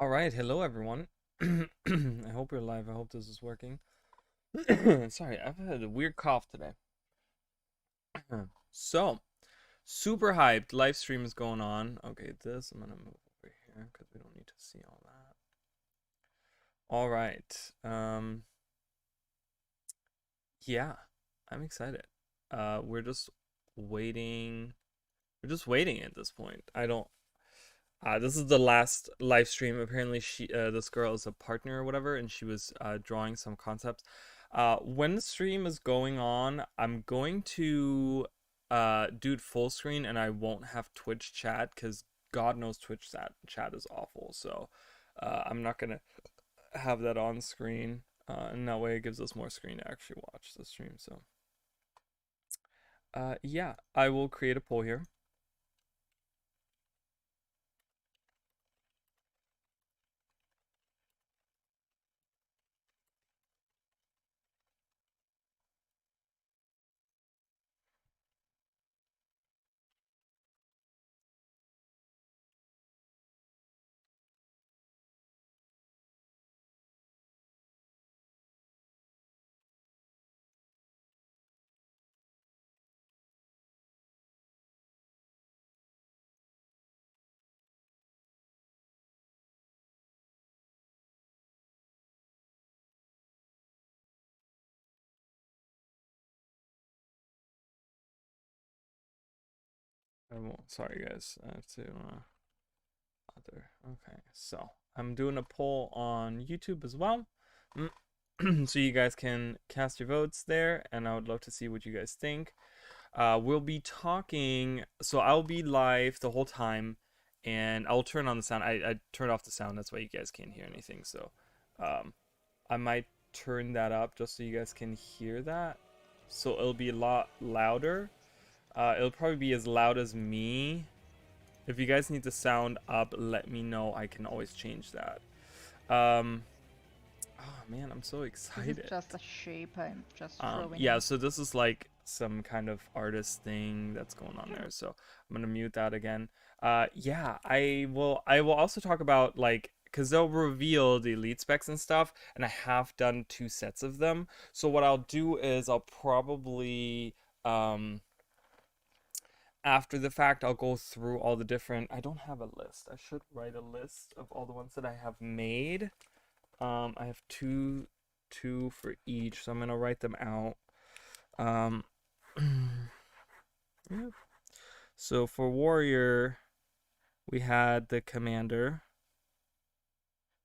All right, hello everyone. I hope you're live. I hope this is working. Sorry, I've had a weird cough today. So, super hyped. Live stream is going on. Okay, this I'm gonna move over here because we don't need to see all that. All right. Yeah, I'm excited. We're just waiting. We're just waiting at this point. I don't. This is the last live stream. Apparently, this girl is a partner or whatever, and she was drawing some concepts. When the stream is going on, I'm going to do it full screen, and I won't have Twitch chat because God knows Twitch chat is awful. So I'm not gonna have that on screen, and that way it gives us more screen to actually watch the stream. So yeah, I will create a poll here. I won't. Sorry, guys. I have to. Other. Okay, so I'm doing a poll on YouTube as well. So you guys can cast your votes there, and I would love to see what you guys think. We'll be talking, so I'll be live the whole time, and I'll turn on the sound. I turned off the sound, that's why you guys can't hear anything. So I might turn that up just so you guys can hear that. So it'll be a lot louder. It'll probably be as loud as me. If you guys need the sound up, let me know. I can always change that. Oh man, I'm so This is excited. just a shape I'm just throwing Yeah, in. so this is like some kind of artist thing that's going on there. So I'm gonna mute that again. Yeah, I will also talk about like because they'll reveal the elite specs and stuff, and I have done 2 sets of them. So what I'll do is I'll probably after the fact I'll go through all the different. I don't have a list. I should write a list of all the ones that I have made. I have two for each, so I'm gonna write them out. Um, yeah. So for warrior, we had the commander.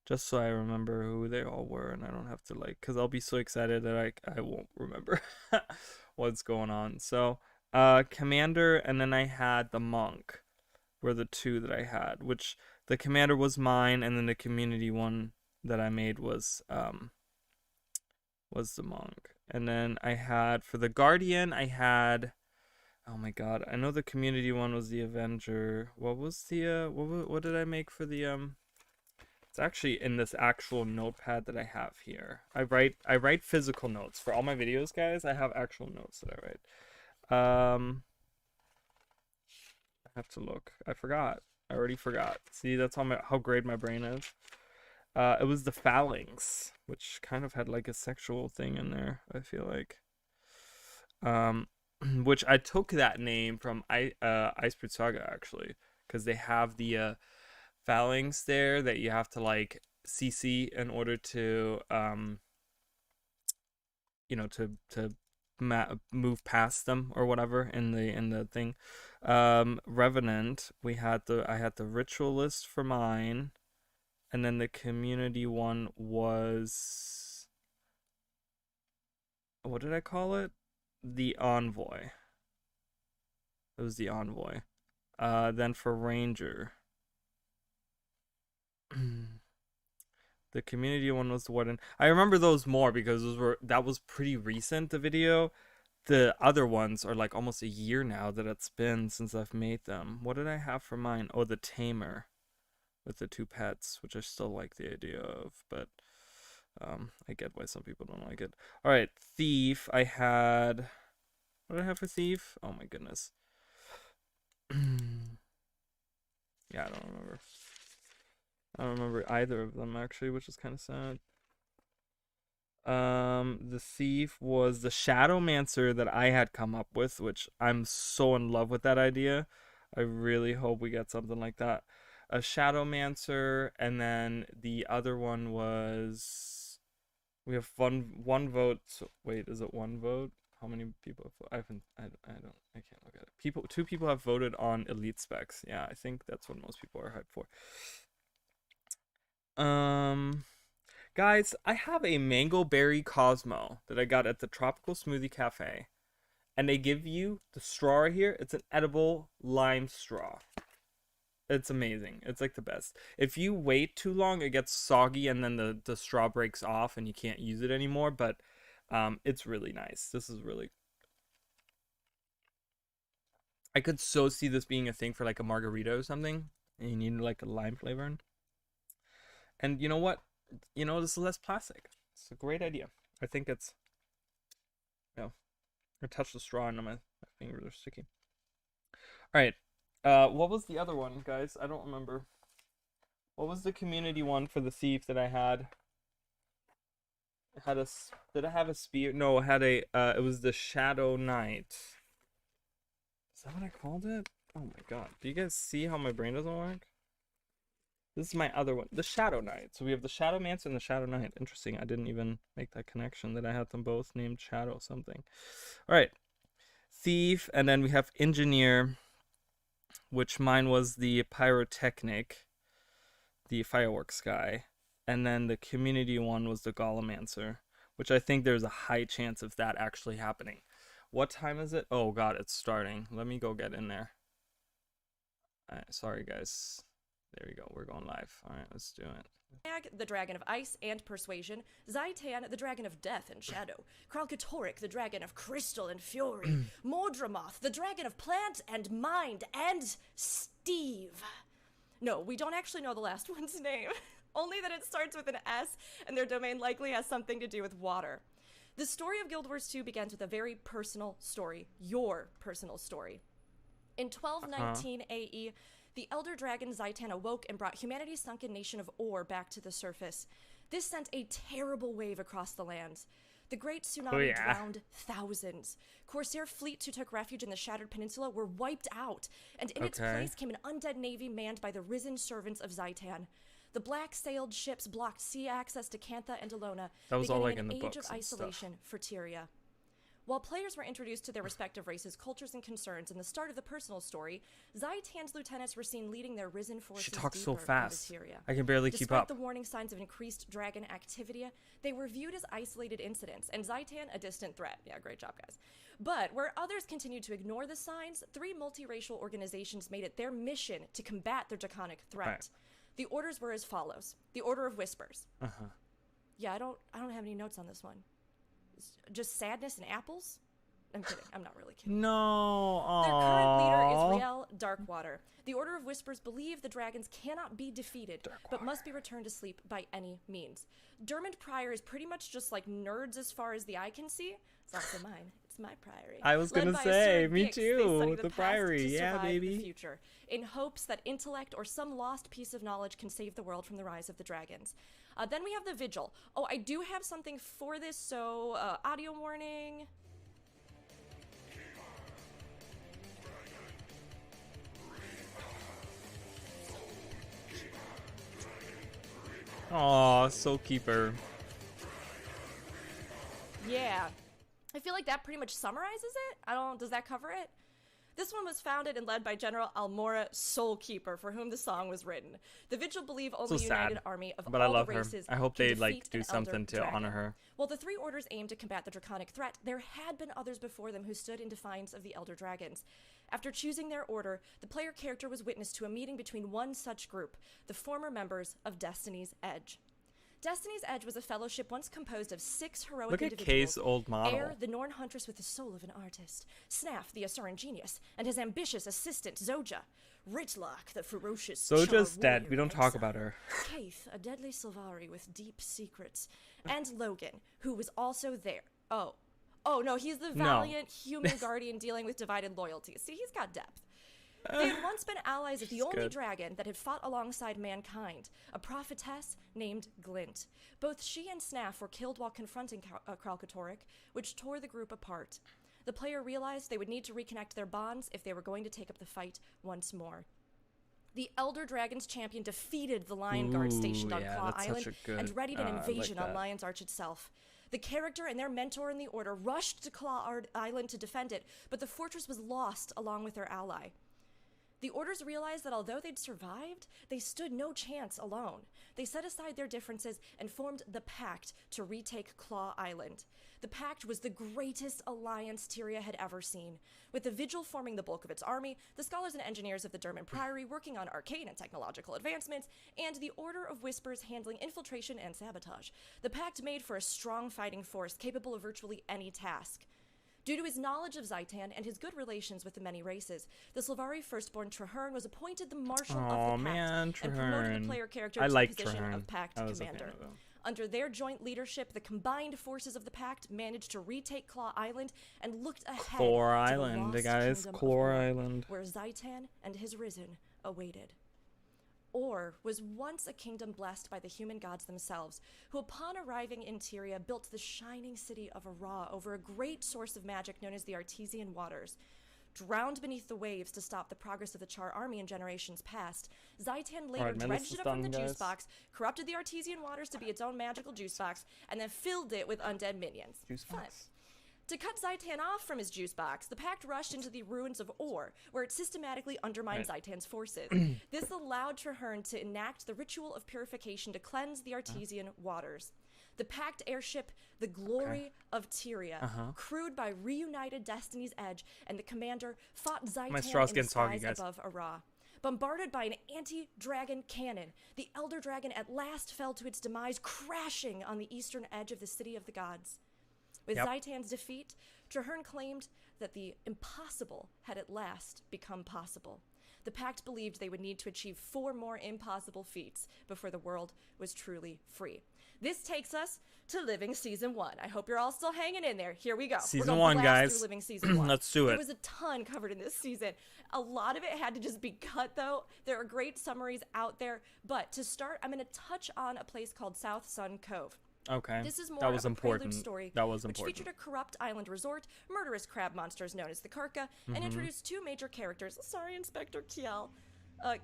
Just so I remember who they all were, and I don't have to like, cause I'll be so excited that I won't remember what's going on. So, commander, and then I had the monk. Were the two that I had, which the commander was mine, and then the community one that I made was the monk. And then I had for the guardian, I had oh my god, I know the community one was the Avenger. What was the what did I make for the it's actually in this actual notepad that I have here. I write physical notes for all my videos, guys. I have actual notes that I write. I have to look. I forgot. I already forgot. See, that's how great my brain is. It was the phalanx, which kind of had like a sexual thing in there, I feel like. Um, which I took that name from Icebreed Saga actually, because they have the phalanx there that you have to like CC in order to move past them or whatever in the thing. Revenant, I had the ritualist for mine, and then the community one was what did I call it? The envoy. It was the envoy. Then for ranger, the community one was the warden. I remember those more because that was pretty recent. The video. The other ones are like almost a year now that it's been since I've made them. What did I have for mine? Oh, the tamer with the 2 pets, which I still like the idea of, but I get why some people don't like it. All right, thief. I had what did I have for thief? Oh my goodness. Yeah, I don't remember. I don't remember either of them actually, which is kind of sad. The thief was the Shadowmancer that I had come up with, which I'm so in love with that idea. I really hope we get something like that. A Shadowmancer, and then the other one was we have one vote. So, wait, is it one vote? How many people have, I haven't I can't look at it. Two people have voted on elite specs. Yeah, I think that's what most people are hyped for. Guys, I have a mango berry Cosmo that I got at the Tropical Smoothie Cafe. And they give you the straw right here. It's an edible lime straw. It's amazing. It's like the best. If you wait too long, it gets soggy and then the straw breaks off and you can't use it anymore. But it's really nice. This is really... I could so see this being a thing for like a margarita or something. And you need like a lime flavor. And you know what? You know, this is less plastic. It's a great idea. I think it's... You know, I touched the straw and my fingers are sticky. All right. What was the other one, guys? I don't remember. What was the community one for the thief that I had? It had a... Did I have a spear? No, it had a... it was the Shadow Knight. Is that what I called it? Oh my god. Do you guys see how my brain doesn't work? This is my other one. The Shadow Knight. So we have the Shadowmancer and the Shadow Knight. Interesting. I didn't even make that connection that I had them both named Shadow something. All right. Thief. And then we have Engineer, which mine was the Pyrotechnic, the fireworks guy. And then the community one was the Golemancer, which I think there's a high chance of that actually happening. What time is it? Oh god, it's starting. Let me go get in there. All right, sorry guys. There we go. We're going live. All right, let's do it. The dragon of ice and persuasion, Zaitan, the dragon of death and shadow, Kralkatorrik, the dragon of crystal and fury, Mordramoth, the dragon of plant and mind, and Steve. No, we don't actually know the last one's name, only that it starts with an S, and their domain likely has something to do with water. The story of Guild Wars 2 begins with a very personal story, your personal story. In 1219 AE, the elder dragon Zaitan awoke and brought humanity's sunken nation of Or back to the surface. This sent a terrible wave across the lands. The great tsunami drowned thousands. Corsair fleets who took refuge in the Shattered Peninsula were wiped out, and in its place came an undead navy manned by the risen servants of Zaitan. The black-sailed ships blocked sea access to Cantha and Alona, that was all like an in the age of isolation for Tyria. While players were introduced to their respective races, cultures, and concerns in the start of the personal story, Zaitan's lieutenants were seen leading their risen forces she talks deeper so fast. into Tyria. I can barely keep up. Despite the warning signs of increased dragon activity, they were viewed as isolated incidents, and Zaitan a distant threat. Yeah, great job, guys. But where others continued to ignore the signs, 3 multiracial organizations made it their mission to combat the draconic threat. Right. The orders were as follows. The Order of Whispers. Yeah, I don't have any notes on this one. It's just sadness and apples? I'm kidding. I'm not really kidding. No. Aww. Their current leader is Riel Darkwater. The Order of Whispers believe the dragons cannot be defeated, but must be returned to sleep by any means. Dermot Pryor is pretty much just like nerds as far as the eye can see. It's also mine. It's my priory. I was gonna say, me too. The priory, yeah, baby. The future, in hopes that intellect or some lost piece of knowledge can save the world from the rise of the dragons. Then we have the Vigil. Oh, I do have something for this, so audio warning. Aw, Soul Keeper. Yeah. I feel like that pretty much summarizes it. Does that cover it? This one was founded and led by General Almora Soulkeeper, for whom the song was written. The Vigil believe only a united army of all the races. I hope they like do something to honor her. While the 3 orders aimed to combat the draconic threat, there had been others before them who stood in defiance of the Elder Dragons. After choosing their order, the player character was witness to a meeting between one such group, the former members of Destiny's Edge. Destiny's Edge was a fellowship once composed of 6 heroic individuals. Look at Kay's old model. Air, the Norn huntress with the soul of an artist. Snaff, the Asuran genius, and his ambitious assistant, Zoja. Ritlock, the ferocious Zoja's dead. We don't talk about her. Kaith, a deadly Sylvari with deep secrets. And Logan, who was also there. Oh no, he's the valiant human guardian dealing with divided loyalties. See, he's got depth. They had once been allies of the only good. dragon that had fought alongside mankind, a prophetess named Glint. Both she and Snaff were killed while confronting Kralkatorrik, which tore the group apart. The player realized they would need to reconnect their bonds if they were going to take up the fight once more. The Elder Dragon's champion defeated the Lion Guard stationed on Claw Island and readied an invasion on Lion's Arch itself. The character and their mentor in the Order rushed to Claw Island to defend it, but the fortress was lost along with their ally. The Orders realized that although they'd survived, they stood no chance alone. They set aside their differences and formed the Pact to retake Claw Island. The Pact was the greatest alliance Tyria had ever seen. With the Vigil forming the bulk of its army, the scholars and engineers of the Derman Priory working on arcane and technological advancements, and the Order of Whispers handling infiltration and sabotage. The Pact made for a strong fighting force capable of virtually any task. Due to his knowledge of Zaitan and his good relations with the many races, the Sylvari firstborn Traherne was appointed the Marshal of the Pact and promoted the player character to the position of Pact Commander. Under their joint leadership, the combined forces of the Pact managed to retake Claw Island and looked ahead to the lost kingdom of Or, where Zaitan and his Risen awaited. Or was once a kingdom blessed by the human gods themselves, who upon arriving in Tyria built the shining city of Ara over a great source of magic known as the Artesian Waters. Drowned beneath the waves to stop the progress of the Char army in generations past, Zaitan later dredged it up from the juice box, corrupted the Artesian Waters to be its own magical juice box, and then filled it with undead minions. To cut Zaitan off from his juice box, the Pact rushed into the ruins of Or, where it systematically undermined Zaitan's forces. This allowed Traherne to enact the ritual of purification to cleanse the Artesian Waters. The Pact airship, the Glory of Tyria, crewed by reunited Destiny's Edge, and the commander fought Zaitan in the skies above Ara. Bombarded by an anti-dragon cannon, the Elder Dragon at last fell to its demise, crashing on the eastern edge of the City of the Gods. With Zaitan's defeat, Traherne claimed that the impossible had at last become possible. The Pact believed they would need to achieve 4 more impossible feats before the world was truly free. This takes us to Living Season 1. I hope you're all still hanging in there. Here we go. Season 1, guys. Living Season 1. Let's do it. There was a ton covered in this season. A lot of it had to just be cut, though. There are great summaries out there. But to start, I'm going to touch on a place called South Sun Cove. Okay. This is more of a prelude story, which featured a corrupt island resort, murderous crab monsters known as the Karka, and introduced 2 major characters. Sorry, Inspector Kiel.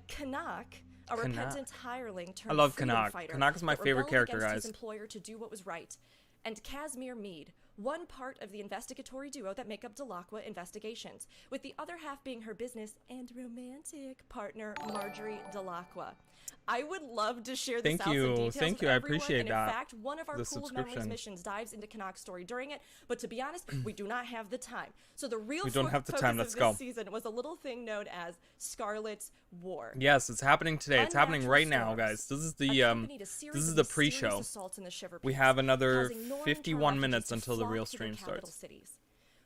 Kanak, a repentant hireling turned freedom fighter. Kanak is my favorite character, guys. His employer to do what was right. And Casimir Mead, one part of the investigatory duo that make up Delacqua Investigations, with the other half being her business and romantic partner, Marjorie Delacqua. I would love to share this out in details with everyone, I appreciate that. In fact, one of our Pool of Memories missions dives into Kanak's story during it, but to be honest, we do not have the time. So the real focus of this season was a little thing known as Scarlet's War. Yes, it's happening today. It's happening right now, guys. This is the pre-show. We have another 51 minutes until the real stream starts.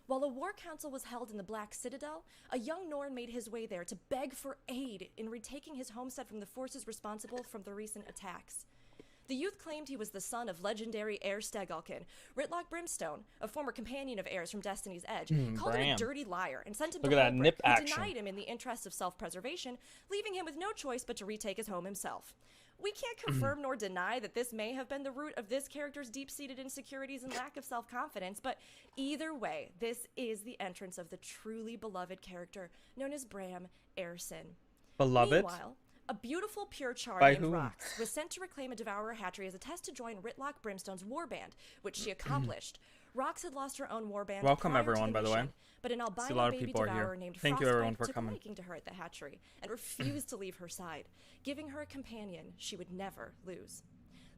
While a war council was held in the Black Citadel, a young Norn made his way there to beg for aid in retaking his homestead from the forces responsible for the recent attacks. The youth claimed he was the son of legendary Heir Stegalkin. Ritlock Brimstone, a former companion of Heir's from Destiny's Edge, called him a dirty liar and sent him to Holbrook, who denied him in the interest of self-preservation, leaving him with no choice but to retake his home himself. We can't confirm nor deny that this may have been the root of this character's deep-seated insecurities and lack of self-confidence, but either way, this is the entrance of the truly beloved character known as Bram Airson. Beloved? Meanwhile, a beautiful pure char named Rox was sent to reclaim a Devourer hatchery as a test to join Ritlock Brimstone's warband, which she accomplished. Rox had lost her own warband. Welcome everyone, by the way. But an albino baby devourer named Thank you everyone for coming. Took a liking to her at the hatchery and refused to leave her side, giving her a companion she would never lose.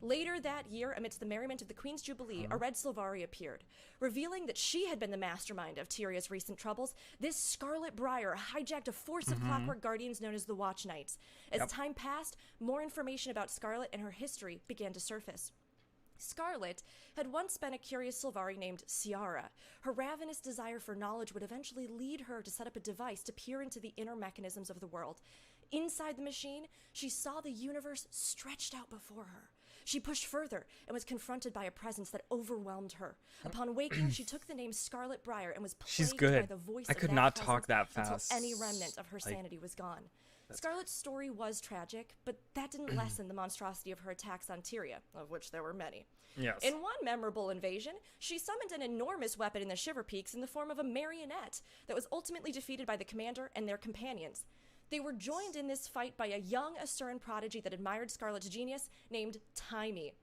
Later that year, amidst the merriment of the Queen's Jubilee, a red Sylvari appeared. Revealing that she had been the mastermind of Tyria's recent troubles, this Scarlet Briar hijacked a force of clockwork guardians known as the Watch Knights. As time passed, more information about Scarlet and her history began to surface. Scarlet had once been a curious Sylvari named Ciara. Her ravenous desire for knowledge would eventually lead her to set up a device to peer into the inner mechanisms of the world. Inside the machine, she saw the universe stretched out before her. She pushed further and was confronted by a presence that overwhelmed her. Upon waking, she took the name Scarlet Briar and was She's plagued by good. the voice I of could that not presence talk that until fast. any remnant of her Like, sanity was gone. Scarlet's story was tragic, but that didn't lessen the monstrosity of her attacks on Tyria, of which there were many. Yes. In one memorable invasion, she summoned an enormous weapon in the Shiver Peaks in the form of a marionette that was ultimately defeated by the commander and their companions. They were joined in this fight by a young Asuran prodigy that admired Scarlet's genius named Timey.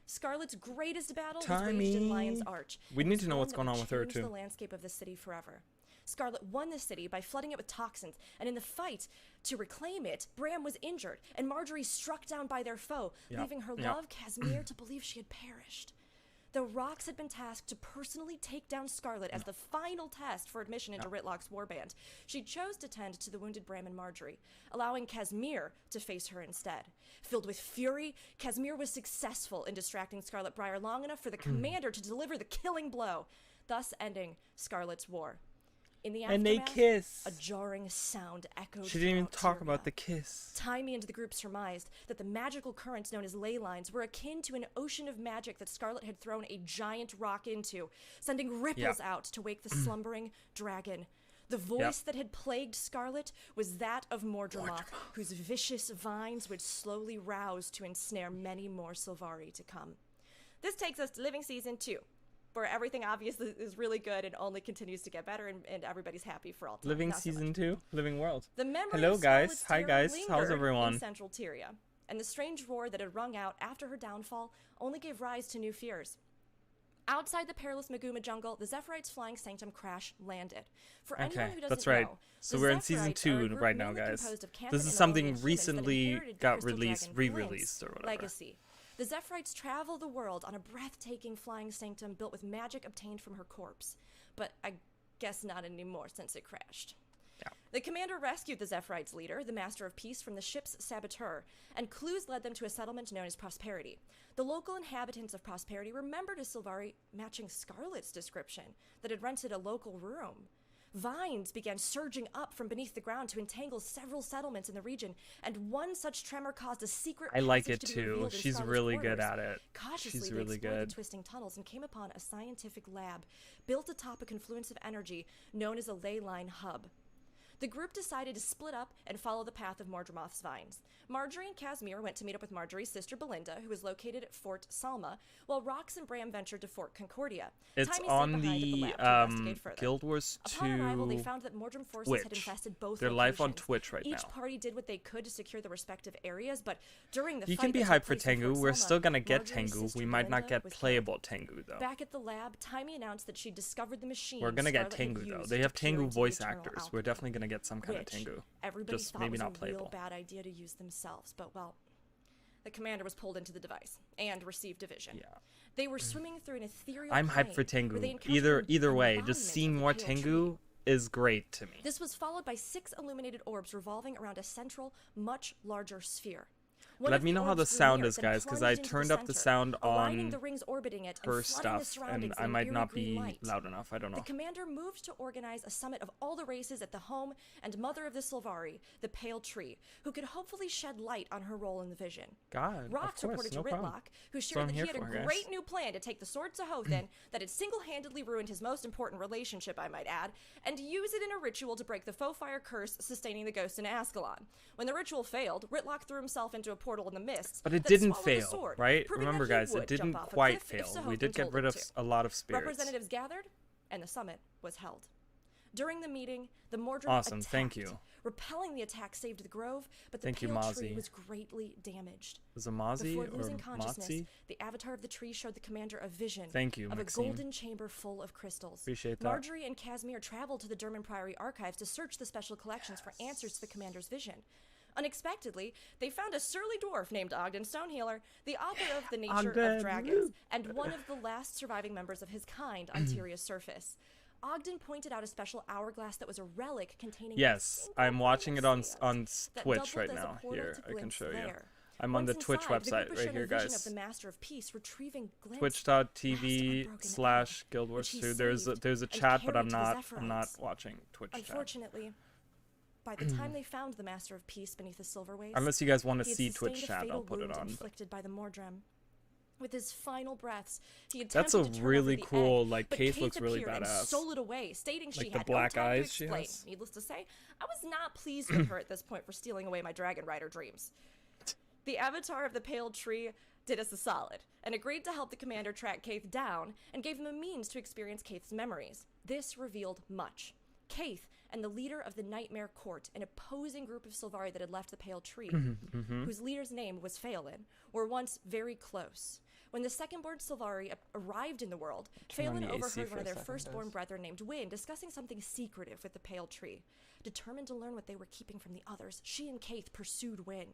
Scarlet's greatest battle was waged in Lion's Arch. We need to know one what's that going would on with her, change too. the landscape of the city forever. Scarlet won the city by flooding it with toxins, and in the fight to reclaim it, Bram was injured, and Marjorie struck down by their foe, leaving her love, Casimir, to believe she had perished. The Rocks had been tasked to personally take down Scarlet as the final test for admission into Ritlock's warband. She chose to tend to the wounded Bram and Marjorie, allowing Casimir to face her instead. Filled with fury, Casimir was successful in distracting Scarlet Briar long enough for the commander to deliver the killing blow, thus ending Scarlet's war. In the aftermath, And they kiss. a jarring sound echoed. She didn't even throughout talk about Tyria. the kiss. Timey and the group surmised that the magical currents known as ley lines were akin to an ocean of magic that Scarlet had thrown a giant rock into, sending ripples out to wake the slumbering dragon. The voice that had plagued Scarlet was that of Mordramoth, whose vicious vines would slowly rouse to ensnare many more Sylvari to come. This takes us to Living Season 2. Where everything obviously is really good and only continues to get better, and everybody's happy for all time. Living Not so Season much. 2, Living World. The memory Hello, of guys. Scarlet's Hi, terror guys. How's lingered everyone? in Central Tyria, and the strange roar that had rung out after her downfall only gave rise to new fears. Outside the perilous Maguma jungle, the Zephyrite's flying sanctum crash landed. For anyone who doesn't that's right. know, So the we're in Season Zephyrites are a 2 group right now, mainly guys. composed of Canon This is and something Elven humans that recently inherited the got Crystal released, Dragon re-released, or Flint's whatever. legacy. The Zephyrites travel the world on a breathtaking flying sanctum built with magic obtained from her corpse. But I guess not anymore since it crashed. Yeah. The commander rescued the Zephyrite's leader, the Master of Peace, from the ship's saboteur, and clues led them to a settlement known as Prosperity. The local inhabitants of Prosperity remembered a Sylvari matching Scarlet's description that had rented a local room. Vines began surging up from beneath the ground to entangle several settlements in the region, and one such tremor caused a secret I like it passage to be too. revealed in She's Scarlet's really good quarters. at it. Cautiously, She's they really explored good. the twisting tunnels and came upon a scientific lab built atop a confluence of energy known as a ley line hub. The group decided to split up and follow the path of Mordramoth's vines. Marjorie and Casimir went to meet up with Marjorie's sister Belinda, who was located at Fort Salma, while Rox and Bram ventured to Fort Concordia. It's Timey stayed on behind at the lab to investigate further. Guild Wars 2 Upon arrival, they found that Mordrum forces had Twitch. infested both They're live on locations. Twitch right Each now. party did what they could to secure the respective areas, but during the You fight can be that took hyped for place in Tengu. Fort We're Salma, still gonna get Marjorie's Tengu. sister We might not Belinda get was killed. playable Tengu though. Back at the lab, Timey announced that she discovered the machine. We're gonna get Scarlet had Tengu though. used They to have peer Tengu into the voice eternal actors. alchemy, We're definitely gonna get some kind of which Tengu. everybody Just thought maybe was not a real playable. bad idea to use themselves, but well, the commander was pulled into the device and received a vision. Yeah. They were swimming through an ethereal I'm hyped for plane where they Tengu. encountered Either an way, embodiment just of seeing the more pale Tengu tree. is great to me. This was followed by 6 illuminated orbs revolving around a central, much larger sphere. One Let of me the know how the orbs grew sound near, is, then guys, because I plunged into turned up the center, sound aligning on the rings orbiting it her and flooding the stuff, and surroundings I in might eerie not green be light. loud enough. I don't know. The commander moved to organize a summit of all the races at the home and mother of the Sylvari, the Pale Tree, who could hopefully shed light on her role in the vision. God, of Rox course, reported no to problem. Ritlock, who what shared I'm that he here had a for, guys. great new plan to take the sword to Hothin that had single-handedly ruined his most important relationship, I might add, and use it in a ritual to break the faux fire curse sustaining the ghost in Ascalon. When the ritual failed, Ritlock threw himself into a portal in the mists. But it that didn't swallowed the fail, sword, right? proving Remember, that he guys, it would jump didn't off a quite cliff if fail. Sahothin We did get told rid him of to. a lot of spirits. Representatives gathered, and the summit was held. During the meeting, the Mordred Awesome, attacked. thank you. Repelling the attack saved the grove, but the Thank you, pale tree Mozzie. was greatly damaged. Was it Mozzie Before or losing consciousness, Motzi? the avatar of the tree showed the commander a vision Thank you, of Maxine. a golden chamber full of crystals. Appreciate that. Marjorie and Casimir traveled to the Derman Priory archives to search the special collections for answers to the commander's vision. Unexpectedly, they found a surly dwarf named Ogden Stonehealer, the author of The Nature Ogden. of Dragons, and one of the last surviving members of his kind on Tyria's surface. Ogden pointed out a special hourglass that was a relic containing Yes, a single I'm watching it grain on of on sand that Twitch right doubled as a now. portal Here, to I can glimpse show you. there. I'm on the Once Twitch inside, the website group was right shown here, a vision guys. of the Master of Peace retrieving glimpse Twitch.tv/Guild Wars 2. There's a chat, but I'm not watching Twitch chat. Unfortunately, by the time they found the Master of Peace beneath the silver waste, Unless you guys want to he had see sustained Twitch a chat, fatal I'll put it wound on. inflicted by the Mordrem. With his final breaths, he That's attempted a to turn really over the cool, egg, like, but Keith Keith looks really appeared and badass. stole it away, stating she Like the had black no time eyes to she explain. has. Needless to say, I was not pleased with her at this point for stealing away my Dragon Rider dreams. The avatar of the pale tree did us a solid and agreed to help the commander track Keith down and gave him a means to experience Keith's memories. This revealed much. Keith and the leader of the Nightmare Court, an opposing group of Sylvari that had left the pale tree, whose leader's name was Phelan, were once very close. When the second-born Sylvari arrived in the world, Phelan overheard one of their firstborn brethren named Wynn discussing something secretive with the pale tree. Determined to learn what they were keeping from the others, she and Keith pursued Wynn.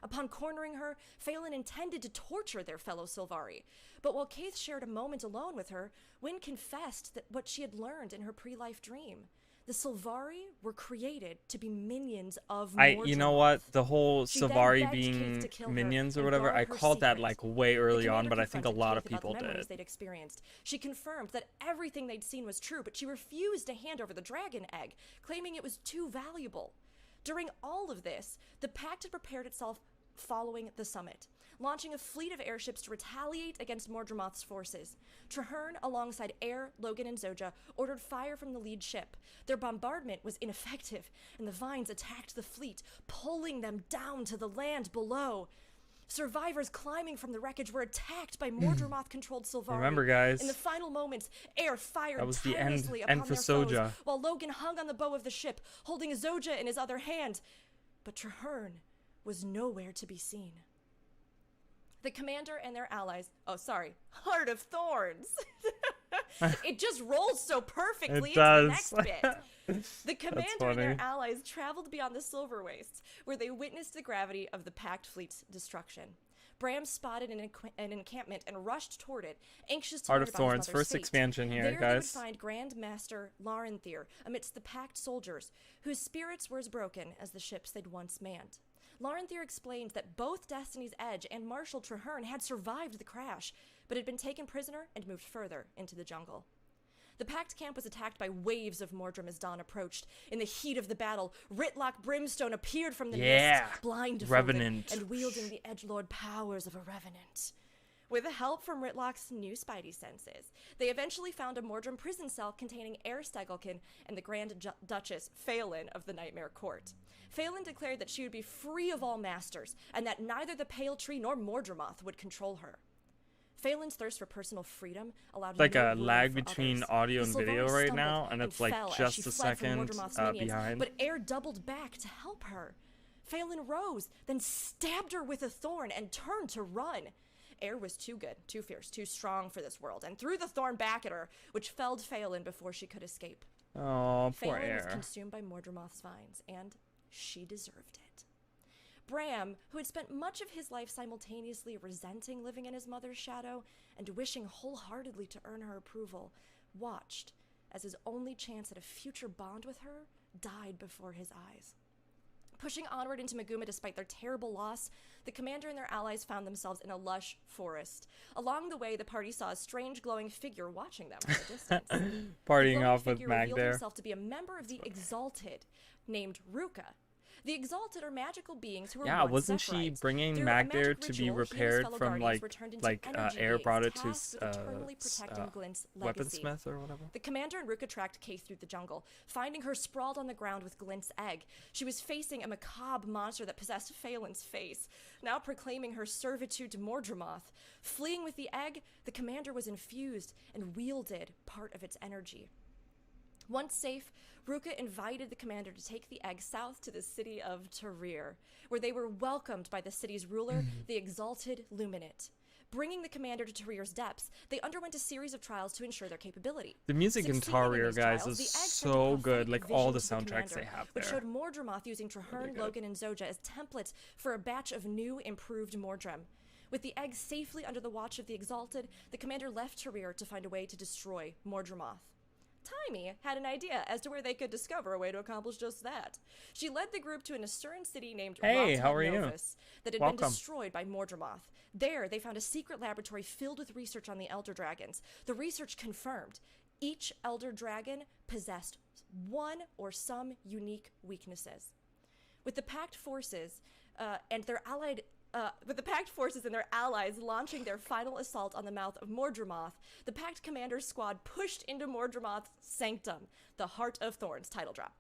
Upon cornering her, Phelan intended to torture their fellow Sylvari. But while Keith shared a moment alone with her, Wynn confessed that what she had learned in her pre-life dream. The Sylvari were created to be minions of Mordremoth. You know what? The whole She then Sylvari begged being Keith to kill her minions or and whatever, guard I her called that secret. like way The early on, commander but I think a confronted lot of Keith about people the memories did. they'd experienced. She confirmed that everything they'd seen was true, but she refused to hand over the dragon egg, claiming it was too valuable. During all of this, the pact had prepared itself following the summit, launching a fleet of airships to retaliate against Mordremoth's forces. Traherne, alongside Air, Logan, and Zoja, ordered fire from the lead ship. Their bombardment was ineffective, and the Vines attacked the fleet, pulling them down to the land below. Survivors climbing from the wreckage were attacked by Mordremoth-controlled Sylvari. Remember, guys, In the final moments, Air fired that was the tirelessly end upon for their foes, Zoja. while Logan hung on the bow of the ship, holding Zoja in his other hand. But Traherne was nowhere to be seen. The commander and their allies, Heart of Thorns. It just rolls so perfectly into the next bit. The commander and their allies traveled beyond the Silver Wastes, where they witnessed the gravity of the Pact fleet's destruction. Bram spotted an encampment and rushed toward it, anxious to Heart learn of about his Thorns, mother's first fate. expansion here, There they would guys. find Grand Master Larenthir amidst the Pact soldiers, whose spirits were as broken as the ships they'd once manned. Larenthir explained that both Destiny's Edge and Marshal Traherne had survived the crash, but had been taken prisoner and moved further into the jungle. The Pact camp was attacked by waves of Mordrim as dawn approached. In the heat of the battle, Ritlock Brimstone appeared from the mist, blindfolded Revenant. and wielding the edgelord powers of a revenant. With help from Ritlock's new spidey senses, they eventually found a Mordrim prison cell containing Air Stegelkin and the Grand Duchess Phelan of the Nightmare Court. Phelan declared that she would be free of all masters, and that neither the Pale Tree nor Mordremoth would control her. Phelan's thirst for personal freedom allowed Like no a room lag for between others. audio The and Sylvari video right stumbled now, and it's like fell as just she a fled from second Mordremoth's minions, behind. But Air doubled back to help her. Phelan rose, then stabbed her with a thorn and turned to run. Air was too good, too fierce, too strong for this world, and threw the thorn back at her, which felled Phelan before she could escape. Oh, poor Phelan was Air. consumed by Mordremoth's vines, and she deserved it. Bram, who had spent much of his life simultaneously resenting living in his mother's shadow and wishing wholeheartedly to earn her approval, watched as his only chance at a future bond with her died before his eyes. Pushing onward into Maguma despite their terrible loss, the commander and their allies found themselves in a lush forest. Along the way, the party saw a strange glowing figure watching them from a distance. Partying The off glowing with figure Mag revealed there. himself to be a member of the Exalted, named Ruka. The Exalted are magical beings who were Yeah, once wasn't she Sephiroth. bringing Through a Mag there magic to be ritual, he and his repaired fellow from guardians were turned into energy Air beings brought it to tasked with eternally protecting Glint's legacy. weaponsmith or whatever? The commander and Ruka tracked Kay through the jungle, finding her sprawled on the ground with Glint's egg. She was facing a macabre monster that possessed Phelan's face, now proclaiming her servitude to Mordremoth. Fleeing with the egg, the commander was infused and wielded part of its energy. Once safe, Ruka invited the commander to take the egg south to the city of Tarir, where they were welcomed by the city's ruler, the Exalted Luminate. Bringing the commander to Tarir's depths, they underwent a series of trials to ensure their capability. The music in Succeeding Tarir, these guys, trials, is the egg sent so a good. prophetic Like all the vision to soundtracks commander, they have which there. showed Mordremoth using Traherne, good. Logan, and Zoja as templates for a batch of new, improved Mordrem. With the egg safely under the watch of the Exalted, the commander left Tarir to find a way to destroy Mordremoth. Taimi had an idea as to where they could discover a way to accomplish just that. She led the group to an Assyrian city named Hey, how are you? Novus that had Welcome. been destroyed by Mordremoth. There, they found a secret laboratory filled with research on the Elder Dragons. The research confirmed each Elder Dragon possessed one or some unique weaknesses. With the Pact forces and their allied forces and their allies launching their final assault on the mouth of Mordramoth, the Pact Commander's squad pushed into Mordramoth's sanctum, the Heart of Thorns title drop.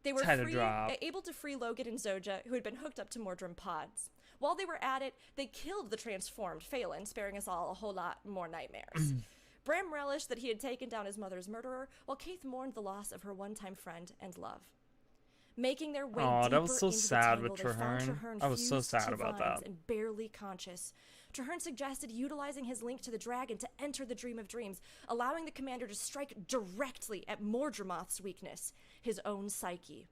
They were able to free Logan and Zoja, who had been hooked up to Mordrim pods. While they were at it, they killed the transformed Phelan, sparing us all a whole lot more nightmares. Bram relished that he had taken down his mother's murderer, while Keith mourned the loss of her one-time friend and love. Making their way deeper that was so into sad the with tangle, they found Traherne. I was so fused sad to about vines that. and barely conscious. Traherne suggested utilizing his link to the dragon to enter the Dream of Dreams, allowing the commander to strike directly at Mordramoth's weakness, his own psyche.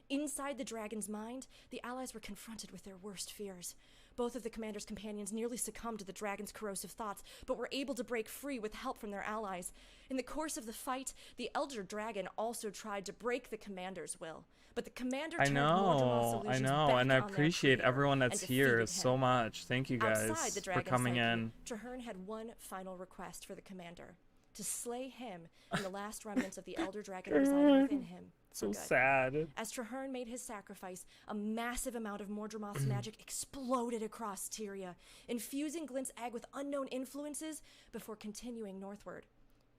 Inside the dragon's mind, the allies were confronted with their worst fears. Both of the commander's companions nearly succumbed to the dragon's corrosive thoughts, but were able to break free with help from their allies. In the course of the fight, the Elder Dragon also tried to break the commander's will, but the commander turned Mordramoth's illusions back and I on their appreciate creator everyone that's and here defeated so him. much. Thank you guys Outside the for dragon's coming psyche, in. Traherne had one final request for the commander: to slay him and the last remnants of the Elder Dragon residing within him. So sad. As Traherne made his sacrifice, a massive amount of Mordramoth's magic exploded across Tyria, infusing Glint's egg with unknown influences before continuing northward.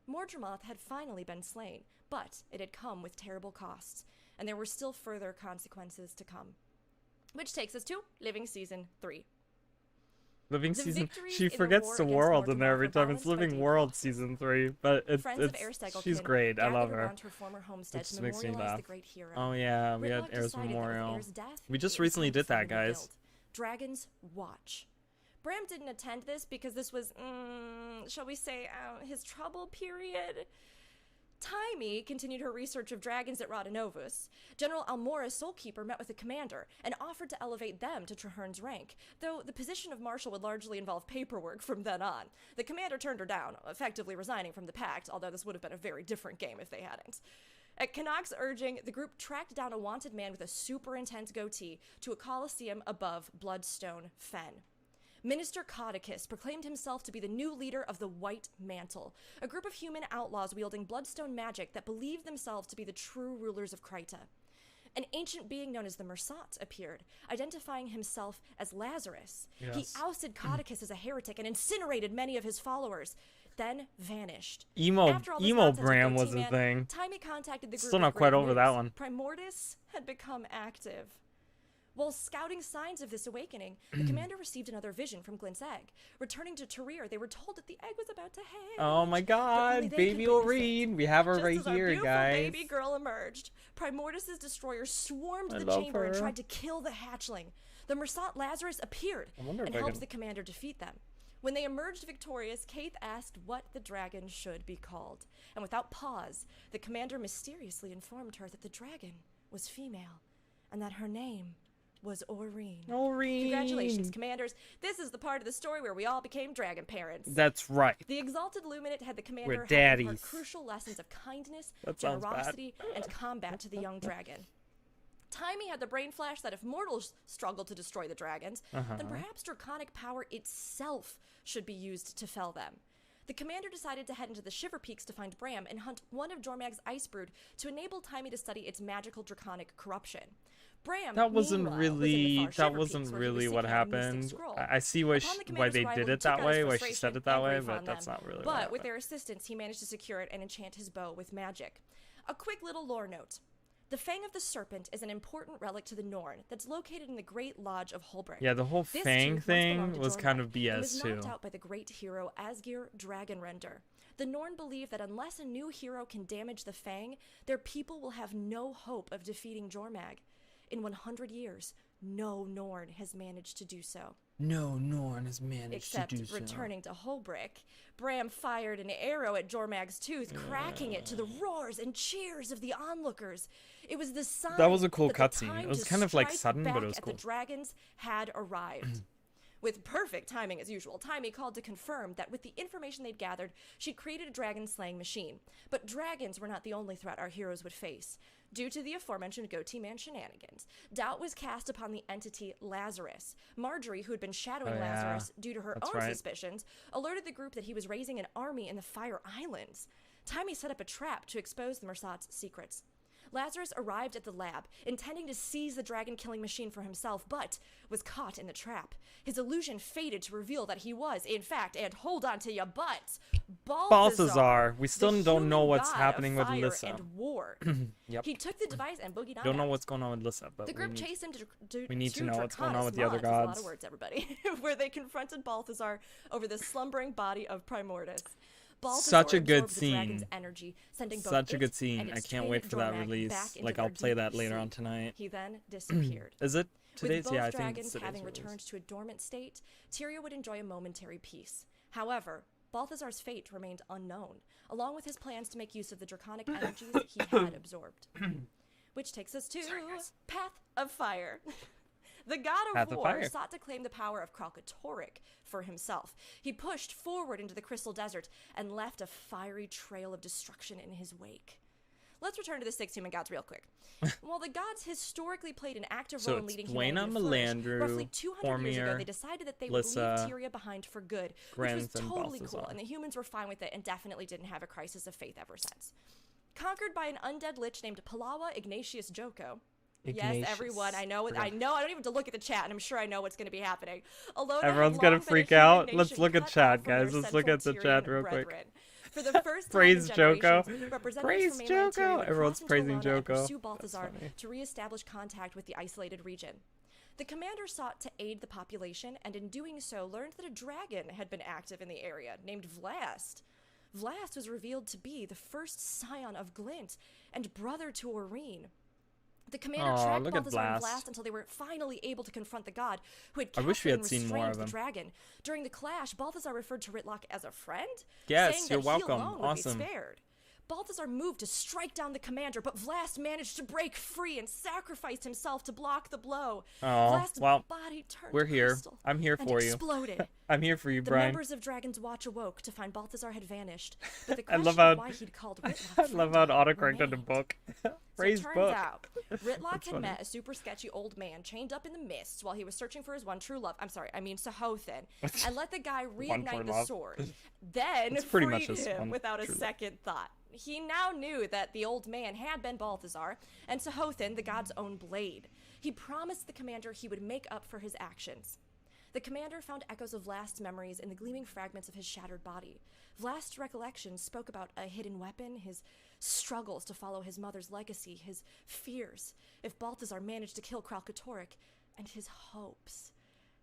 Mordramoth had finally been slain, but it had come with terrible costs, and there were still further consequences to come. Which takes us to Living Season 3. Living Season. She forgets the world in there every time. It's Living World Season 3, but she's great. I love her. It just makes me laugh. Oh yeah, we had Air's Memorial. We just recently did that, guys. Dragon's Watch. Bram didn't attend this because this was, shall we say, his trouble period. Taimi continued her research of dragons at Radanovus. General Almora Soulkeeper met with the commander and offered to elevate them to Traherne's rank, though the position of marshal would largely involve paperwork from then on. The commander turned her down, effectively resigning from the pact, although this would have been a very different game if they hadn't. At Connacht's urging, the group tracked down a wanted man with a super intense goatee to a coliseum above Bloodstone Fen. Minister Caudicus proclaimed himself to be the new leader of the White Mantle, a group of human outlaws wielding bloodstone magic that believed themselves to be the true rulers of Kryta. An ancient being known as the Mersat appeared, identifying himself as Lazarus. Yes. He ousted Caudicus as a heretic and incinerated many of his followers, then vanished. Emo Bram was a thing. Taimi contacted the group. Still not quite over that one. Primordus had become active. While scouting signs of this awakening, the commander received another vision from Glint's egg. Returning to Tarir, they were told that the egg was about to hatch. Oh my god, baby Aurene. We have her right here, guys. Baby girl emerged. Primordus's destroyer swarmed the chamber and tried to kill the hatchling. The Mersat Lazarus appeared and helped the commander defeat them. When they emerged victorious, Keith asked what the dragon should be called. And without pause, the commander mysteriously informed her that the dragon was female and that her name was Aurene. Aurene. Congratulations, commanders. This is the part of the story where we all became dragon parents. That's right. The exalted Luminate had the commander We're daddies. impart crucial lessons of kindness, generosity, and combat to the young dragon. Taimi had the brain flash that if mortals struggle to destroy the dragons, then perhaps draconic power itself should be used to fell them. The commander decided to head into the Shiver Peaks to find Bram and hunt one of Jormag's ice brood to enable Taimi to study its magical draconic corruption. Bram, that wasn't really what happened. I see why they did it that way, why she said it that way, but that's not really what happened. But with their assistance, he managed to secure it and enchant his bow with magic. A quick little lore note. The Fang of the Serpent is an important relic to the Norn that's located in the Great Lodge of Holbrick. Yeah, the whole Fang thing was kind of BS was too. knocked out by the great hero Asgir Dragonrender. The Norn believe that unless a new hero can damage the Fang, their people will have no hope of defeating Jormag. In 100 years, no Norn has managed to do so. No Norn has managed to do so. Except returning to Holbrick, Bram fired an arrow at Jormag's tooth, cracking it to the roars and cheers of the onlookers. It was the sign that was a cool that cutscene. It was kind of like sudden, but it was cool. The dragons had arrived. With perfect timing as usual, Taimi called to confirm that with the information they'd gathered, she'd created a dragon-slaying machine. But dragons were not the only threat our heroes would face. Due to the aforementioned Goatee Man shenanigans, doubt was cast upon the entity Lazarus. Marjorie, who had been shadowing Lazarus due to her own suspicions, alerted the group that he was raising an army in the Fire Islands. Taimi set up a trap to expose the Mersat's secrets. Lazarus arrived at the lab, intending to seize the dragon-killing machine for himself, but was caught in the trap. His illusion faded to reveal that he was, in fact, and hold on to your butts, Balthazar. We still don't know what's happening with Lissa. And war. Yep. He took the device and boogied on Don't know out. what's going on with Lissa, but The group chased him we need to know what's going on with the Draconis other Mons, that's a lot gods. of words, everybody, where they confronted Balthazar over the slumbering body of Primordus. Balthazar Such a good absorbed the dragon's scene. energy, sending both Such a it good and scene. its I can't wait twin for that Dormac release. back into Like, their I'll play that deep later on sleep. tonight. He then disappeared. Is it With today's? both Yeah, I think dragons it's today's having release. returned to a dormant state, Tyria would enjoy a momentary peace. However, Balthazar's fate remained unknown, along with his plans to make use of the draconic energies he had absorbed. Which takes us to Path of Fire. The god Path of of war Fire. sought to claim the power of Kralkatorrik for himself. He pushed forward into the Crystal Desert and left a fiery trail of destruction in his wake. Let's return to the 6 human gods real quick. While the gods historically played an active role in leading humanity to flourish, Melandru, roughly 200 years ago Boromir, they decided that they Lissa, would leave Tyria behind for good, Grenz, which was and totally Balthazar. cool, and the humans were fine with it and definitely didn't have a crisis of faith ever since. Conquered by an undead lich named Palawa Ignatius Joko. Yes, everyone, I know, I don't even have to look at the chat, and I'm sure I know what's going to be happening. Although Everyone's gonna freak out. Let's look at chat, guys. Let's look at the chat real quick. For the first time Praise in Joko. generations, representatives Praise from mainland Joko. Tyria would Everyone's cross into praising Alana and Joko. pursue That's Balthazar funny. to reestablish contact with the isolated region. The commander sought to aid the population, and in doing so, learned that a dragon had been active in the area, named Vlast. Vlast was revealed to be the first scion of Glint and brother to Aurene. The commander tracked look at Balthazar and Vlast. Vlast until they were finally able to confront the god, who had I wish we captured had and seen more restrained of the him. dragon. During the clash, Balthazar referred to Ritlock as a friend, Yes, saying you're that welcome. he alone Awesome. would be spared. Balthazar moved to strike down the commander, but Vlast managed to break free and sacrificed himself to block the blow. Oh, Vlast's well, body turned we're here. crystal I'm here and for you. exploded. I'm here for you, The Brian. members of Dragon's Watch awoke to find Balthazar had vanished, but the I question love how of why he'd called Ritlock I love how it friend autocorrected the remained. book. So Praise it turns book. out, Ritlock had funny. met a super sketchy old man chained up in the mists while he was searching for his one true love. I'm sorry, I mean Sahothin, and let the guy true reignite the love. sword. Then It's pretty freed much his him one without a true love. second thought. He now knew that the old man had been Balthazar, and Sahothin, the god's own blade. He promised the commander he would make up for his actions. The commander found echoes of Vlast's memories in the gleaming fragments of his shattered body. Vlast's recollections spoke about a hidden weapon, his struggles to follow his mother's legacy, his fears if Balthazar managed to kill Kralkatorrik, and his hopes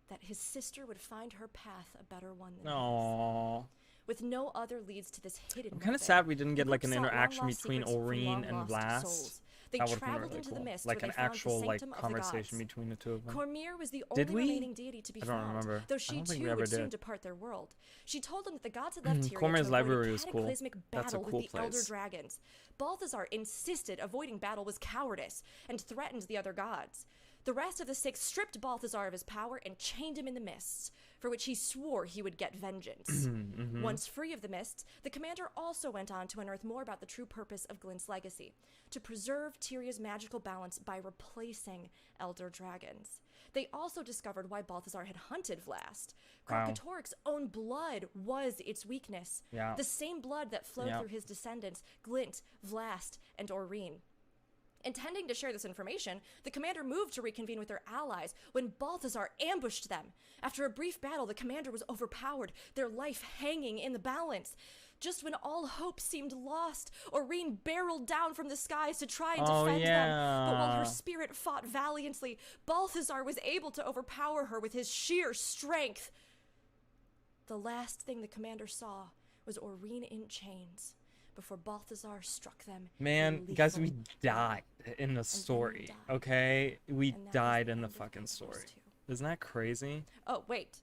that his sister would find her path a better one than his. Aww. With no other leads to this hidden I'm kind of weapon, sad we didn't get the like group an sought interaction long-lost between secrets from Aurene and long-lost Vlast. souls. They That would have been traveled really into cool. the mist Like where an they found the actual like sanctum of the conversation gods. between the two of them. Cormir was the Did only we? remaining deity to be I don't found, remember. though I she don't think we too ever would soon did. depart their world. She told them that the gods had left Tyria Cormir's to library avoid a was cool. cataclysmic That's a battle cool with the Elder place. Dragons. Balthazar insisted avoiding battle was cowardice and threatened the other gods. The rest of the 6 stripped Balthazar of his power and chained him in the mists, for which he swore he would get vengeance. Once free of the mists, the commander also went on to unearth more about the true purpose of Glint's legacy, to preserve Tyria's magical balance by replacing elder dragons. They also discovered why Balthazar had hunted Vlast. Wow. Kralkatorrik's own blood was its weakness. Yeah. The same blood that flowed Yeah. through his descendants, Glint, Vlast, and Aurene. Intending to share this information, the commander moved to reconvene with their allies when Balthazar ambushed them. After a brief battle, the commander was overpowered, their life hanging in the balance. Just when all hope seemed lost, Aurene barreled down from the skies to try and defend them. But while her spirit fought valiantly, Balthazar was able to overpower her with his sheer strength. The last thing the commander saw was Aurene in chains before Balthazar struck them. Man, in guys, we lethal died in the story, died. okay? We And that was died the in the end of fucking Chapter story. 2. Isn't that crazy? Oh, wait.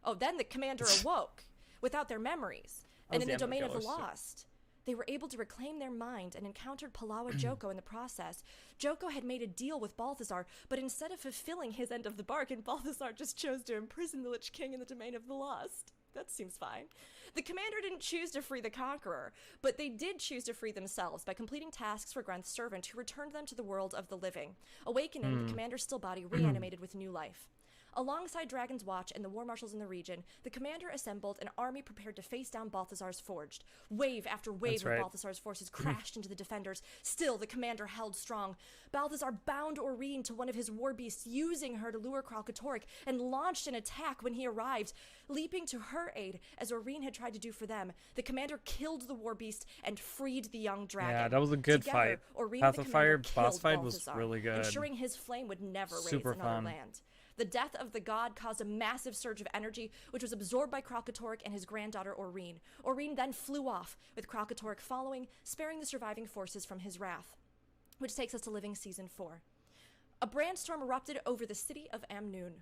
Oh, then the commander awoke without their memories. And was in the the end of domain of the Killers, too. lost, they were able to reclaim their mind and encountered Palawa Joko in the process. Joko had made a deal with Balthazar, but instead of fulfilling his end of the bargain, Balthazar just chose to imprison the Lich King in the domain of the lost. That seems fine. The commander didn't choose to free the conqueror, but they did choose to free themselves by completing tasks for Grenth's servant, who returned them to the world of the living. Awakening, the commander's still body reanimated with new life. Alongside Dragon's Watch and the war marshals in the region, the commander assembled an army prepared to face down Balthazar's Forged. Wave after wave of Balthazar's forces crashed into the defenders. Still, the commander held strong. Balthazar bound Aurene to one of his war beasts, using her to lure Kralkatorrik, and launched an attack when he arrived. Leaping to her aid, as Aurene had tried to do for them, the commander killed the war beast and freed the young dragon. Yeah, that was a good Together, fight. Aurene Path the of Fire commander boss killed fight was Balthazar, really good. ensuring his flame would never Super raise another fun. land. The death of the god caused a massive surge of energy, which was absorbed by Kralkatorrik and his granddaughter Aurene. Aurene then flew off, with Kralkatorrik following, sparing the surviving forces from his wrath. Which takes us to Living Season 4. A brandstorm erupted over the city of Amnoon.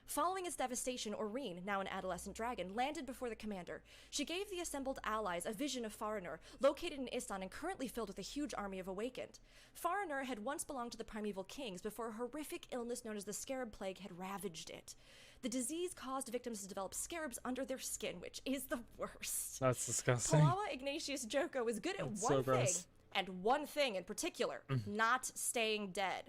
Following its devastation, Aurene, now an adolescent dragon, landed before the commander. She gave the assembled allies a vision of Faranur, located in Istan and currently filled with a huge army of Awakened. Faranur had once belonged to the primeval kings before a horrific illness known as the Scarab Plague had ravaged it. The disease caused victims to develop scarabs under their skin, which is the worst. That's disgusting. Palawa Ignatius Joko was good at That's one so thing, gross. and one thing in particular, not staying dead.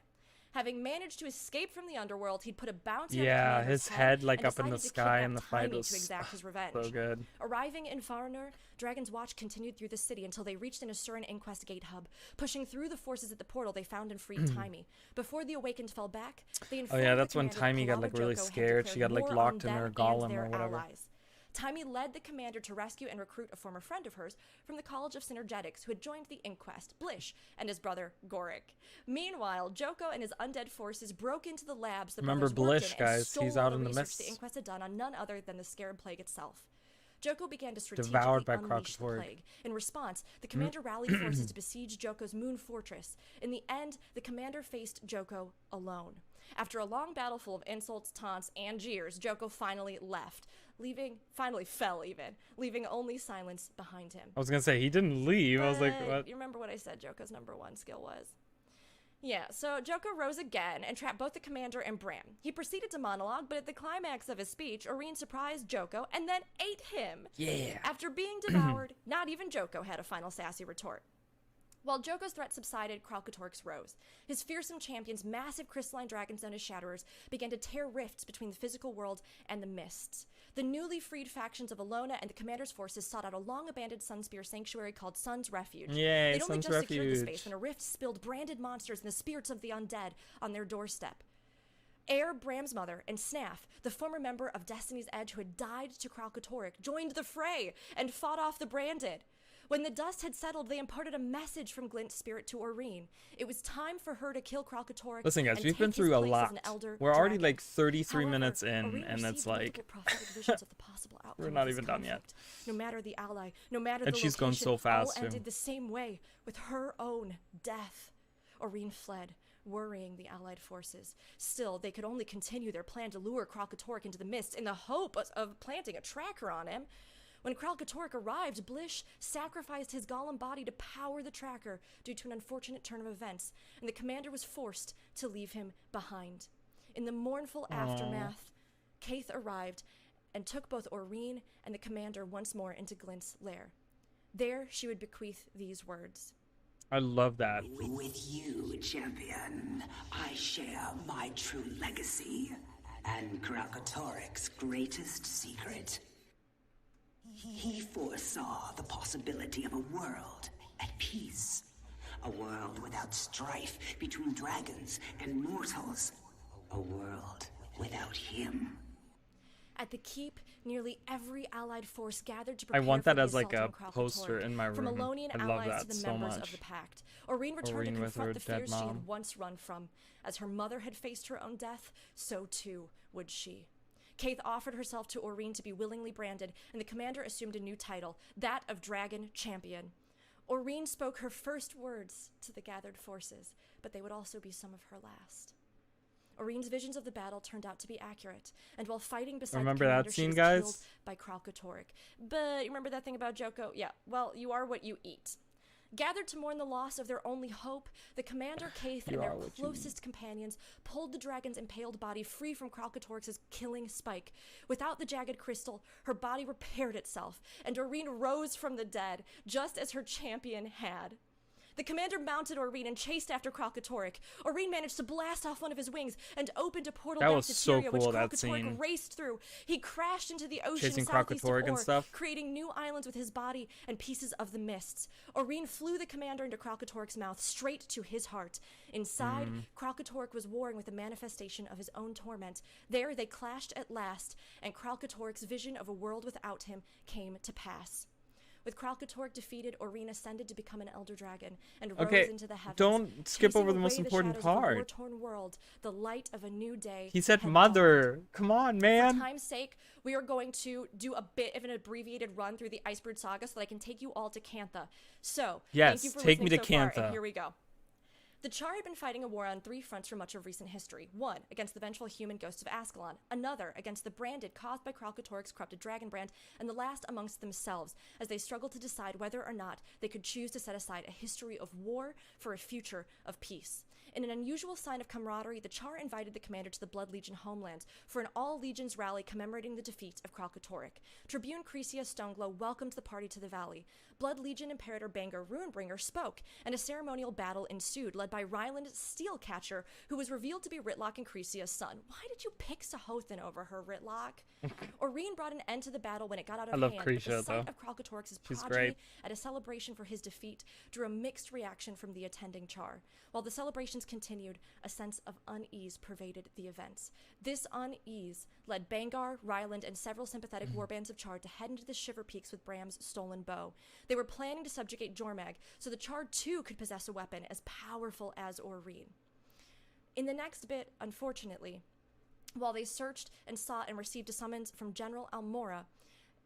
Having managed to escape from the underworld, he'd put a bounty on the Yeah, commander's his head and like up in the decided to sky kidnap in the fight Tiny was to exact his revenge. so good. Arriving in Faranur, Dragon's Watch continued through the city until they reached an Asuran Inquest Gate hub. Pushing through the forces at the portal, they found and freed Taimi. Before the Awakened fell back, they informed Oh yeah, the that's when commander Taimi got Palawa like really Joko had scared. She got declared like war on locked in them her and golem their or whatever. allies. Taimi led the commander to rescue and recruit a former friend of hers from the College of Synergetics who had joined the Inquest, Blish, and his brother, Gorick. Meanwhile, Joko and his undead forces broke into the labs the Remember brothers worked Blish, in and guys. stole He's out the in the research the mists. Inquest had done on none other than the Scarab Plague itself. Joko began to Devoured strategically by unleash the Kralkatorrik. plague. In response, the commander rallied forces to besiege Joko's moon fortress. In the end, the commander faced Joko alone. After a long battle full of insults, taunts, and jeers, Joko finally left, leaving only silence behind him. I was gonna say he didn't leave. I was like, But what? You remember what I said Joko's #1 skill was? Yeah, so Joko rose again and trapped both the commander and Bram. He proceeded to monologue, but at the climax of his speech, Aurene surprised Joko and then ate him. Yeah. After being devoured, not even Joko had a final sassy retort. While Joko's threat subsided, Kralkatorrik's rose. His fearsome champions, massive crystalline dragons known as Shatterers, began to tear rifts between the physical world and the mists. The newly freed factions of Alona and the commander's forces sought out a long-abandoned Sunspear sanctuary called Sun's Refuge. Yay, They'd only Sun's just secured the Refuge. space when a rift spilled branded monsters and the spirits of the undead on their doorstep. Heir, Bram's mother, and Snaff, the former member of Destiny's Edge who had died to Kralkatorrik, joined the fray and fought off the branded. When the dust had settled, they imparted a message from Glint's spirit to Aurene. It was time for her to kill Kralkatorrik. Listen, guys, and we've been take his through a place as lot. an elder We're already dragon. like 33 However, minutes in, Aurene and it's received like multiple prophetic visions of the possible outcome we're of not this even done yet. conflict. No matter the ally, no matter And the she's going location, so fast, all too. ended the same way, with her own death. Aurene fled, worrying the allied forces. Still, they could only continue their plan to lure Kralkatorrik into the mist in the hope of planting a tracker on him. When Kralkatorrik arrived, Blish sacrificed his golem body to power the tracker due to an unfortunate turn of events, and the commander was forced to leave him behind. In the mournful aftermath, Kaith arrived and took both Aurene and the commander once more into Glint's lair. There, she would bequeath these words. I love that. With you, champion, I share my true legacy and Kralkatorrik's greatest secret. He foresaw the possibility of a world at peace. A world without strife between dragons and mortals. A world without him. At the keep, nearly every allied force gathered to I prepare want for that the as like assault a on poster Kralkatorrik. in my From room. Alonian I love allies that to the so members much. of the pact, Aurene returned Aurene to with her confront the dead fears she mom. had once run from. As her mother had faced her own death, so too would she. Kaith offered herself to Aurene to be willingly branded, and the commander assumed a new title, that of Dragon Champion. Aurene spoke her first words to the gathered forces, but they would also be some of her last. Aurene's visions of the battle turned out to be accurate, and while fighting beside Remember the that commander, she scene, was guys? killed by Kralkatorrik. But you remember that thing about Joko? Yeah, well, you are what you eat. Gathered to mourn the loss of their only hope, the commander, Kaith, You and their are what you closest companions pulled the dragon's impaled body free from Kralkatorrik's killing spike. Without the jagged crystal, her body repaired itself, and Aurene rose from the dead, just as her champion had. The commander mounted Oreen and chased after Kralkatorrik. Oreen managed to blast off one of his wings and opened a portal That back was to so Tyria, cool, which that Kralkatorrik scene. raced through. He crashed into the ocean Chasing southeast of Kralkatorrik and Or, stuff. creating new islands with his body and pieces of the mists. Oreen flew the commander into Kralkatorrik's mouth, straight to his heart. Inside, Kralkatorrik was warring with a manifestation of his own torment. There they clashed at last, and Kralkatorrik's vision of a world without him came to pass. With Kralkatorrik defeated, Oreen ascended to become an elder dragon and rose into the heavens. Don't skip chasing over the away most important shadows of a part. war-torn world, the light of a new day. He said had mother. dawned. Come on, For man. time's sake, we are going to do a bit of an abbreviated run through the Icebird Saga so that I can take you all to Cantha. So, Yes, thank you for take me listening to so far, Cantha. and here we go. The Char had been fighting a war on 3 fronts for much of recent history. One, against the vengeful human ghosts of Ascalon. Another, against the branded caused by Kralkatorrik's corrupted dragon brand. And the last amongst themselves, as they struggled to decide whether or not they could choose to set aside a history of war for a future of peace. In an unusual sign of camaraderie, the Char invited the commander to the Blood Legion homeland for an all-legions rally commemorating the defeat of Kralkatorrik. Tribune Crecia Stoneglow welcomed the party to the valley. Blood Legion Imperator Bangar Runebringer spoke, and a ceremonial battle ensued, led by Ryland Steelcatcher, who was revealed to be Ritlock and Crecia's son. Why did you pick Sahothin over her, Ritlock? Oreen brought an end to the battle when it got out of I love hand, but the Crecia, sight though. of Kralkatorrik's She's progeny great. at a celebration for his defeat drew a mixed reaction from the attending Char. While the celebrations continued, a sense of unease pervaded the events. This unease led Bangar, Ryland, and several sympathetic warbands of Char to head into the Shiver Peaks with Bram's stolen bow. They were planning to subjugate Jormag, so the Char too could possess a weapon as powerful as Oreen. In the next bit, unfortunately, while they searched and sought and received a summons from General Almora,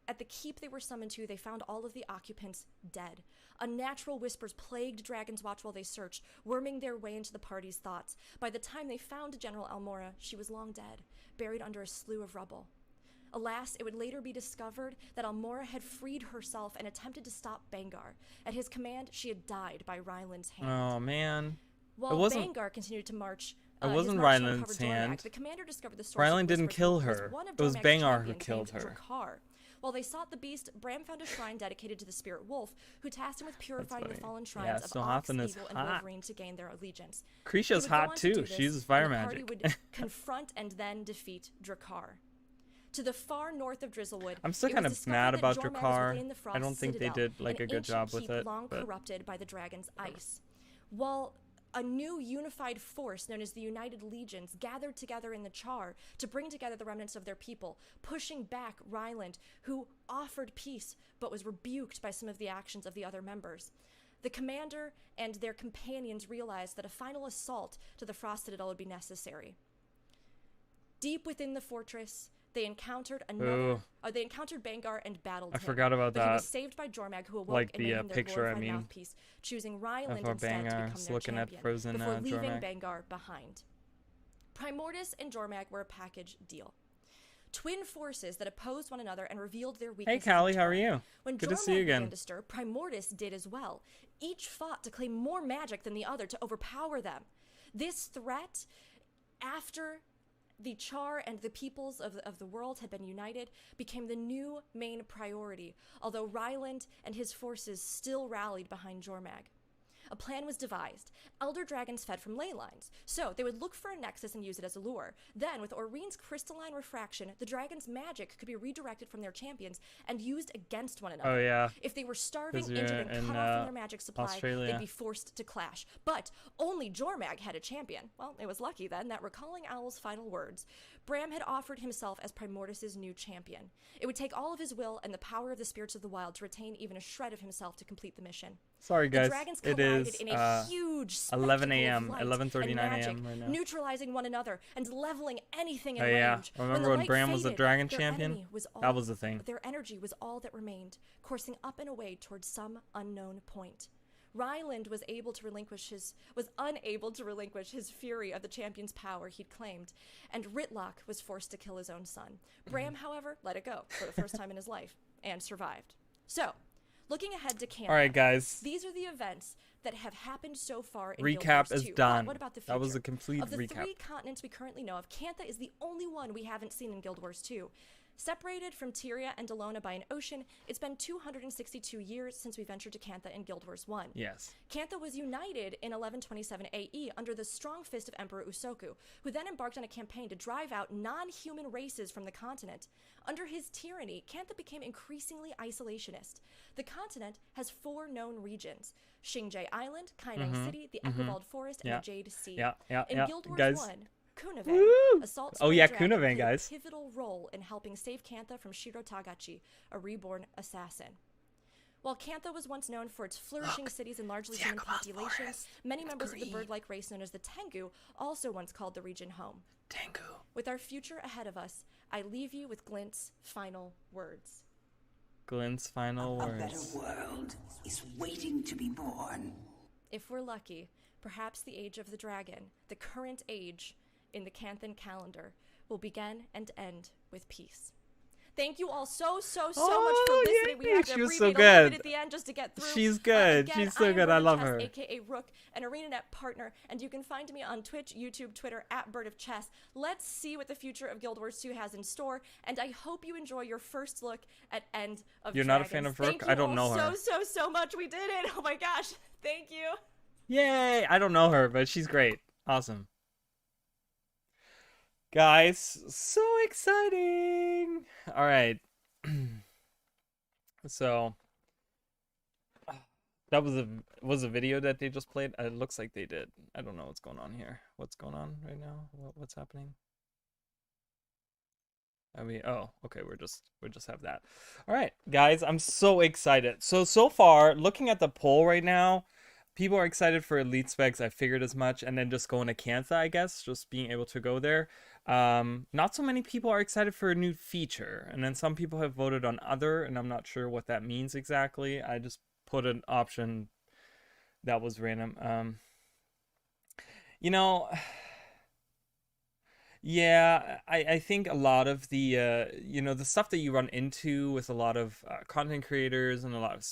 at the keep they were summoned to, they found all of the occupants dead. Unnatural whispers plagued Dragon's Watch while they searched, worming their way into the party's thoughts. By the time they found General Almora, she was long dead, buried under a slew of rubble. Alas, it would later be discovered that Almora had freed herself and attempted to stop Bangar. At his command, she had died by Ryland's hand. Oh man. While wasn't- Bangar continued to march, It his wasn't march to Ryland's uncover Jormag, hand. the commander discovered the source Ryland of didn't whispers kill was her. one of It was Jormag's Bangar who champions killed named her. Drakkar. While they sought the beast, Bram found a shrine dedicated to the spirit wolf, who tasked him with purifying the funny. fallen Yeah, shrines of so Ox, Hothin is Eagle, and hot. Wolverine to gain their allegiance. He Crecia's would go hot on to do too. this, She uses and fire the party magic. would confront and then defeat Drakkar. To the far north of Drizzlewood, I'm still it kind was of discovered mad that about Jormag was Drakkar. within the Frost I don't think they Citadel, did like an a good ancient job with keep it. long But corrupted by the dragon's ice. While a new unified force known as the United Legions gathered together in the Char to bring together the remnants of their people, pushing back Ryland, who offered peace but was rebuked by some of the actions of the other members. The commander and their companions realized that a final assault to the Frost Citadel would be necessary. Deep within the fortress, they encountered they encountered Bangar and battled him. forgot about but he was that. saved by Jormag, who awoke Like and the, made him their picture, I glorified mean, mouthpiece, choosing Ryland of our instead to Bangar become their looking at champion, frozen, before leaving Jormag. Bangar behind. Primordus and Jormag were a package deal. Twin forces that opposed one another and revealed their hey, weaknesses. Callie, in how are turn. you? When Good to Jormag see you began again. to stir, Primordus did as well. Each fought to claim more magic than the other to overpower them. This threat, after the Char and the peoples of the world had been united, became the new main priority, although Ryland and his forces still rallied behind Jormag. A plan was devised. Elder dragons fed from ley lines, so they would look for a nexus and use it as a lure. Then, with Oreen's crystalline refraction, the dragon's magic could be redirected from their champions and used against one another. Oh yeah. If they were starving, 'Cause injured, you're and in, cut off from their magic supply, Australia. they'd be forced to clash. But only Jormag had a champion. Well, it was lucky then that, recalling Owl's final words, Bram had offered himself as Primordus's new champion. It would take all of his will and the power of the spirits of the wild to retain even a shred of himself to complete the mission. Sorry The guys. dragons It collided is in a huge 11 spectacle of a.m., light 11:39 and magic, a.m. right now. neutralizing one another and leveling anything in Oh yeah. range. Remember the when light Bram was a faded, dragon their champion? enemy was That was the thing. Their energy was all that remained, coursing up and away towards some unknown point. Ryland was unable to relinquish his fury of the champion's power he'd claimed, and Ritlock was forced to kill his own son. Bram, however, let it go for the first time in his life and survived. So, looking ahead to Canada. All right, guys. These are the events that have happened so far in Recap Guild Wars is 2. done. What about the future? That was a complete of the recap. 3 continents we currently know of, Cantha is the only one we haven't seen in Guild Wars 2. Separated from Tyria and Dallona by an ocean, it's been 262 years since we ventured to Cantha in Guild Wars 1. Yes. Cantha was united in 1127 AE under the strong fist of Emperor Usoku, who then embarked on a campaign to drive out non-human races from the continent. Under his tyranny, Cantha became increasingly isolationist. The continent has 4 known regions: Xingje Island, Kaineng City, the Equivald Forest, and the Jade Sea. In Guild Wars 1, Kunave, Assault Spring Dragon, Kunave, played guys. a pivotal role in helping save Cantha from Shiro Tagachi, a reborn assassin. While Cantha was once known for its flourishing cities and largely human populations, many members of the bird-like race known as the Tengu also once called the region home. Tengu. With our future ahead of us, I leave you with Glint's final words. Glint's final words. A better world is waiting to be born. If we're lucky, perhaps the age of the dragon, the current age in the Canthan calendar, will begin and end with peace. Thank you all so much for listening. We have to abbreviate a little bit at the end just to get through. She's good. Again, She's so good. I love her. AKA Rook, an ArenaNet partner, and you can find me on Twitch, YouTube, Twitter, @BirdofChess. Let's see what the future of Guild Wars 2 has in store, and I hope you enjoy your first look at End of You're Dragons. not a fan of Rook? Thank you I don't know all her. so much. We did it. Oh my gosh. Thank you. Yay! I don't know her, but she's great. Awesome. Guys, so exciting! All right. So that was a video that they just played. It looks like they did. I don't know what's going on here. What's going on right now? What's happening? I mean, oh, okay, we're just have that. All right, guys, I'm so excited. So far, looking at the poll right now, people are excited for Elite Specs. I figured as much, and then just going to Cantha, I guess, just being able to go there. Not so many people are excited for a new feature, and then some people have voted on other, and I'm not sure what that means exactly. I just put an option that was random. You know, yeah, I think a lot of the you know, the stuff that you run into with a lot of content creators and a lot of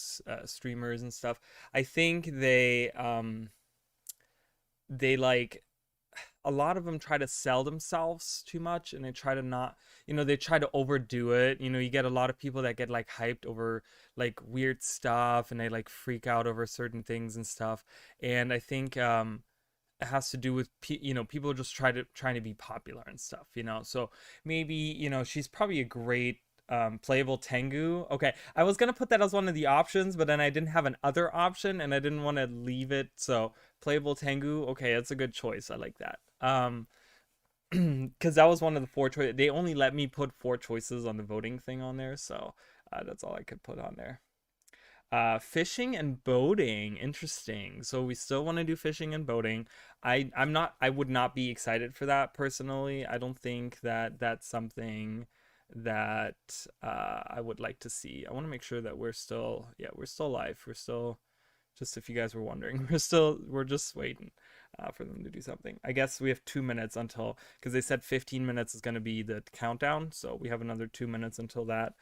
streamers and stuff, I think they like, a lot of them try to sell themselves too much, and they try to not, you know, they try to overdo it. You know, you get a lot of people that get like hyped over like weird stuff, and they like freak out over certain things and stuff. And I think it has to do with you know, people just trying to be popular and stuff, you know. So maybe, you know, she's probably a great playable Tengu. Okay, I was gonna put that as one of the options, but then I didn't have an other option, and I didn't want to leave it. So playable Tengu, okay, that's a good choice. I like that. Because that was one of the 4 choices. They only let me put 4 choices on the voting thing on there, so that's all I could put on there. Fishing and boating, interesting. So we still want to do fishing and boating. I would not be excited for that personally. I don't think that that's something that I would like to see. I want to make sure that we're still live. We're still, just if you guys were wondering, we're just waiting for them to do something. I guess we have 2 minutes until, because they said 15 minutes is going to be the countdown, so we have another 2 minutes until that.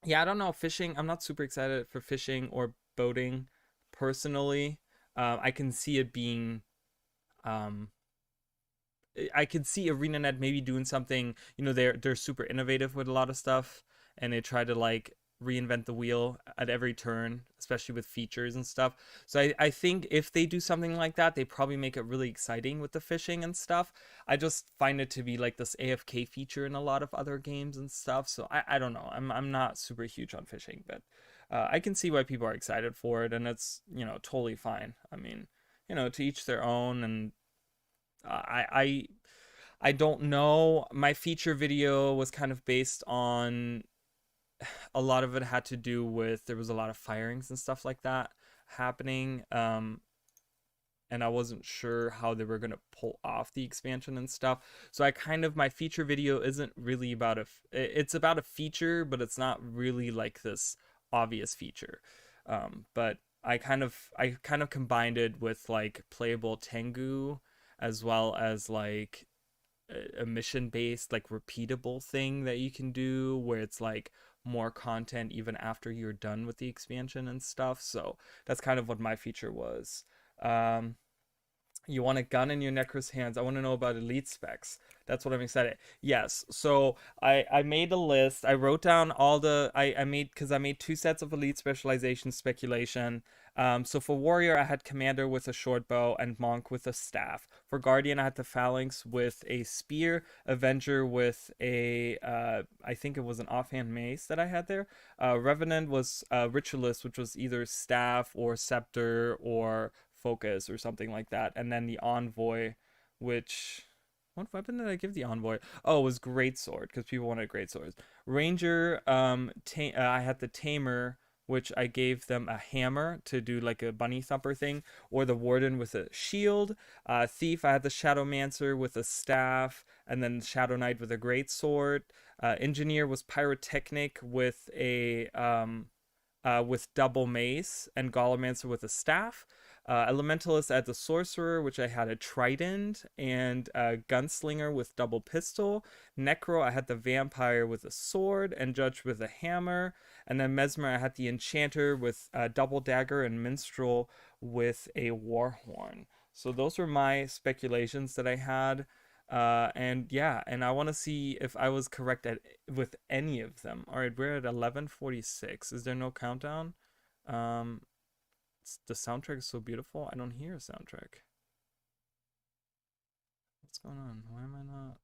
Yeah, I don't know, fishing, I'm not super excited for fishing or boating personally. I can see it being I could see ArenaNet maybe doing something, you know, they're super innovative with a lot of stuff, and they try to like reinvent the wheel at every turn, especially with features and stuff. So I think if they do something like that, they probably make it really exciting with the fishing and stuff. I just find it to be like this AFK feature in a lot of other games and stuff. So I don't know. I'm not super huge on fishing, but I can see why people are excited for it, and it's, you know, totally fine. I mean, you know, to each their own. And I don't know. My feature video was kind of based on, a lot of it had to do with, there was a lot of firings and stuff like that happening, and I wasn't sure how they were going to pull off the expansion and stuff. So I kind of, my feature video isn't really about it's about a feature, but it's not really like this obvious feature. But I kind of combined it with like playable Tengu, as well as like a mission based, like repeatable thing that you can do, where it's like more content even after you're done with the expansion and stuff. So that's kind of what my feature was. You want a gun in your Necro's hands. I want to know about elite specs. That's what I'm excited. Yes. So I made a list. I wrote down all the I made, because I made 2 sets of elite specialization speculation. So for warrior, I had commander with a short bow and monk with a staff. For guardian, I had the phalanx with a spear, avenger with a I think it was an offhand mace that I had there. Revenant was ritualist, which was either staff or scepter or focus or something like that. And then the envoy, which, what weapon did I give the envoy? Oh, it was greatsword, because people wanted greatswords. Ranger, I had the tamer, which I gave them a hammer to do like a bunny thumper thing, or the warden with a shield. Thief, I had the shadowmancer with a staff, and then shadow knight with a greatsword. Engineer was pyrotechnic with a with double mace, and golemancer with a staff. Elementalist, I had the sorcerer, which I had a trident, and a gunslinger with double pistol. Necro, I had the vampire with a sword, and judge with a hammer. And then mesmer, I had the enchanter with a double dagger, and minstrel with a war horn. So those were my speculations that I had. And yeah, and I want to see if I was correct with any of them. All right, we're at 11:46. Is there no countdown? The soundtrack is so beautiful. I don't hear a soundtrack. What's going on? Why am I not?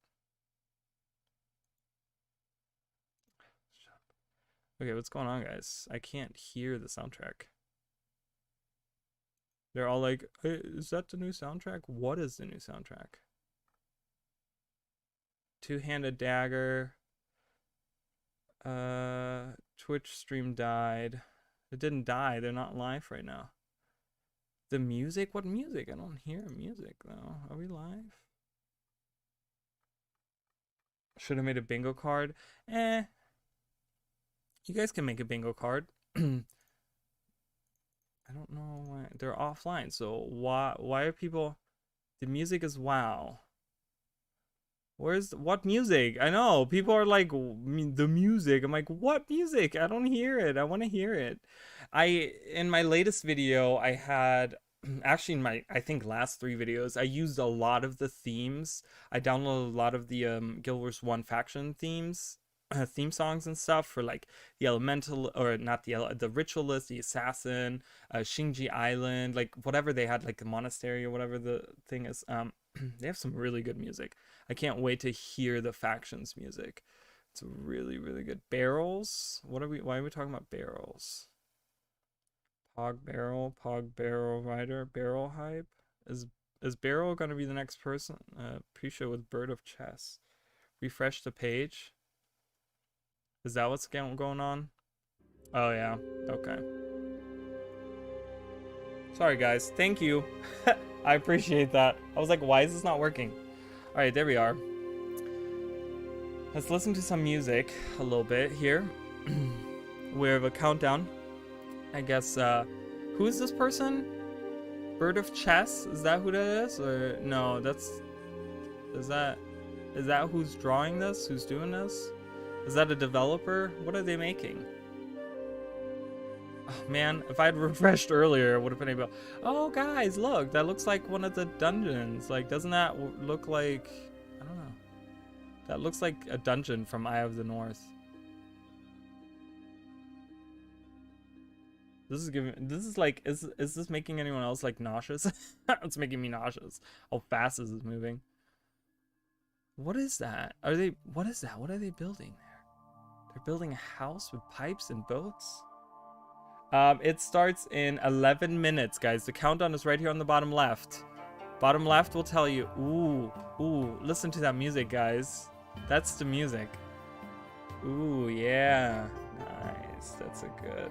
Okay, what's going on, guys? I can't hear the soundtrack. They're all like, hey, is that the new soundtrack? What is the new soundtrack? Two-handed dagger. Twitch stream died. It didn't die. They're not live right now. The music? What music? I don't hear music, though. Are we live? Should have made a bingo card. You guys can make a bingo card. I don't know why. They're offline, so why are people... The music is WoW. What music? I know people are like, the music. I'm like, what music? I don't hear it. I want to hear it. In my latest video, I had, actually in my, I think last 3 videos, I used a lot of the themes. I downloaded a lot of the Guild Wars 1 faction themes, theme songs and stuff for like the elemental, or not the ritualist, the assassin, Shinji Island, like whatever they had, like the monastery or whatever the thing is. They have some really good music. I can't wait to hear the factions music. It's really, really good. Barrels? Why are we talking about barrels? Pog barrel rider, barrel hype. Is Barrel gonna be the next person? Pre-show with Bird of Chess. Refresh the page. Is that what's going on? Oh yeah. Okay. Sorry guys. Thank you. I appreciate that. I was like, why is this not working? Alright, there we are. Let's listen to some music a little bit here. We have a countdown. I guess, who is this person? Bird of Chess? Is that who that is? Or no, is that who's drawing this? Who's doing this? Is that a developer? What are they making? Oh man, if I had refreshed earlier, it would have been able... Oh guys, look, that looks like one of the dungeons. Like, doesn't that look like... I don't know. That looks like a dungeon from Eye of the North. This is like, is this making anyone else like nauseous? It's making me nauseous. How fast is this moving? What is that? What is that? What are they building there? They're building a house with pipes and boats? It starts in 11 minutes, guys. The countdown is right here on the bottom left. Bottom left will tell you. Ooh, listen to that music, guys. That's the music. Ooh, yeah. Nice. That's a good...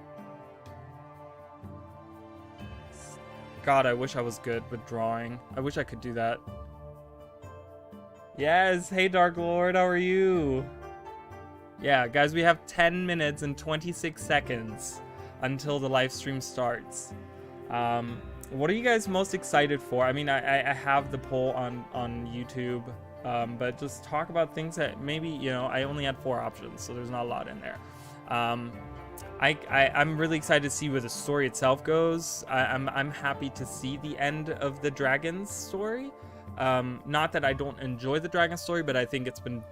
God, I wish I was good with drawing. I wish I could do that. Yes, hey Dark Lord, how are you? Yeah, guys, we have 10 minutes and 26 seconds until the live stream starts. What are you guys most excited for? I mean, I have the poll on YouTube, but just talk about things that maybe, you know, I only had 4 options, so there's not a lot in there. I'm really excited to see where the story itself goes. I'm happy to see the end of the dragon's story. Not that I don't enjoy the dragon story, but I think it's been...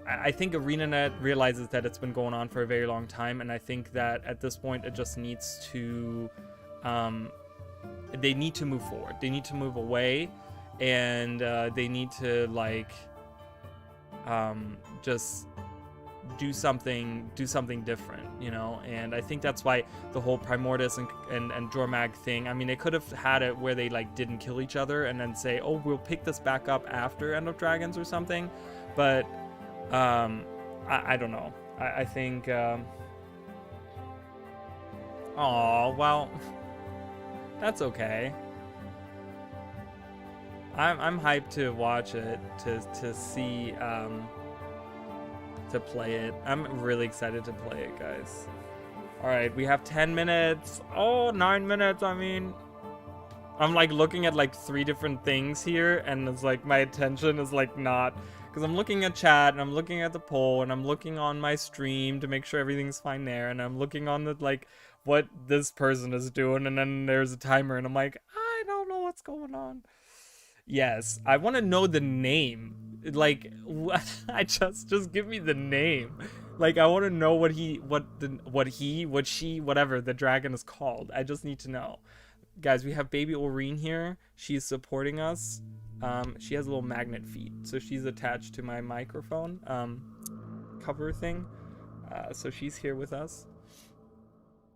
I think ArenaNet realizes that it's been going on for a very long time, and I think that at this point it just needs to... they need to move forward. They need to move away, and they need to, like... just... do something different, you know. And I think that's why the whole Primordus and Jormag thing, I mean, they could have had it where they like didn't kill each other and then say, oh, we'll pick this back up after End of Dragons or something, but I don't know. I think oh well, that's okay. I'm hyped to watch it, to see to play it. I'm really excited to play it, guys. All right, we have 10 minutes. Oh, 9 minutes. I mean, I'm like looking at like 3 different things here, and it's like my attention is like not, because I'm looking at chat and I'm looking at the poll and I'm looking on my stream to make sure everything's fine there, and I'm looking on the like what this person is doing, and then there's a timer and I'm like, I don't know what's going on. Yes, I want to know the name. Like, I just give me the name. Like, I want to know what she, whatever the dragon is called. I just need to know. Guys, we have baby Aureen here. She's supporting us. She has little magnet feet, so she's attached to my microphone cover thing. So she's here with us.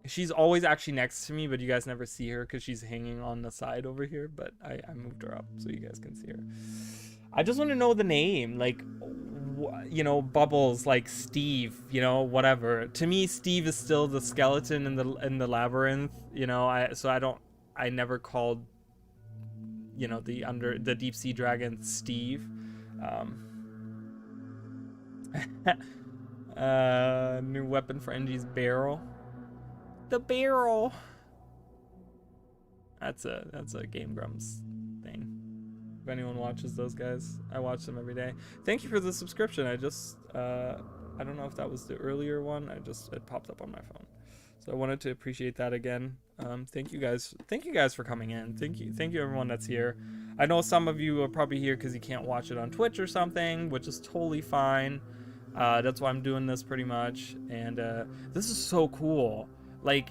She's always actually next to me, but you guys never see her because she's hanging on the side over here. But I moved her up so you guys can see her. I just want to know the name, like, you know, Bubbles, like Steve, you know, whatever. To me, Steve is still the skeleton in the labyrinth, you know. I never called, you know, the deep sea dragon Steve. New weapon for NG's barrel. The barrel. That's a Game Grumps thing. If anyone watches those guys, I watch them every day. Thank you for the subscription. I just I don't know if that was the earlier one. It popped up on my phone, so I wanted to appreciate that again. Thank you guys for coming in. Thank you everyone that's here. I know some of you are probably here because you can't watch it on Twitch or something, which is totally fine. That's why I'm doing this pretty much, and this is so cool. Like,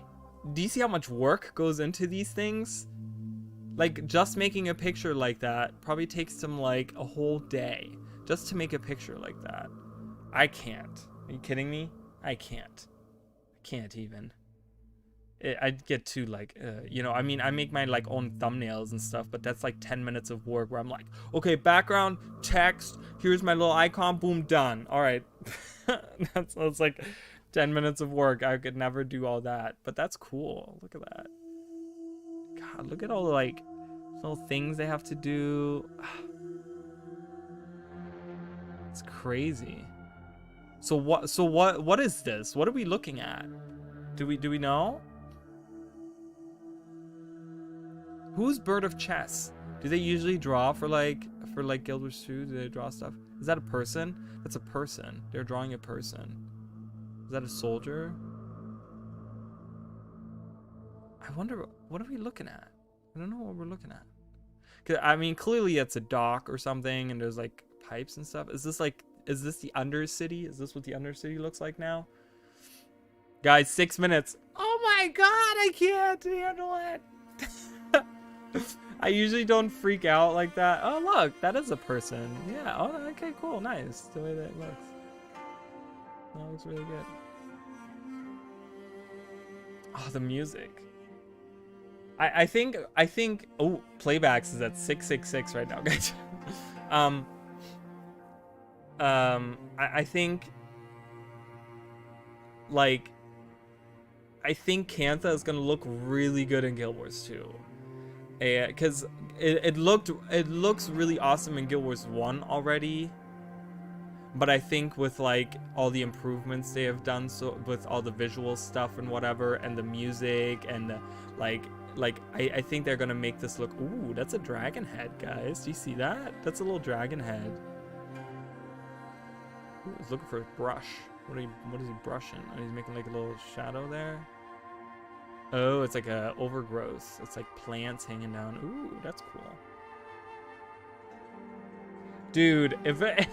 do you see how much work goes into these things? Like, just making a picture like that probably takes them like a whole day just to make a picture like that. I can't. Are you kidding me? I can't. I can't even. I'd get too like, you know, I mean, I make my like own thumbnails and stuff, but that's like 10 minutes of work where I'm like, okay, background, text, here's my little icon, boom, done. All right. that's like 10 minutes of work. I could never do all that, but that's cool. Look at that. God, look at all the like little things they have to do. It's crazy. So what is this? What are we looking at? Do we know? Who's Bird of Chess? Do they usually draw for Guild Wars 2? Do they draw stuff? Is that a person? That's a person. They're drawing a person. Is that a soldier? I wonder, what are we looking at? I don't know what we're looking at. 'Cause, I mean, clearly it's a dock or something, and there's like pipes and stuff. Is this the Undercity? Is this what the Undercity looks like now? Guys, 6 minutes. Oh my god, I can't handle it. I usually don't freak out like that. Oh look, that is a person. Yeah, oh, okay, cool, nice. The way that looks. That looks really good. Oh, the music. I think oh, playbacks is at 666 right now, guys. I think like I think Cantha is gonna look really good in Guild Wars 2. Because it looks really awesome in Guild Wars 1 already. But I think with like all the improvements they have done, so with all the visual stuff and whatever, and the music and the I think they're gonna make this look. Ooh, that's a dragon head, guys. Do you see that? That's a little dragon head. Ooh, I was looking for a brush. What is he brushing? Oh, he's making like a little shadow there. Oh, it's like a overgrowth. It's like plants hanging down. Ooh, that's cool. Dude, if it,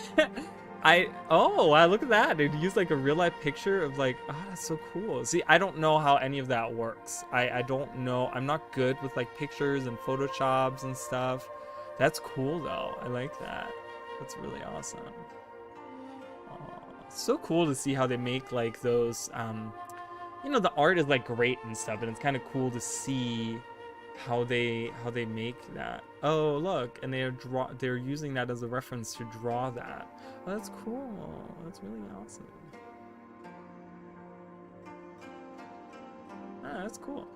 wow, look at that, dude. Use like a real life picture of like, oh, that's so cool. See, I don't know how any of that works. I don't know. I'm not good with like pictures and photoshops and stuff. That's cool though. I like that. That's really awesome. Oh, it's so cool to see how they make like those, you know, the art is like great and stuff, and it's kind of cool to see how they make that. Oh, look, and they're using that as a reference to draw that. Oh, that's cool. That's really awesome. Ah, that's cool.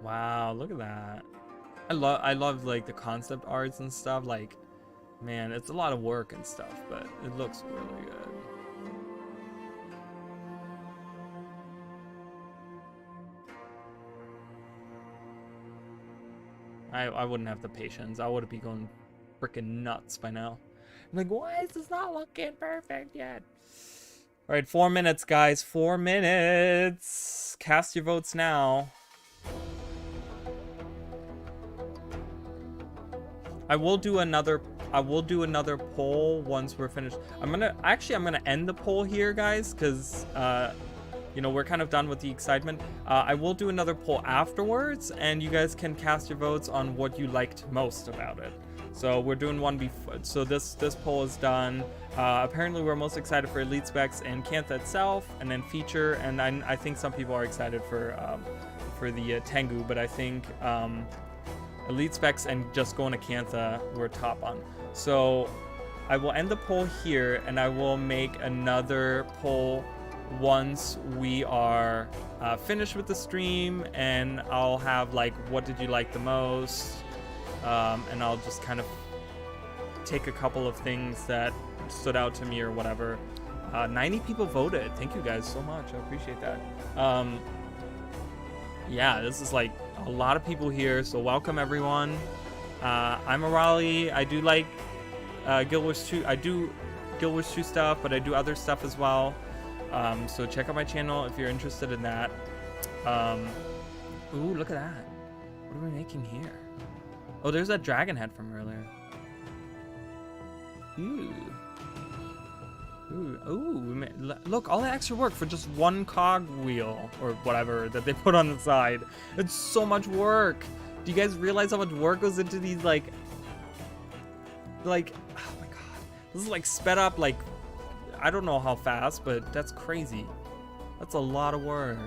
Wow, look at that. I love like the concept arts and stuff. Like, man, it's a lot of work and stuff, but it looks really good. I wouldn't have the patience. I would be going freaking nuts by now. I'm like, why is this not looking perfect yet? All right, 4 minutes, guys. 4 minutes. Cast your votes now. I will do another poll once we're finished. I'm gonna end the poll here, guys, because you know, we're kind of done with the excitement. I will do another poll afterwards, and you guys can cast your votes on what you liked most about it. So we're doing one before. So this poll is done. Apparently, we're most excited for Elite Specs and Cantha itself, and then feature. And I think some people are excited for the Tengu, but I think Elite Specs and just going to Cantha we're top on. So I will end the poll here, and I will make another poll once we are finished with the stream, and I'll have like, what did you like the most, and I'll just kind of take a couple of things that stood out to me or whatever. 90 people voted. Thank you guys so much. I appreciate that. Yeah, this is like a lot of people here, so welcome everyone. I'm a Raleigh. I do like Guild Wars 2. I do Guild Wars 2 stuff, but I do other stuff as well. So check out my channel if you're interested in that. Ooh, look at that. What are we making here? Oh, there's that dragon head from earlier. Ooh. Ooh, look, all that extra work for just one cog wheel or whatever that they put on the side. It's so much work. Do you guys realize how much work goes into these, like, oh my god. This is like sped up, like, I don't know how fast, but that's crazy. That's a lot of work.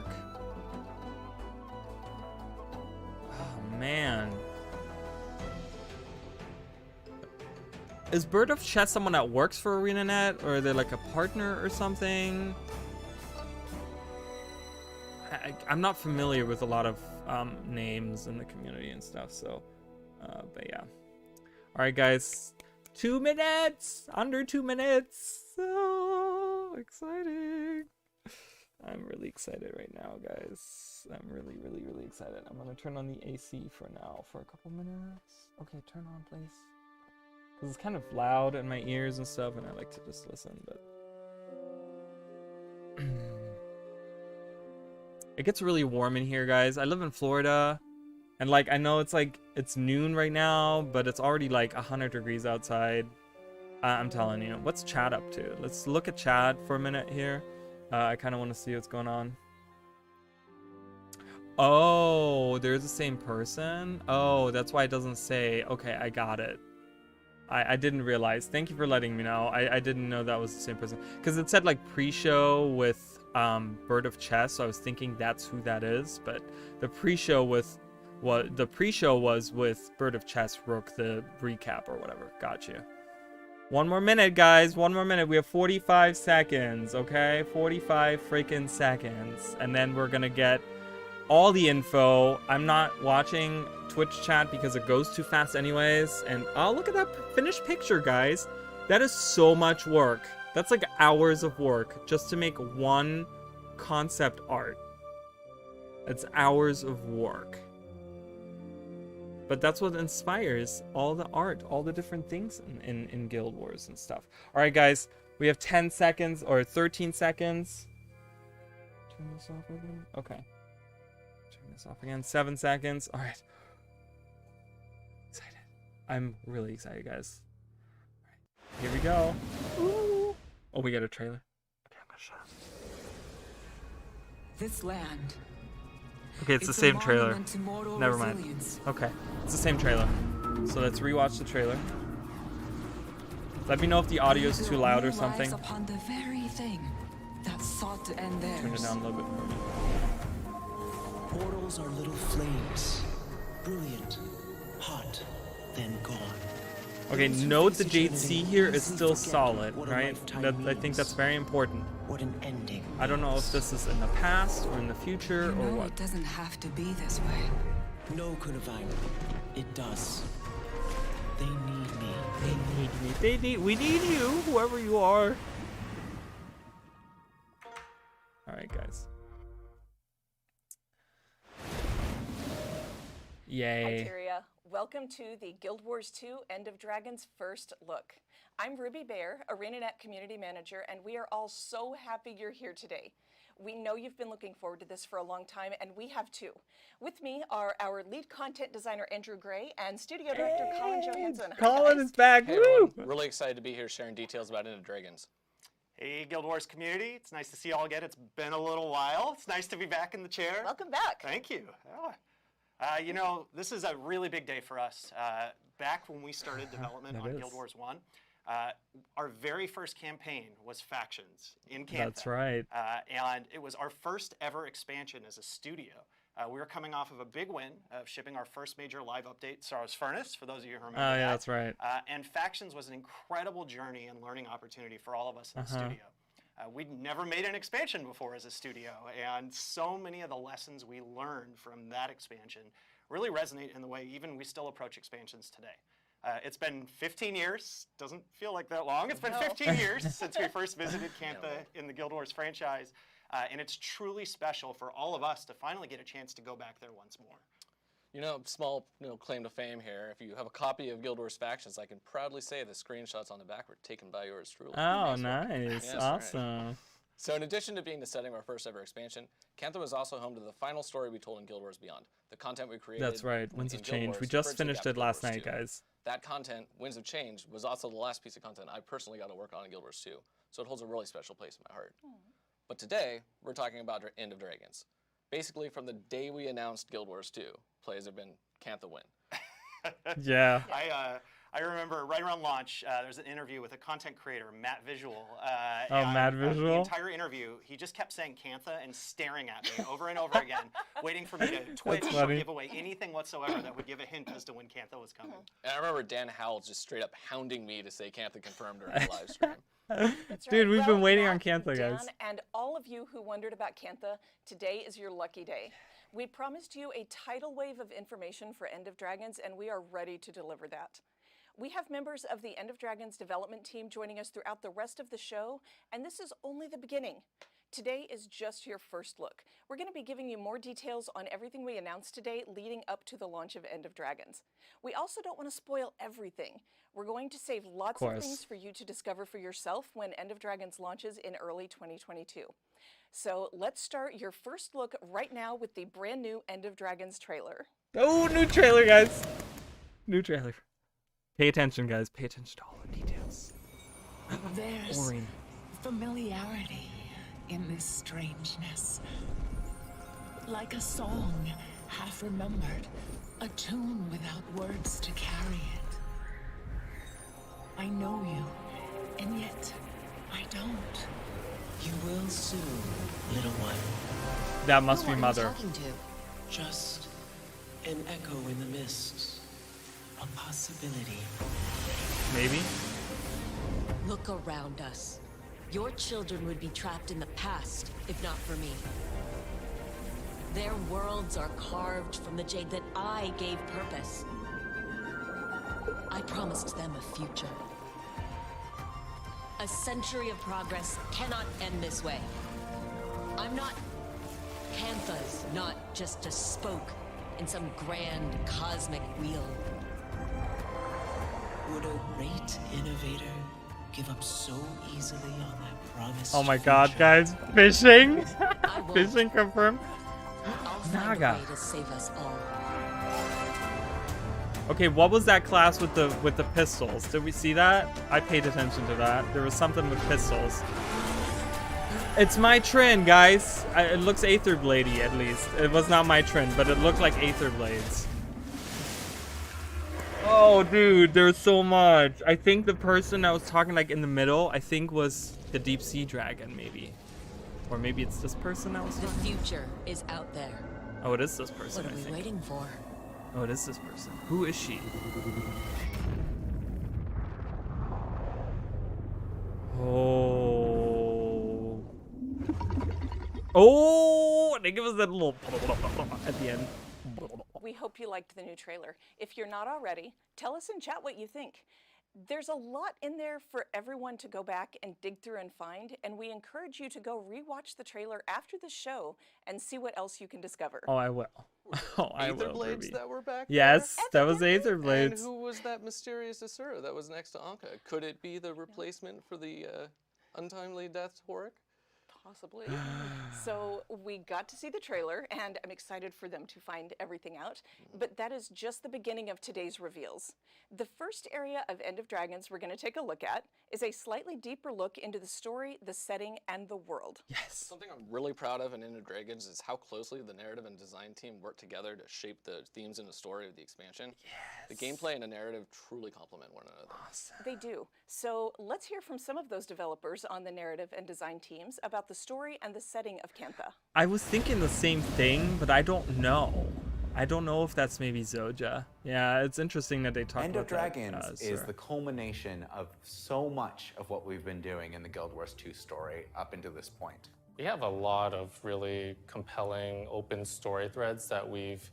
Oh, man. Is Bird of Chess someone that works for ArenaNet, or are they like a partner or something? I'm not familiar with a lot of names in the community and stuff, so, but yeah. All right, guys, 2 minutes, under 2 minutes. So exciting. I'm really excited right now, guys. I'm really, really, really excited. I'm gonna turn on the AC for now for a couple minutes. Okay, turn on, please. Because it's kind of loud in my ears and stuff, and I like to just listen, but it gets really warm in here, guys. I live in Florida, and like, I know it's like, it's noon right now, but it's already like 100 degrees outside. I'm telling you. What's chat up to? Let's look at chat for a minute here. I kind of want to see what's going on. Oh, there's the same person? Oh, that's why it doesn't say. Okay, I got it. I didn't realize. Thank you for letting me know. I didn't know that was the same person. Because it said like pre-show with Bird of Chess, so I was thinking that's who that is. But the pre-show was with Bird of Chess, Rook, the recap or whatever. Gotcha. 1 more minute, guys. 1 more minute. We have 45 seconds, okay? 45 freaking seconds. And then we're gonna get all the info. I'm not watching Twitch chat because it goes too fast anyways. And oh, look at that finished picture, guys. That is so much work. That's like hours of work just to make one concept art. It's hours of work. But that's what inspires all the art, all the different things in Guild Wars and stuff. All right, guys, We have 10 seconds or 13 seconds. Turn this off again. Okay. Turn this off again. 7 seconds. All right. Excited. I'm really excited, guys. All right. Here we go. Ooh. Oh, we got a trailer. Okay, I'm gonna shut up. This land. Okay, it's the same trailer. Never mind. Okay, it's the same trailer. So let's rewatch the trailer. Let me know if the audio is too loud or something. Upon the very thing that sought to end theirs. Turn it down a little bit for me. Portals are little flames, brilliant, hot, then gone. Okay, note the JC here is still solid, right? I think that's very important. What an ending. I don't know if this is in the past or in the future or what. It doesn't have to be this way. No, Kunavine. It does. They need me. They need me. We need you, whoever you are. Alright, guys. Yay. Hi, Tyria. Welcome to the Guild Wars 2 End of Dragons first look. I'm Ruby Bear, ArenaNet Community Manager, and we are all so happy you're here today. We know you've been looking forward to this for a long time, and we have too. With me are our lead content designer, Andrew Gray, and studio director, Colin Johansson. Hi, Colin guys. is back. Hey, Woo! everyone. Really excited to be here sharing details about End of Dragons. Hey, Guild Wars community. It's nice to see you all again. It's been a little while. It's nice to be back in the chair. Welcome back. Thank you. You know, this is a really big day for us. Back when we started development on Guild Wars 1, our very first campaign was Factions in Canada. That's right. And it was our first ever expansion as a studio. We were coming off of a big win of shipping our first major live update, Sorrow's Furnace, for those of you who remember that. Oh, yeah, that's right. And Factions was an incredible journey and learning opportunity for all of us in the studio. We'd never made an expansion before as a studio, and so many of the lessons we learned from that expansion really resonate in the way even we still approach expansions today. It's been 15 years, doesn't feel like that long. It's been 15 years since we first visited Cantha in the Guild Wars franchise, and it's truly special for all of us to finally get a chance to go back there once more. You know, small claim to fame here. If you have a copy of Guild Wars Factions, I can proudly say the screenshots on the back were taken by yours truly. Oh, nice. Yes, Awesome. Right. So in addition to being the setting of our first ever expansion, Cantha was also home to the final story we told in Guild Wars Beyond. The content we created. That's right. Winds of in Guild Change. Wars We just bridged the finished gap it to last Guild night, Wars 2. guys. That content, Winds of Change, was also the last piece of content I personally got to work on in Guild Wars 2. So it holds a really special place in my heart. But today, we're talking about End of Dragons. Basically, from the day we announced Guild Wars 2, players have been Cantha win. Yeah. I remember right around launch, there's an interview with a content creator, Matt Visual. Matt Visual? The entire interview, he just kept saying Cantha and staring at me over and over again, waiting for me to twitch or give away anything whatsoever that would give a hint as to when Cantha was coming. And I remember Dan Howells just straight up hounding me to say Cantha confirmed during the live stream. That's Dude, right. we've been waiting Matt, on Cantha, Dan, guys. and all of you who wondered about Cantha, today is your lucky day. We promised you a tidal wave of information for End of Dragons, and we are ready to deliver that. We have members of the End of Dragons development team joining us throughout the rest of the show, and this is only the beginning. Today is just your first look. We're going to be giving you more details on everything we announced today leading up to the launch of End of Dragons. We also don't want to spoil everything. We're going to save lots of things for you to discover for yourself when End of Dragons launches in early 2022. So let's start your first look right now with the brand new End of Dragons trailer. Oh, new trailer, guys. New trailer. Pay attention, guys. Pay attention to all the details. There's Boring. familiarity in this strangeness. Like a song half remembered, a tune without words to carry it. I know you, and yet I don't. You will soon, little one. That must be Mother. Talking to? Just an echo in the mist. A possibility. Maybe? Look around us. Your children would be trapped in the past, if not for me. Their worlds are carved from the jade that I gave purpose. I promised them a future. A century of progress cannot end this way. I'm not... Cantha's not just a spoke in some grand cosmic wheel. Would a great innovator give up so easily on that promise. Oh my god, guys. Fishing? Fishing confirmed? I'll find Naga. a way to save us all. Okay, what was that class with the pistols? Did we see that? I paid attention to that. There was something with pistols. It's my Trin, guys. It looks Aether Bladey, at least. It was not my Trin, but it looked like Aether Blades. Oh, dude, there's so much. I think the person that was talking like in the middle, I think was the Deep Sea Dragon, maybe. Or maybe it's this person that was The talking. future is out there. Oh, it is this person, What are I we think. waiting for? Oh, it is this person. Who is she? Oh. Oh, they give us that little at the end. We hope you liked the new trailer. If you're not already, tell us in chat what you think. There's a lot in there for everyone to go back and dig through and find, and we encourage you to go rewatch the trailer after the show and see what else you can discover. Oh, I will. Oh, I Aether will. Blades Ruby. that were back Yes, there? that was Aether And Blades. who was that mysterious Asura that was next to Anka? Could it be the replacement for the untimely death Torek? Possibly. So we got to see the trailer, and I'm excited for them to find everything out. But that is just the beginning of today's reveals. The first area of End of Dragons we're going to take a look at is a slightly deeper look into the story, the setting, and the world. Yes. Something I'm really proud of in End of Dragons is how closely the narrative and design team worked together to shape the themes and the story of the expansion. Yes. The gameplay and the narrative truly complement one another. Awesome. They do. So let's hear from some of those developers on the narrative and design teams about the story and the setting of Cantha. I was thinking the same thing, but I don't know. I don't know if that's maybe Zoja. Yeah, it's interesting that they talk End about of Dragons that, is Sora. the culmination of so much of what we've been doing in the Guild Wars 2 story up until this point. We have a lot of really compelling open story threads that we've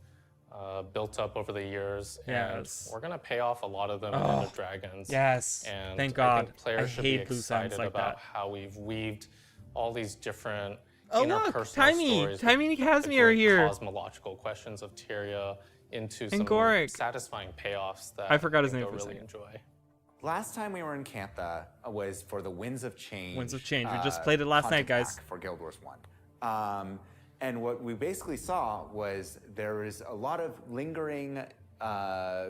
built up over the years, Yes. and we're going to pay off a lot of them in End of Dragons. Yes, And thank I God. think players I should hate be loose ends excited like about that. how we've weaved all these different Oh, look, interpersonal Timey. stories Timey and with Casimir are great here. cosmological questions of Tyria into some Goric. satisfying payoffs that I forgot his think name you'll for a really second. enjoy. Last time we were in Cantha was for the Winds of Change. Winds of Change. We just played it last night, content guys. pack for Guild Wars 1. And what we basically saw was there is a lot of lingering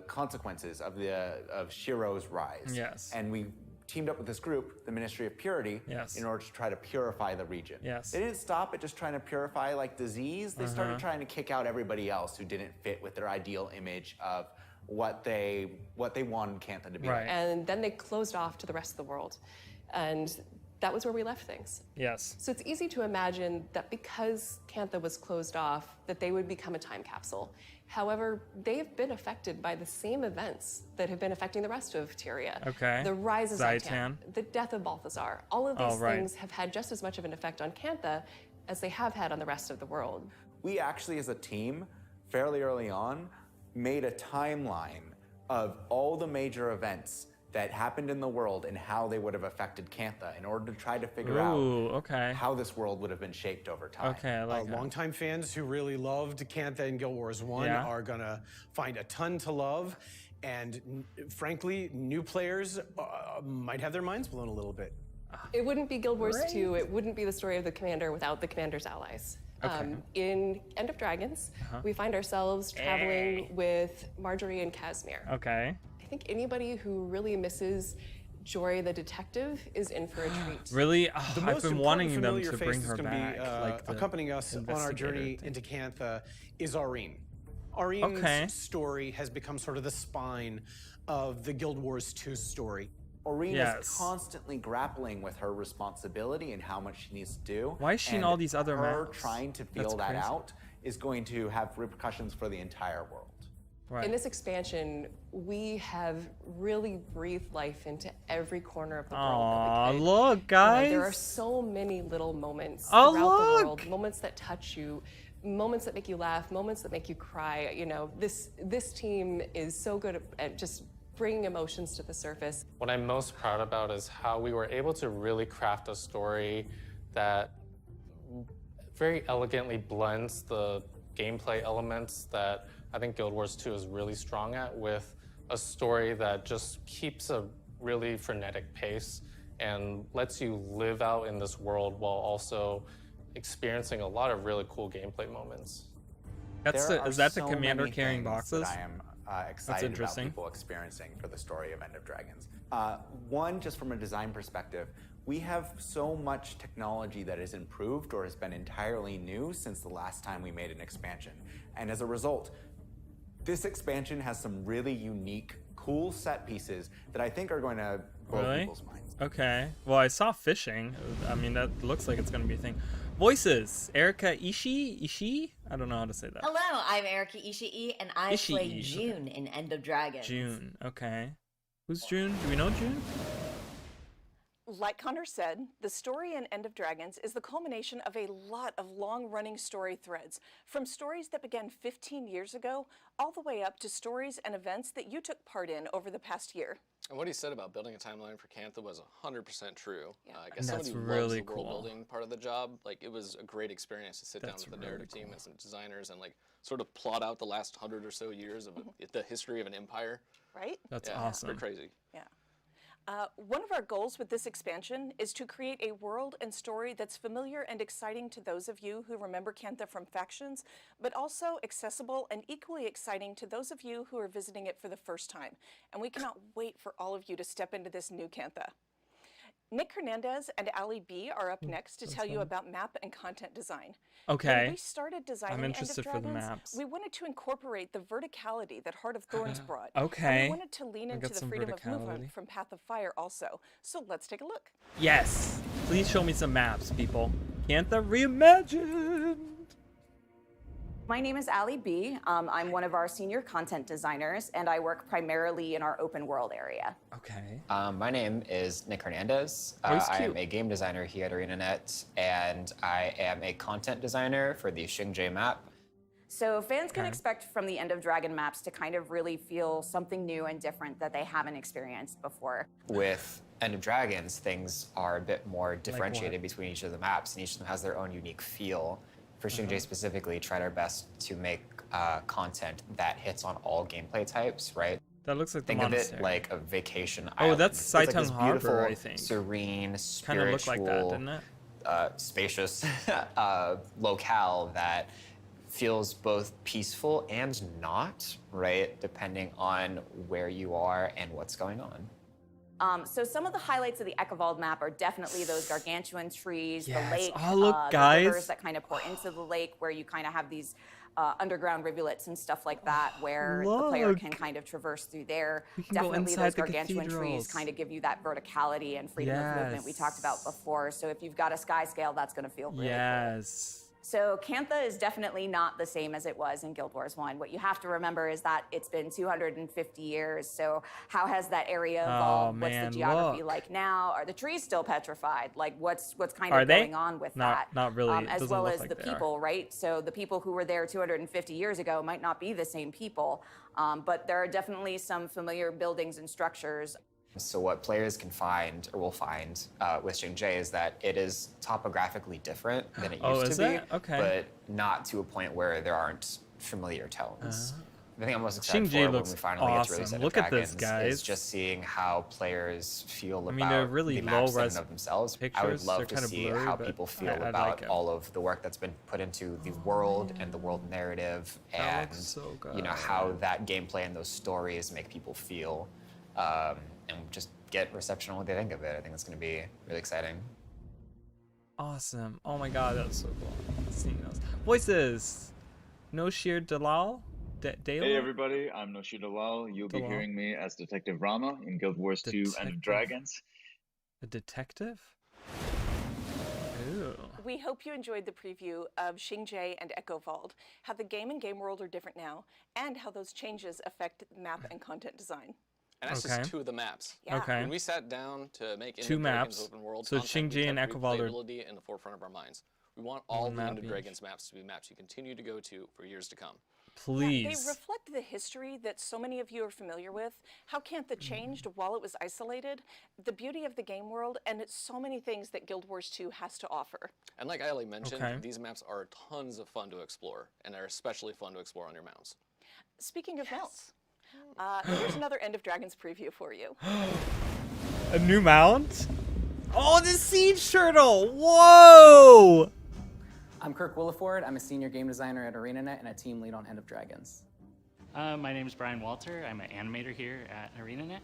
consequences of Shiro's rise. Yes. And we teamed up with this group, the Ministry of Purity, Yes. in order to try to purify the region. Yes. They didn't stop at just trying to purify like disease. They started trying to kick out everybody else who didn't fit with their ideal image of what they wanted Cantha to be. Right. Like. And then they closed off to the rest of the world. And that was where we left things. Yes. So it's easy to imagine that because Cantha was closed off, that they would become a time capsule. However, they've been affected by the same events that have been affecting the rest of Tyria. Okay. The rise of Zaitan. Zaitan, the death of Balthazar. All of these right. things have had just as much of an effect on Cantha as they have had on the rest of the world. We actually, as a team, fairly early on, made a timeline of all the major events that happened in the world and how they would have affected Cantha in order to try to figure Ooh, out okay. how this world would have been shaped over time. Okay, I like that. Longtime fans who really loved Cantha and Guild Wars 1 Yeah. are gonna find a ton to love, and frankly, new players might have their minds blown a little bit. It wouldn't be Guild Wars 2, it wouldn't be the story of the commander without the commander's allies. Okay. In End of Dragons, we find ourselves traveling with Marjorie and Casimir. Okay. I think anybody who really misses Jory the detective is in for a treat. Really? The I've most been important wanting them familiar to face bring that's her gonna back. be like the accompanying us on our journey investigator into Cantha is Aurene. Aurene's Okay. story has become sort of the spine of the Guild Wars 2 story. Aurene Yes. is constantly grappling with her responsibility and how much she needs to do. Why is she in and all these other her maps? trying to feel That's that crazy. out is going to have repercussions for the entire world. Right. In this expansion, we have really breathed life into every corner of the world. Aw, that we could. look, You know, guys. there are so many little moments Oh, throughout look. the world, moments that touch you, moments that make you laugh, moments that make you cry. You know, this team is so good at just bringing emotions to the surface. What I'm most proud about is how we were able to really craft a story that very elegantly blends the gameplay elements that I think Guild Wars 2 is really strong at, with a story that just keeps a really frenetic pace and lets you live out in this world while also experiencing a lot of really cool gameplay moments. Is that the so commander many carrying things boxes? that I am excited about people experiencing for the story of End of Dragons. One, just from a design perspective, we have so much technology that has improved or has been entirely new since the last time we made an expansion. And as a result, this expansion has some really unique, cool set pieces that I think are going to blow people's minds. Okay. Well, I saw fishing. I mean, that looks like it's going to be a thing. Voices. Erika Ishii? I don't know how to say that. Hello, I'm Erika Ishii, and I play June in End of Dragons. June. Okay. Who's June? Do we know June? Like Connor said, the story in End of Dragons is the culmination of a lot of long-running story threads, from stories that began 15 years ago, all the way up to stories and events that you took part in over the past year. And what he said about building a timeline for Cantha was 100% true. Yeah. I guess somebody who really loves the cool. world building part of the job, like it was a great experience to sit down with the narrative team and some designers and like sort of plot out the last 100 or so years of the history of an empire. Right? That's Yeah, awesome. Pretty crazy. Yeah. One of our goals with this expansion is to create a world and story that's familiar and exciting to those of you who remember Cantha from factions, but also accessible and equally exciting to those of you who are visiting it for the first time. And we cannot wait for all of you to step into this new Cantha. Nick Hernandez and Ali B are up next to tell you about map and content design. Okay. When we started designing I'm interested End of for the Dragons, maps. we wanted to incorporate the verticality that Heart of Thorns brought. Okay. And we wanted to lean I into got the some freedom of movement verticality. from Path of Fire also. So let's take a look. Yes. Please show me some maps, people. Cantha reimagined. My name is Ali B. I'm one of our senior content designers, and I work primarily in our open world area. Okay. My name is Nick Hernandez. he's I cute. am a game designer here at ArenaNet, and I am a content designer for the Xingje map. So fans can expect from the End of Dragon maps to kind of really feel something new and different that they haven't experienced before. With End of Dragons, things are a bit more differentiated between each of the maps, and each of them has their own unique feel. For Xingje specifically, tried our best to make content that hits on all gameplay types, right? That looks like the Think of monastery. it like a vacation Oh, island. that's It's like Saiteng this Harbor, beautiful, I think. serene, Kind spiritual, of looked like that, didn't it? spacious locale that feels both peaceful and not, right? Depending on where you are and what's going on. So some of the highlights of the Ekavald map are definitely those gargantuan trees, Yes. the lake, Oh, look, the guys. rivers that kind of pour into the lake, where you kind of have these underground rivulets and stuff like that, where the player Look. can kind of traverse through there. We can go Definitely inside those the gargantuan trees cathedrals. kind of give you that verticality and freedom of movement we talked about before. So if you've got a sky scale, that's going to feel really cool. Yes. So Cantha is definitely not the same as it was in Guild Wars 1. What you have to remember is that it's been 250 years. So how has that area evolved? What's the geography like now? Are the trees still petrified? Like what's kind of going on with that? Not really. It As doesn't well look as like the they are. people, right? So the people who were there 250 years ago might not be the same people, but there are definitely some familiar buildings and structures. So what players can find, or will find, with Xingje is that it is topographically different than it Oh, used is to be, it? Okay. but not to a point where there aren't familiar tones. The thing I'm most excited Xingje for when looks we finally get to release awesome. End of Look at this, Dragons guys. is just seeing how players feel I about mean, they're really the maps in low-res and of themselves. I would pictures. love They're to kind of see blurry, how but people feel I about like it. all of the work that's been put into the world and the world narrative, That and looks so you know good. how that gameplay and those stories make people feel, and just get reception on what they think of it. I think it's going to be really exciting. Awesome. Oh my god, that was so cool. Seeing those voices. Noshir Dalal. Hey everybody, I'm Noshir Dalal. You'll be Dalal. hearing me as Detective Rama in Guild Wars 2 End of Detective. Dragons. A detective? Ooh. We hope you enjoyed the preview of Xingje and Ekavald, how the game and game world are different now, and how those changes affect map and content design. And that's Okay. just two of the maps. Yeah. Okay. When we sat down to make End Two of Dragons maps. open world So content, we Xingje and kept Ekavald are- replayability in the forefront of our minds. We want all One the map End of each. Dragons maps to be maps you continue to go to for years to come. Please. They reflect the history that so many of you are familiar with, how Cantha changed while it was isolated, the beauty of the game world, and it's so many things that Guild Wars 2 has to offer. And like Ali mentioned, Okay. these maps are tons of fun to explore, and are especially fun to explore on your mounts. Speaking of mounts, here's another End of Dragons preview for you. A new mount? Oh, the siege turtle! Whoa! I'm Kirk Williford. I'm a senior game designer at ArenaNet and a team lead on End of Dragons. My name is Brian Walter. I'm an animator here at ArenaNet.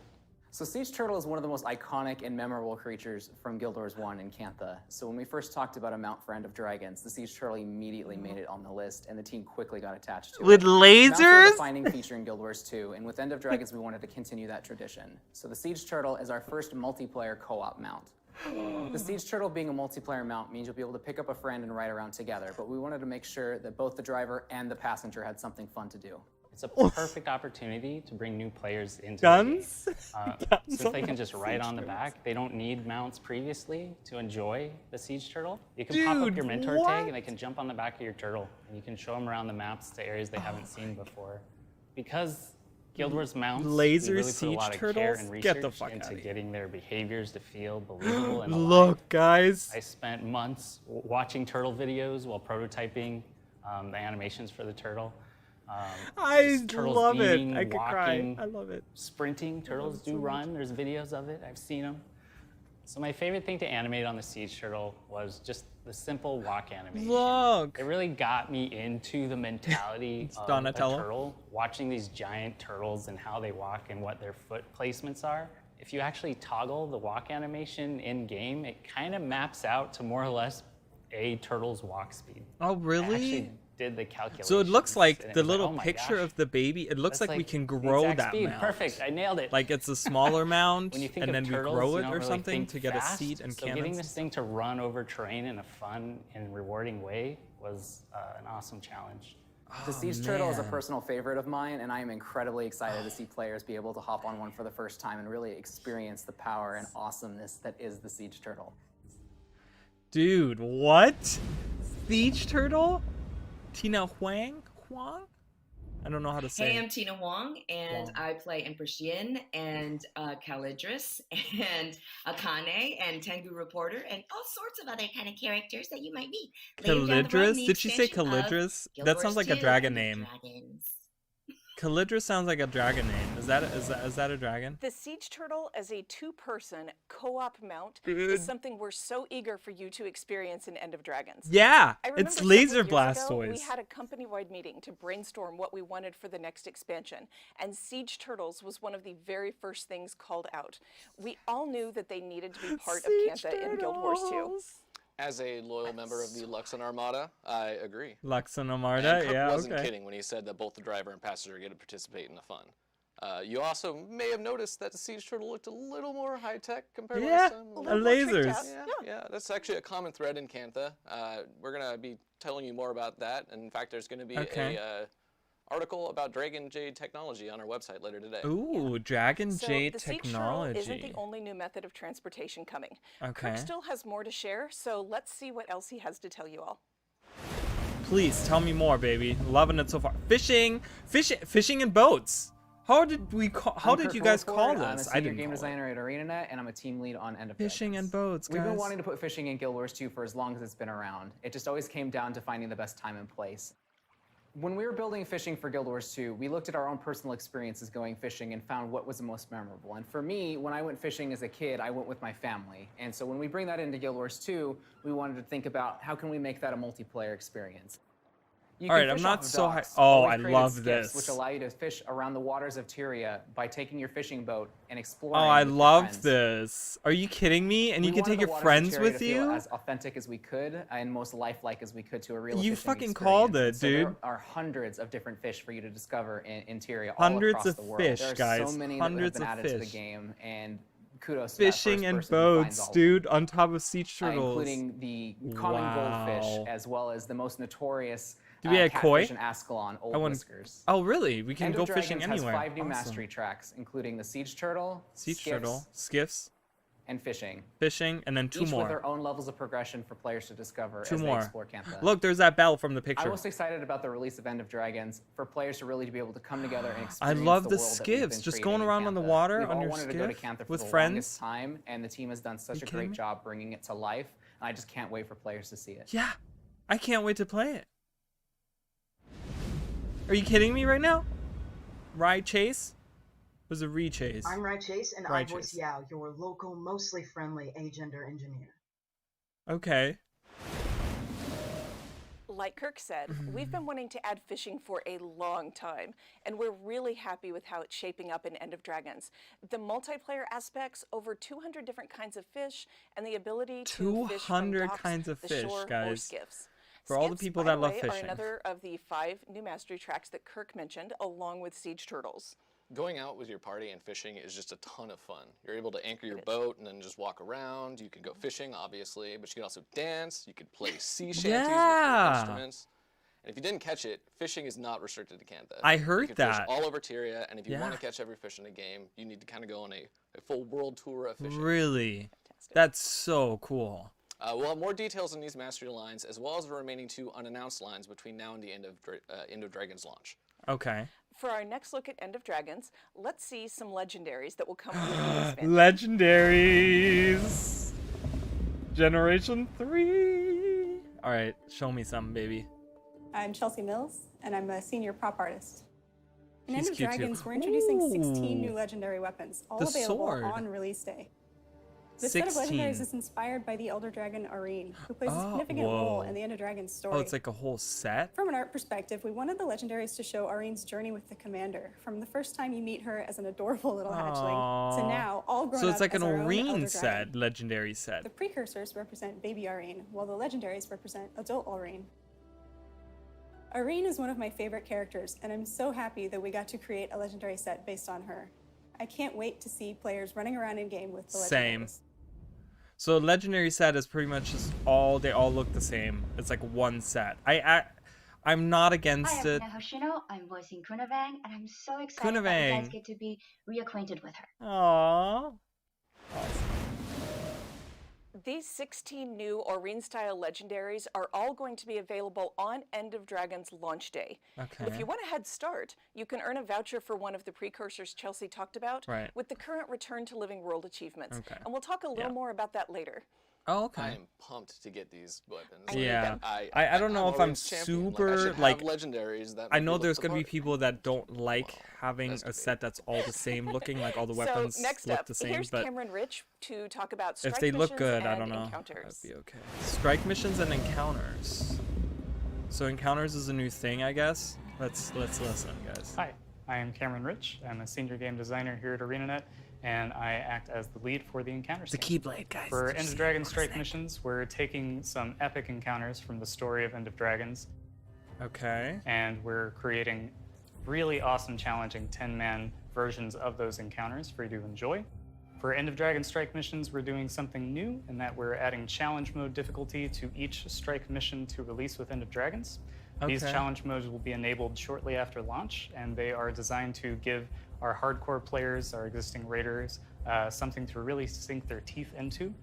So Siege Turtle is one of the most iconic and memorable creatures from Guild Wars 1 and Cantha. So when we first talked about a mount for End of Dragons, the Siege Turtle immediately made it on the list, and the team quickly got attached to it. With lasers? Mounts are a defining feature in Guild Wars 2, and with End of Dragons, we wanted to continue that tradition. So the Siege Turtle is our first multiplayer co-op mount. The Siege Turtle being a multiplayer mount means you'll be able to pick up a friend and ride around together, but we wanted to make sure that both the driver and the passenger had something fun to do. It's a perfect opportunity to bring new players into Guns? the game. Guns Since they can on just the ride Siege on the Turtles. back, they don't need mounts previously to enjoy the Siege Turtle. You can pop up your mentor tag and they can jump on the back of your turtle, and you can show them around the maps to areas they haven't seen before. Because Guild Wars mounts, Laser we really put a Siege lot of Turtles? care and Get the research fuck into outta here. getting their behaviors to feel believable and alive. Look, guys. I spent months watching turtle videos while prototyping the animations for the turtle. I turtles love it. eating, I could cry. walking, I love it. Sprinting. Turtles do run. There's videos of it. I've seen them. So my favorite thing to animate on the Siege Turtle was just the simple walk animation. Look. It really got me into the mentality of Donatello. a turtle, watching these giant turtles and how they walk and what their foot placements are. If you actually toggle the walk animation in-game, it kind of maps out to more or less a turtle's walk speed. Oh, I really? actually did the calculation. So it looks like and it the was little oh my picture gosh. of the baby. It looks That's like we like can the grow exact that speed. mount. Perfect. I nailed it. Like it's a smaller mount, When you think and of then turtles, we grow you it don't or really something think to get fast. a seat and So getting cannons. this thing to run over terrain in a fun and rewarding way was an awesome challenge. The Siege Turtle is a personal favorite of mine, and I am incredibly excited to see players be able to hop on one for the first time and really experience the power and awesomeness that is the Siege Turtle. Dude, what? Siege Turtle? Tina Huang? I don't know how to say Hey, it. I'm Tina Huang, and I play Empress Yin and Calidris and Akane and Tengu Reporter and all sorts of other kind of characters that you might meet. Later down the road in Calidris? the Did she say expansion of Calidris? Guild That Wars sounds like a 2 dragon and the name. Dragons. Calidris sounds like a dragon name. Is that a dragon? The Siege Turtle as a two-person co-op mount Dude. is something we're so eager for you to experience in End of Dragons. Yeah, I it's remember Laser several years ago, Blastoise. We had a company-wide meeting to brainstorm what we wanted for the next expansion, and Siege Turtles was one of the very first things called out. We all knew that they needed to be part of Cantha in Guild Wars 2. As a loyal member of the Luxon Armada, I agree. Luxon And Armada, Kirk yeah, wasn't okay. kidding when he said that both the driver and passenger get to participate in the fun. You also may have noticed that the Siege Turtle looked a little more high-tech compared to last time. lasers. Yeah, that's actually a common thread in Cantha. We're going to be telling you more about that. And in fact, there's going to be Okay. a article about Dragon Jade technology on our website later today. Ooh, Dragon So Jade the Siege Turtle isn't the technology. only new method of transportation coming. Okay. Kirk still has more to share, so let's see what else he has to tell you all. Please tell me more, baby. Loving it so far. Fishing in boats. How did we call? How I'm did Kirk you guys call Williford. I'm a this? I senior didn't game call it. designer at ArenaNet, and I'm a team lead on End of Fishing and boats, We've been guys. wanting to put fishing in Guild Wars 2 for as long as it's been around. It just always came down to finding the best time and place. When we were building fishing for Guild Wars 2, we looked at our own personal experiences going fishing and found what was the most memorable. And for me, when I went fishing as a kid, I went with my family. And so when we bring that into Guild Wars 2, we wanted to think about how can we make that a multiplayer experience. You All can right, I'm fish not off of so high. docks, Oh, but we've I created love skiffs, this. Which allow you to fish around the waters of Tyria by taking your fishing boat and Oh, exploring. I with your love friends. this. Are you kidding me? And We you can wanted take the your waters of friends Tyria with to feel you? as authentic as we could and most lifelike as we could to a real You fishing fucking experience. called it, So dude. there are hundreds of different fish for you to discover in Tyria Hundreds all across of the world. fish, there are guys. so many Hundreds that have of been added to the fish. game, and kudos to that first Fishing and person who finds boats, all of them. dude, on top of Siege Turtles. Including the common goldfish, Wow. as well as the most notorious Do we have koi? catfish in Ascalon, Old I wanna- Whiskers. Oh, really? We can End go of fishing Dragons anywhere. has 5 new Awesome. mastery tracks, including the Siege Turtle, Siege skiffs, Turtle, skiffs, and fishing. fishing, and then two Each more. with their own levels of progression for players to discover Two as more. they explore Cantha. Look, there's that bell from the I'm picture. most excited about the release of End of Dragons for players to really be able to come together and I experience love the the world that we've skiffs, been just creating going in around on the Cantha. water We've on all your wanted to go to skiff Cantha for with the friends. longest time, and the team has done such a kidding great me? job bringing it to life. And I just can't wait for players to see it. Yeah, I can't wait to play it. Are you kidding me right now? Ride Chase? Was a Rechase. I'm Chase, and I voice Chase. Yao, your local, mostly friendly agender engineer. Okay. Like Kirk said, we've been wanting to add fishing for a long time, and we're really happy with how it's shaping up in End of Dragons. The multiplayer aspects, over 200 different kinds of fish, and the ability to fish from 200 docks, kinds of the fish, shore, or guys. skiffs. For all the Skiffs, people by that the love way, fishing. are another of the 5 new mastery tracks that Kirk mentioned, along with siege turtles. Going out with your party and fishing is just a ton of fun. You're able to anchor your boat and then just walk around. You can go fishing, obviously, but you can also dance. You could play sea shanties with your instruments. And if you didn't catch it, fishing is not restricted to Cantha. I heard you can that. Fish all over Tyria, and if you Yeah. want to catch every fish in a game, you need to kind of go on a full world tour of fishing. Really? That's so cool. We'll have more details on these mastery lines, as well as the remaining 2 unannounced lines between now and the end of Dragons launch. Okay. For our next look at End of Dragons, let's see some legendaries that will come with the expansion. Legendaries. Generation 3. All right, show me some, baby. I'm Chelsea Mills, and I'm a senior prop artist. In She's End of cute, too. Dragons, we're introducing 16 Ooh. new legendary weapons, all The available sword. on release day. This set of 16. legendaries is inspired by the Elder Dragon Arene, who plays a significant whoa. role in the End of Dragons story. Oh, it's like a whole set? From an art perspective, we wanted the legendaries to show Arene's journey with the commander, from the first time you meet her as an adorable little hatchling to Aw. now all grown So up it's like as an our own Arene Elder set, Dragon. legendary set. The precursors represent baby Arene, while the legendaries represent adult Arene. Arene is one of my favorite characters, and I'm so happy that we got to create a legendary set based on her. I can't wait to see players running around in game with the legendaries. Same. So legendary set is pretty much just they all look the same. It's like one set. I'm not against Hi, it. I'm Hoshino. I'm voicing Kunavang, and I'm so excited that you Kunavang. guys get to be reacquainted with her. Aww. These 16 new Arene-style legendaries are all going to be available on End of Dragons launch day. Okay. If you want a head start, you can earn a voucher for one of the precursors Chelsea talked about with the current Return to Living World achievements. Okay. And we'll talk a little more about that later. Oh, okay. I am pumped to get these weapons. Yeah. I don't know if I'm Arene's champion. super I should like have legendaries that I make know me look there's the gonna be part. people that don't like having a set that's all the same looking, like all the weapons so next look up, the same. here's But Cameron Rich to talk about strike if they look missions good, I and don't know. encounters. That'd be okay. Strike missions and encounters. So encounters is a new thing, I guess. Let's listen, guys. Hi, I am Cameron Rich. I'm a senior game designer here at ArenaNet, and I act as the lead for the encounters The team. Keyblade, guys. For Did you End of see Dragons strike missions, we're taking some epic encounters from the story of End of Dragons. Okay. And we're creating really awesome, challenging 10-man versions of those encounters for you to enjoy. For End of Dragon strike missions, we're doing something new in that we're adding challenge mode difficulty to each strike mission to release with End of Dragons. These Okay. challenge modes will be enabled shortly after launch, and they are designed to give our hardcore players, our existing raiders, something to really sink their teeth into.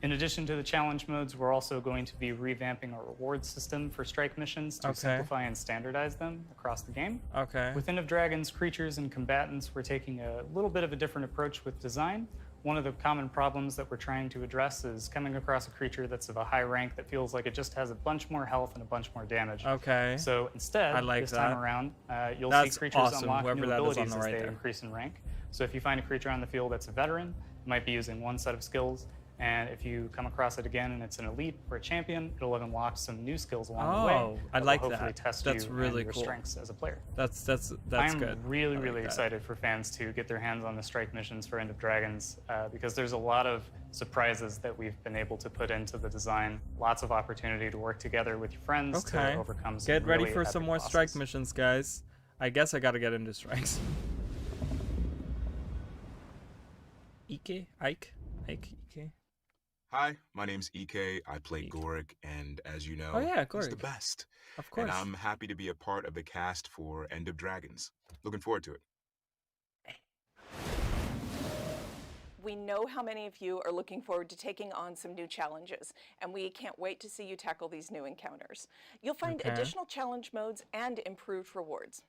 In addition to the challenge modes, we're also going to be revamping our reward system for strike missions to Okay. simplify and standardize them across the game. Okay. With End of Dragons, creatures and combatants, we're taking a little bit of a different approach with design. One of the common problems that we're trying to address is coming across a creature that's of a high rank that feels like it just has a bunch more health and a bunch more damage. Okay. So instead, I like this time that. around, you'll That's see creatures awesome, unlock whoever new that is on abilities the as right they there. increase in rank. So if you find a creature on the field that's a veteran, it might be using one set of skills, and if you come across it again and it's an elite or a champion, it'll have unlocked some new skills along the way. Oh, I will like hopefully that. Test That's you really and your cool. strengths as a player. That's I'm good. really, I like really that. excited for fans to get their hands on the strike missions for End of Dragons because there's a lot of surprises that we've been able to put into the design. Lots of opportunity to work together with your friends Okay. to overcome some Get ready really for epic some more bosses. strike missions, guys. I guess I gotta get into strikes. Ike? Ike? Hi, my name's EK. I play Goric, and as you know, Oh, yeah, he's the Goric. best. Of course. And I'm happy to be a part of the cast for End of Dragons. Looking forward to it. We know how many of you are looking forward to taking on some new challenges, and we can't wait to see you tackle these new encounters. You'll find Okay. additional challenge modes and improved rewards.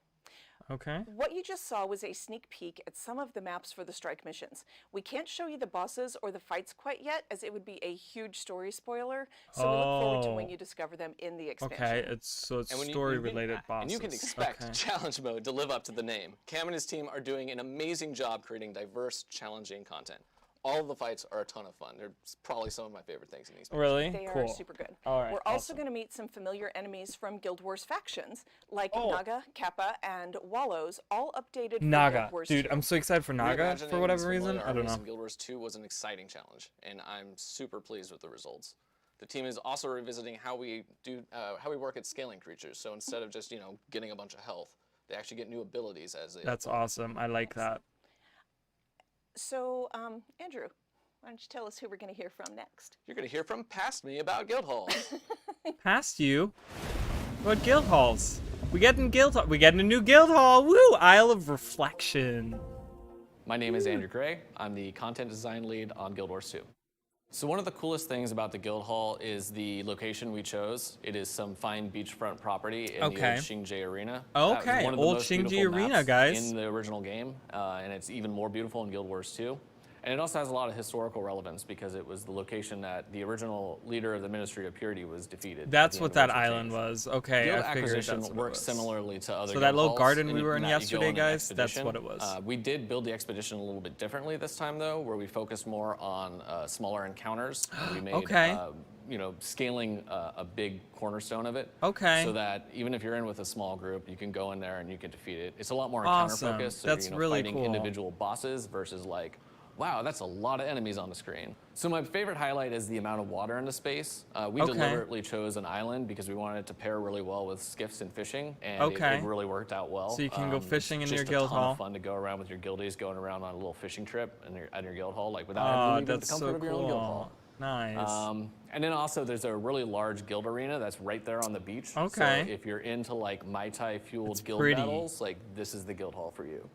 Okay. What you just saw was a sneak peek at some of the maps for the strike missions. We can't show you the bosses or the fights quite yet, as it would be a huge story spoiler, so we look forward to when you discover them in the expansion. Okay, it's story-related bosses. And you can expect okay. challenge mode to live up to the name. Cam and his team are doing an amazing job creating diverse, challenging content. All of the fights are a ton of fun. They're probably some of my favorite things in these games. Really? They cool. are super good. All right, We're also going to meet some familiar enemies from Guild Wars factions, like Oh. Naga, Kappa, and Wallows, all updated for Naga. Guild Wars Dude, 2. I'm so excited for Naga for whatever Reimagining reason. familiar I don't armies know. in Guild Wars 2 was an exciting challenge, and I'm super pleased with the results. The team is also revisiting how we work at scaling creatures. So instead of just getting a bunch of health, they actually get new abilities as they. That's awesome. I like that. So, Andrew, why don't you tell us who we're going to hear from next? You're going to hear from Past Me about guild halls. Past you? What guild halls? We getting a new guild hall. Woo! Isle of Reflection. My name is Andrew Gray. I'm the content design lead on Guild Wars 2. So one of the coolest things about the guild hall is the location we chose. It is some fine beachfront property in the old Xingji Arena. Okay, one of the old most Xingji beautiful Arena, maps guys. in the original game, and it's even more beautiful in Guild Wars 2. And it also has a lot of historical relevance because it was the location that the original leader of the Ministry of Purity was defeated. That's what that island was. Okay, Guild I figured acquisition that's what it works was. similarly to other So guild that little halls garden we were in that you go yesterday, on an guys, that's expedition. what it was. We did build the expedition a little bit differently this time, though, where we focused more on smaller encounters. We made, scaling a big cornerstone of it. Okay. So that even if you're in with a small group, you can go in there and you can defeat it. It's a lot more Awesome. encounter-focused. So That's you're really fighting cool. individual bosses versus like, wow, that's a lot of enemies on the screen. So my favorite highlight is the amount of water in the space. We deliberately chose an island because we wanted it to pair really well with skiffs and fishing, and it really worked out well. So you can go fishing in your guild guild hall. Just a ton of fun to go around with your guildies, going around on a little fishing trip at your guild hall, like without having to leave the comfort of your own guild hall. Nice. And then also there's a really large guild arena that's right there on the beach. Okay. So if you're into like Mai Tai fueled guild pretty. battles, like this is the guild hall for you.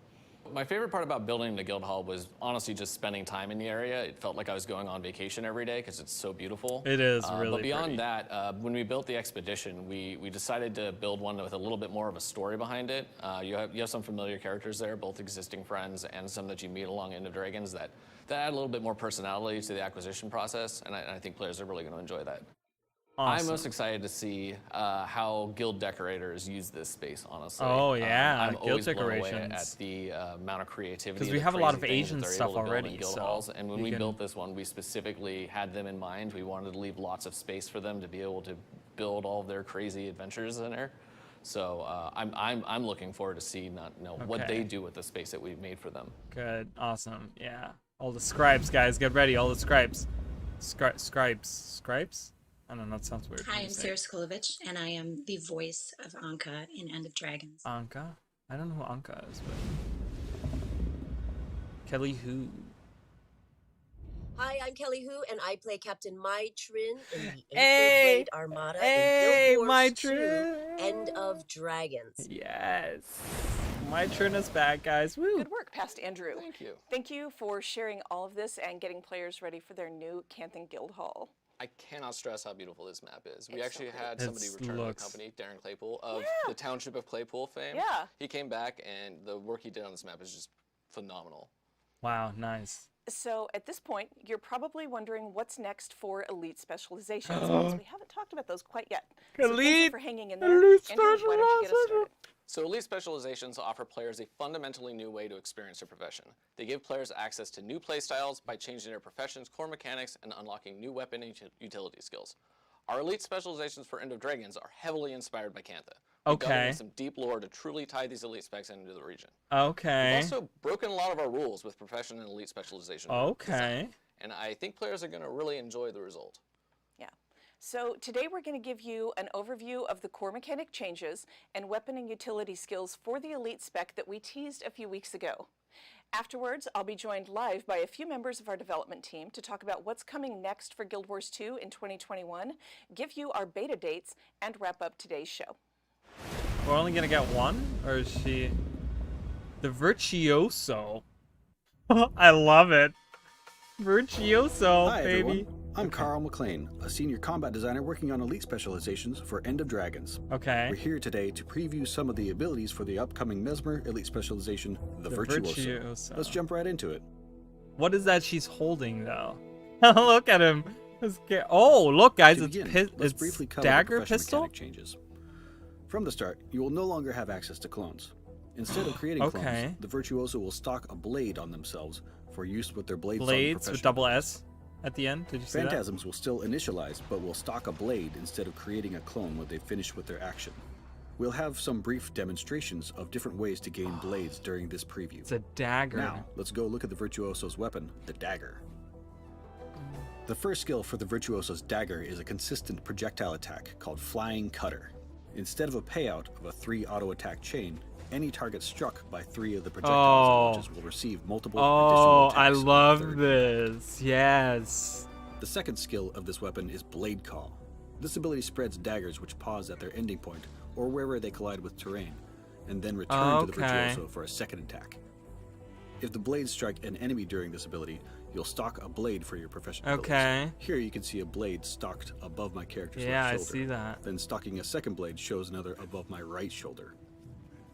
My favorite part about building the guild hall was honestly just spending time in the area. It felt like I was going on vacation every day because it's so beautiful. It is really But beyond pretty. that, when we built the expedition, we decided to build one with a little bit more of a story behind it. You have some familiar characters there, both existing friends and some that you meet along End of Dragons that add a little bit more personality to the acquisition process, and I think players are really going to enjoy that. Awesome. I'm most excited to see how guild decorators use this space, honestly. Oh, yeah, I'm guild always blown away decorations. at the amount of creativity. 'Cause we the have a lot of crazy things Asian that they're stuff able to build already, in guild so halls. And when you we can- built this one, we specifically had them in mind. We wanted to leave lots of space for them to be able to build all of their crazy adventures in there. So I'm looking forward to see what Okay. they do with the space that we've made for them. Good. Awesome. Yeah. All the scribes, guys, get ready. All the scribes. Scribes? I don't know. It sounds weird. Hi, I'm Sarah Skolovich, and I am the voice of Anka in End of Dragons. Anka? I don't know who Anka is, but Kelly who? Hi, I'm Kelly Hu, and I play Captain Mai Trin in the Hey! Blade Armada Hey, in Guild Mai Wars 2, Trin! End of Dragons. Yes. My turn is back, guys. Woo. Good work, Past Andrew. Thank you. Thank you for sharing all of this and getting players ready for their new Canthan Guild Hall. I cannot stress how beautiful this map is. We It's so actually pretty. had somebody return to the company, Darren Claypool of the Township of Claypool fame. Yeah. He came back, and the work he did on this map is just phenomenal. Wow, nice. So at this point, you're probably wondering what's next for elite specializations, because we haven't talked about those quite yet. So thank you for hanging in there. Andrew, why don't you get us started? So Elite Specializations offer players a fundamentally new way to experience their profession. They give players access to new playstyles by changing their profession's core mechanics and unlocking new weapon and utility skills. Our Elite Specializations for End of Dragons are heavily inspired by Cantha. We've dug into some deep lore to truly tie these elite specs into the region. Okay. We've also broken a lot of our rules with profession and elite specialization. Okay. And I think players are going to really enjoy the result. Yeah. So today we're going to give you an overview of the core mechanic changes and weapon and utility skills for the elite spec that we teased a few weeks ago. Afterwards, I'll be joined live by a few members of our development team to talk about what's coming next for Guild Wars 2 in 2021, give you our beta dates, and wrap up today's show. We're only gonna get one, or is she the Virtuoso? I love it. Virtuoso, Hi, baby. everyone. I'm Carl McLean, a senior combat designer working on elite specializations for End of Dragons. Okay. We're here today to preview some of the abilities for the upcoming Mesmer elite specialization, the Virtuoso. Let's jump right into it. What is that she's holding, though? Look at him. Oh, look, guys, let's briefly cover dagger the profession pistol? mechanic changes. From the start, you will no longer have access to clones. Instead of creating clones, the Virtuoso will stock a blade on themselves for use with their blades with double S at the end. Did you see Phantasms will still initialize, but will stock a blade instead of creating a clone when they finish with their action. We'll have some brief demonstrations of different ways to gain blades during this preview. It's a dagger. Now, let's go look at the Virtuoso's weapon, the dagger. The first skill for the Virtuoso's dagger is a consistent projectile attack called Flying Cutter. Instead of a payout of a 3 auto attack chain, any target struck by 3 of the projectile launches will receive multiple additional attacks. I love this. Yes. The second skill of this weapon is Blade Call. This ability spreads daggers which pause at their ending point or wherever they collide with terrain, and then return to the Virtuoso for a second attack. If the blades strike an enemy during this ability, you'll stock a blade for your professional abilities. Here you can see a blade stocked above my character's left shoulder. I see that. Then stocking a second blade shows another above my right shoulder.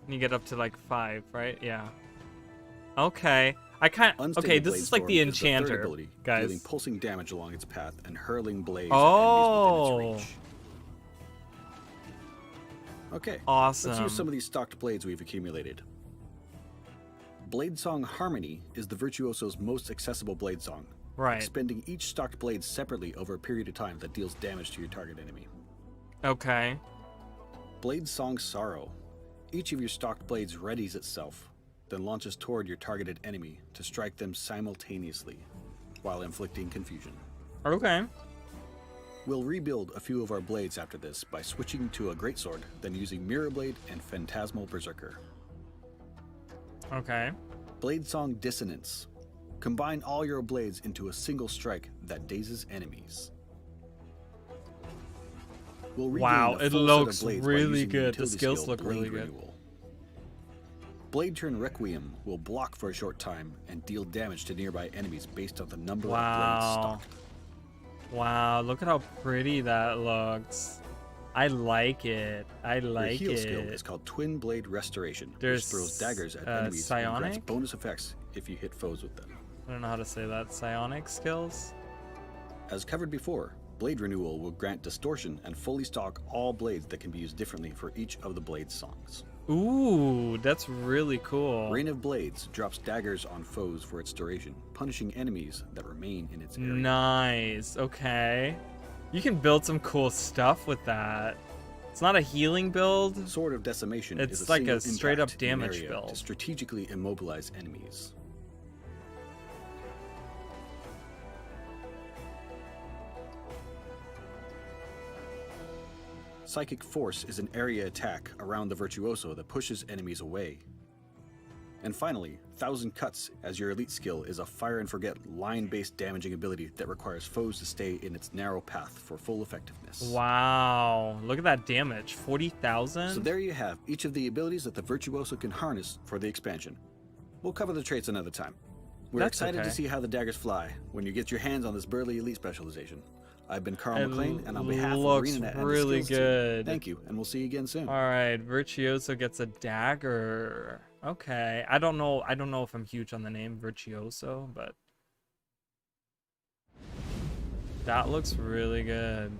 You get up to like 5, right? Yeah. Okay. Okay, this is like the enchanter, ability, guys. Dealing pulsing damage along its path and hurling blades at enemies within its reach. Okay. Awesome. Let's use some of these stocked blades we've accumulated. Blade Song Harmony is the Virtuoso's most accessible blade song. Right. Expending each stocked blade separately over a period of time that deals damage to your target enemy. Okay. Blade Song Sorrow. Each of your stocked blades readies itself, then launches toward your targeted enemy to strike them simultaneously, while inflicting confusion. Okay. We'll rebuild a few of our blades after this by switching to a greatsword, then using Mirror Blade and Phantasmal Berserker. Okay. Blade Song Dissonance. Combine all your blades into a single strike that dazes enemies. We'll wow, it looks really good. The skills look really good. Blade Turn Requiem will block for a short time and deal damage to nearby enemies based on the number of blades stocked. Wow, look at how pretty that looks. I like it. I like Your heal it. skill is called Twin Blade Restoration, There's which throws daggers at enemies and grants psionic? bonus effects if you hit foes with them. I don't know how to say that. Psionic skills? As covered before, Blade Renewal will grant distortion and fully stock all blades that can be used differently for each of the blade songs. Ooh, that's really cool. Rain of Blades drops daggers on foes for its duration, punishing enemies that remain in its area. Nice. Okay. You can build some cool stuff with that. It's not a healing build. Sword of Decimation it's is a like single a straight up impact in damage area build. to strategically immobilize enemies. Psychic Force is an area attack around the Virtuoso that pushes enemies away. And finally, Thousand Cuts as your elite skill is a fire and forget line-based damaging ability that requires foes to stay in its narrow path for full effectiveness. Wow, look at that damage, 40,000? So there you have each of the abilities that the Virtuoso can harness for the expansion. We'll cover the traits another time. We're excited to see how the daggers fly when you get your hands on this burly elite specialization. I've been Carl McLean, and on behalf of ArenaNet and really the Skills good. Team, thank you, and we'll see you again soon. All right, Virtuoso gets a dagger. Okay, I don't know if I'm huge on the name Virtuoso, but that looks really good.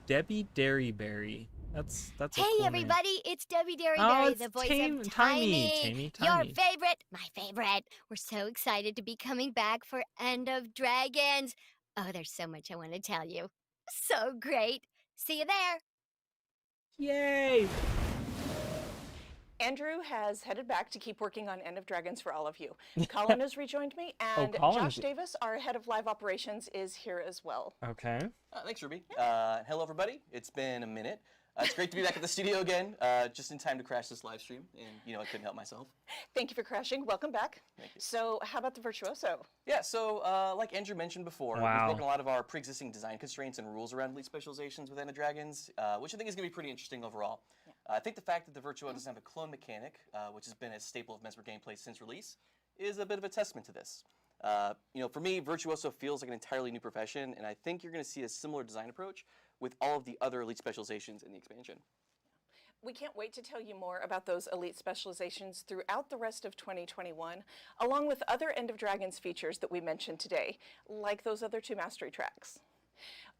Debbie Derryberry. That's a Hey cool everybody, name. it's Debbie Derryberry, Oh, it's the voice Tiny. of Tiny, Tiny. your favorite, my favorite. We're so excited to be coming back for End of Dragons. Oh, there's so much I want to tell you. So great. See you there. Yay! Andrew has headed back to keep working on End of Dragons for all of you. Colin has rejoined me, and Colin's- Josh Davis, our head of live operations, is here as well. Okay. Thanks, Ruby. Hello, everybody. It's been a minute. It's great to be back at the studio again, just in time to crash this live stream, and I couldn't help myself. Thank you for crashing. Welcome back. Thank you. So, how about the Virtuoso? Yeah, so like Andrew mentioned before, we've broken a lot of our pre-existing design constraints and rules around elite specializations with End of Dragons, which I think is going to be pretty interesting overall. Yeah. I think the fact that the Virtuoso doesn't have a clone mechanic, which has been a staple of Mesmer gameplay since release, is a bit of a testament to this. You know, for me, Virtuoso feels like an entirely new profession, and I think you're going to see a similar design approach with all of the other elite specializations in the expansion. We can't wait to tell you more about those elite specializations throughout the rest of 2021, along with other End of Dragons features that we mentioned today, like those other 2 mastery tracks.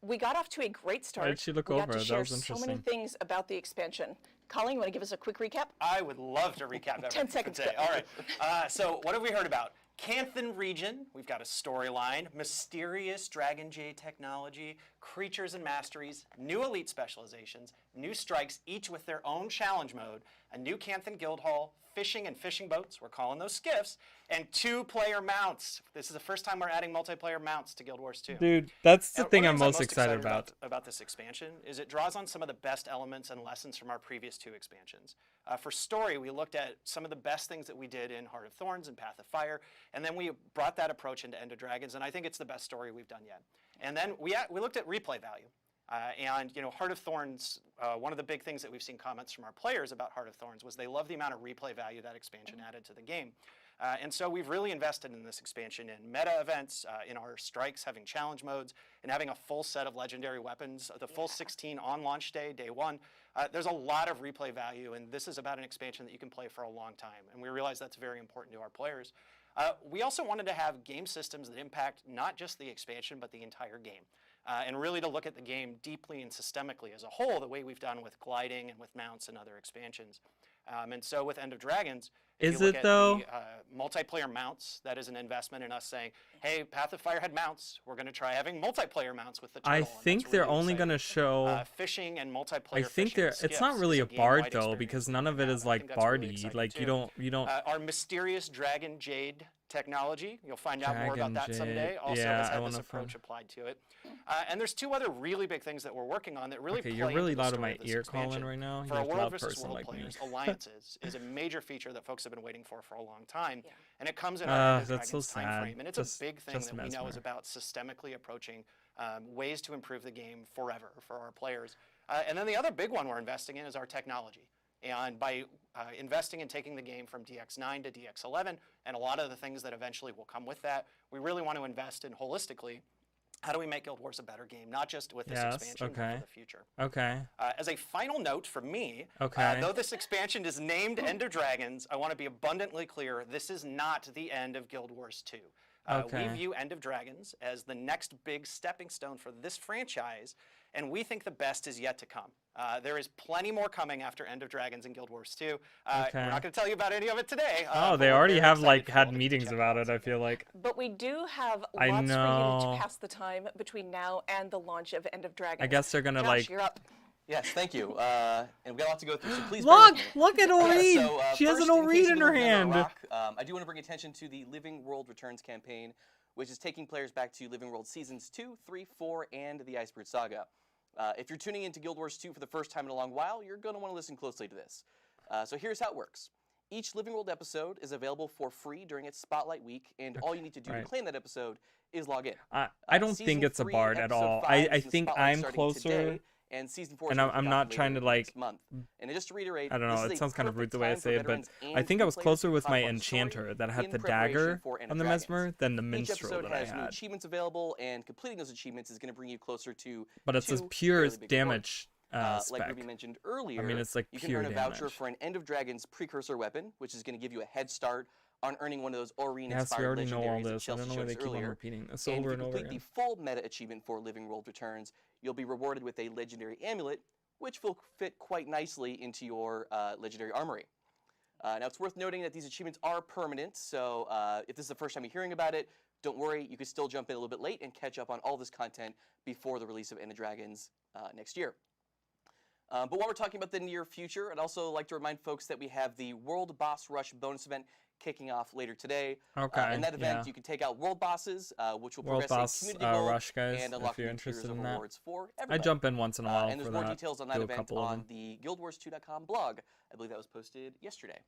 We got off to a great start. Why did she look we over? got to That share was so many interesting. things about the expansion. Colin, you want to give us a quick recap? I would love to recap everything 10 seconds. today. All right. So what have we heard about? Canthan region, we've got a storyline, mysterious Dragon Jade technology, creatures and masteries, new elite specializations, new strikes, each with their own challenge mode, a new Canthan guild hall, fishing and fishing boats, we're calling those skiffs, and 2-player mounts. This is the first time we're adding multiplayer mounts to Guild Wars 2. Dude, that's the thing One I'm of the things most excited about this expansion is it draws on some of the best elements and lessons from our previous 2 expansions. For story, we looked at some of the best things that we did in Heart of Thorns and Path of Fire, and then we brought that approach into End of Dragons, and I think it's the best story we've done yet. And then we looked at replay value. And you know, Heart of Thorns, one of the big things that we've seen comments from our players about Heart of Thorns was they love the amount of replay value that expansion added to the game. And so we've really invested in this expansion in meta events, in our strikes having challenge modes, and having a full set of legendary weapons, the full 16 on launch day, day 1. There's a lot of replay value, and this is about an expansion that you can play for a long time. And we realize that's very important to our players. We also wanted to have game systems that impact not just the expansion, but the entire game. And really to look at the game deeply and systemically as a whole, the way we've done with gliding and with mounts and other expansions. And so with End of Dragons, if you look at the multiplayer mounts, that is an investment in us saying, hey, Path of Fire had mounts. We're going to try having multiplayer mounts with the turtle. I think they're only going to show fishing and multiplayer. I think they're. It's not really a bard though, because none of it is like bardy. Really like you don't. Our mysterious Dragon Jade technology. You'll find out more about that someday. Also has had this approach applied to it. And there's 2 other really big things that we're working on that really play you're really into the loud in story my of this ear expansion. calling right now. For You're a a world loud versus person world like me. players, alliances is a major feature that folks have been waiting for a long time. And it comes in our that's so sad. time frame. And it's a big thing that we know is about systemically approaching ways to improve the game forever for our players. And then the other big one we're investing in is our technology. And by investing in taking the game from DX9 to DX11, and a lot of the things that eventually will come with that, we really want to invest in holistically, how do we make Guild Wars a better game, not just with this expansion, but for the future. Okay. As a final note from me, okay. Though this expansion is named End of Dragons, I want to be abundantly clear, this is not the end of Guild Wars 2. We view End of Dragons as the next big stepping stone for this franchise, and we think the best is yet to come. There is plenty more coming after End of Dragons and Guild Wars 2. We're not going to tell you about any of it today. They already have like had meetings about it, I feel like. But we do have lots for you to pass the time between now and the launch of End of Dragons. I guess they're going to Josh, you're up. Yes, thank you. And we've got a lot to go through, so please Look at Oreed! She has an Oreed in her hand! I do want to bring attention to the Living World Returns campaign, which is taking players back to Living World Seasons 2, 3, 4, and the Iceberg Saga. If you're tuning into Guild Wars 2 for the first time in a long while, you're going to want to listen closely to this. So here's how it works. Each Living World episode is available for free during its Spotlight Week, and all you need to do to claim that episode is log in. I don't think it's a bard at all. I think I'm closer. And season 4 and I'm not trying to like month. And just to reiterate, I don't know, it sounds kind of rude the way I say it, but I think I was closer with my enchanter that had the dagger on the mesmer than the minstrel that I has new had. achievements available, and completing those achievements is going to bring you closer to But it's as pure as damage like spec. Ruby mentioned earlier, I mean, it's like you pure can earn a voucher damage. for an End of Dragons precursor weapon, which is going to give you a head start on earning one of those Aurene Yes, we inspired already know all legendaries that this. I Chelsea don't know why they showed us keep on earlier. repeating this And over if and you over complete again. the full meta achievement for Living World Returns, you'll be rewarded with a legendary amulet, which will fit quite nicely into your legendary armory. Now, it's worth noting that these achievements are permanent, so if this is the first time you're hearing about it, don't worry, you can still jump in a little bit late and catch up on all this content before the release of End of Dragons next year. But while we're talking about the near future, I'd also like to remind folks that we have the World Boss Rush bonus event kicking off later today. Okay, in that event, you can take out world bosses, which will World progress Boss a community goal Rush, guys, and unlock if you're new interested tiers of in that. rewards for I everybody. jump in once in a while And there's for more that. details on Do that a event couple of on them. the guildwars2.com blog. I believe that was posted yesterday.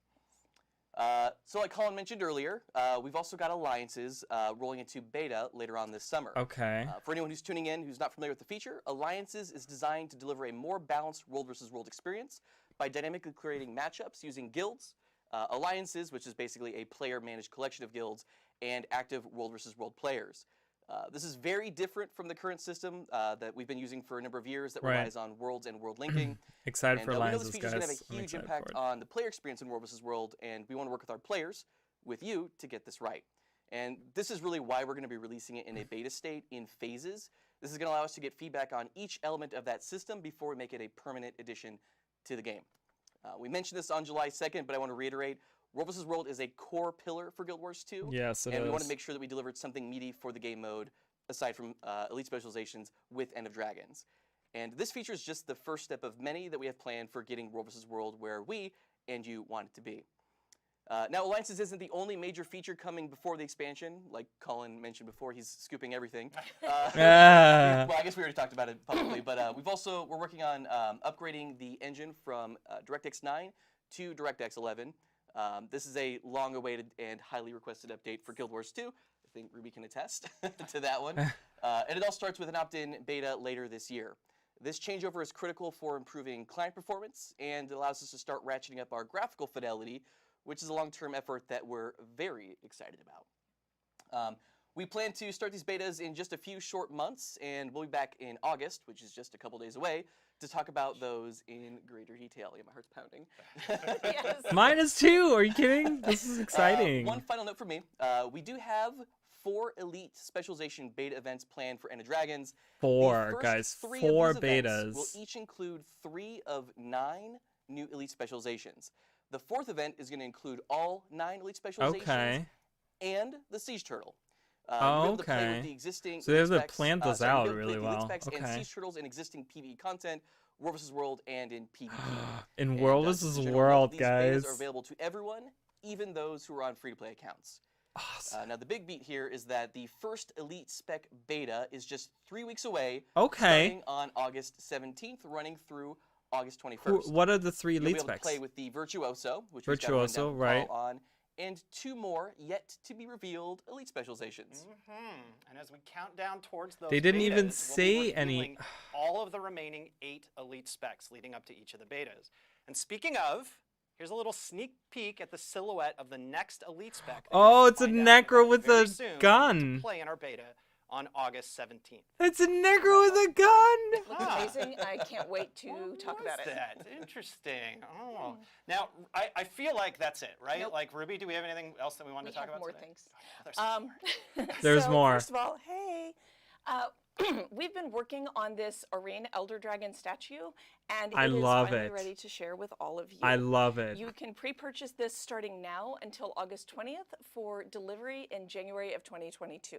So like Colin mentioned earlier, we've also got alliances rolling into beta later on this summer. Okay. For anyone who's tuning in who's not familiar with the feature, Alliances is designed to deliver a more balanced world versus world experience by dynamically creating matchups using guilds, alliances, which is basically a player-managed collection of guilds, and active World vs. World players. This is very different from the current system that we've been using for a number of years that relies on worlds and world linking. Excited for we know this alliances, feature is going to guys. have a huge impact on the player experience in World vs. World, and we want to work with our players, with you, to get this right. And this is really why we're going to be releasing it in a beta state in phases. This is going to allow us to get feedback on each element of that system before we make it a permanent addition to the game. We mentioned this on July 2nd, but I want to reiterate, World vs. World is a core pillar for Guild Wars 2. Yes, it and we want is. to make sure that we delivered something meaty for the game mode, aside from Elite Specializations with End of Dragons. And this feature is just the first step of many that we have planned for getting World vs. World where we and you want it to be. Now, Alliances isn't the only major feature coming before the expansion. Like Colin mentioned before, he's scooping everything. Well, I guess we already talked about it publicly, but we're working on upgrading the engine from DirectX 9 to DirectX 11. This is a long-awaited and highly requested update for Guild Wars 2. I think Ruby can attest to that one. And it all starts with an opt-in beta later this year. This changeover is critical for improving client performance and allows us to start ratcheting up our graphical fidelity, which is a long-term effort that we're very excited about. We plan to start these betas in just a few short months, and we'll be back in August, which is just a couple days away, to talk about those in greater detail. Yeah, my heart's pounding. Yes. Mine is too. Are you kidding? This is exciting. One final note from me. We do have 4 Elite Specialization beta events planned for End of Dragons. 4, guys. 4 betas. Will each include 3 of 9 new Elite Specializations. The 4th event is going to include all 9 Elite Specializations and the Siege Turtle. Okay. So they have to plan this out really well. Okay. And Siege Turtles in existing PvE content, World vs. World, and in PvP. In World vs. World, guys. These betas are available to everyone, even those who are on free-to-play accounts. Awesome. Now, the big beat here is that the first Elite Spec beta is just 3 weeks away. Okay. Starting on August 17th, running through August 21st. What are the 3 Elite You'll be able specs? to play with the Virtuoso, which Virtuoso, we've got a rundown call on, and 2 more yet to be revealed Elite Specializations. And as we count down towards those They didn't betas, even we'll say be any. revealing all of the remaining 8 Elite specs leading up to each of the betas. And speaking of, here's a little sneak peek at the silhouette of the next Elite spec. Oh, it's a Necro with a gun. To play in our beta on August 17th. It's a Necro with a gun. It looks amazing. I can't wait to talk about it. That interesting. Oh, now I feel like that's it, right? Nope. Like Ruby, do we have anything else that we want to talk about? More today? things. There's more. First of all, hey. We've been working on this Arene Elder Dragon statue, and I it is love finally it. ready to share with all of you. I love it. You can pre-purchase this starting now until August 20th for delivery in January of 2022.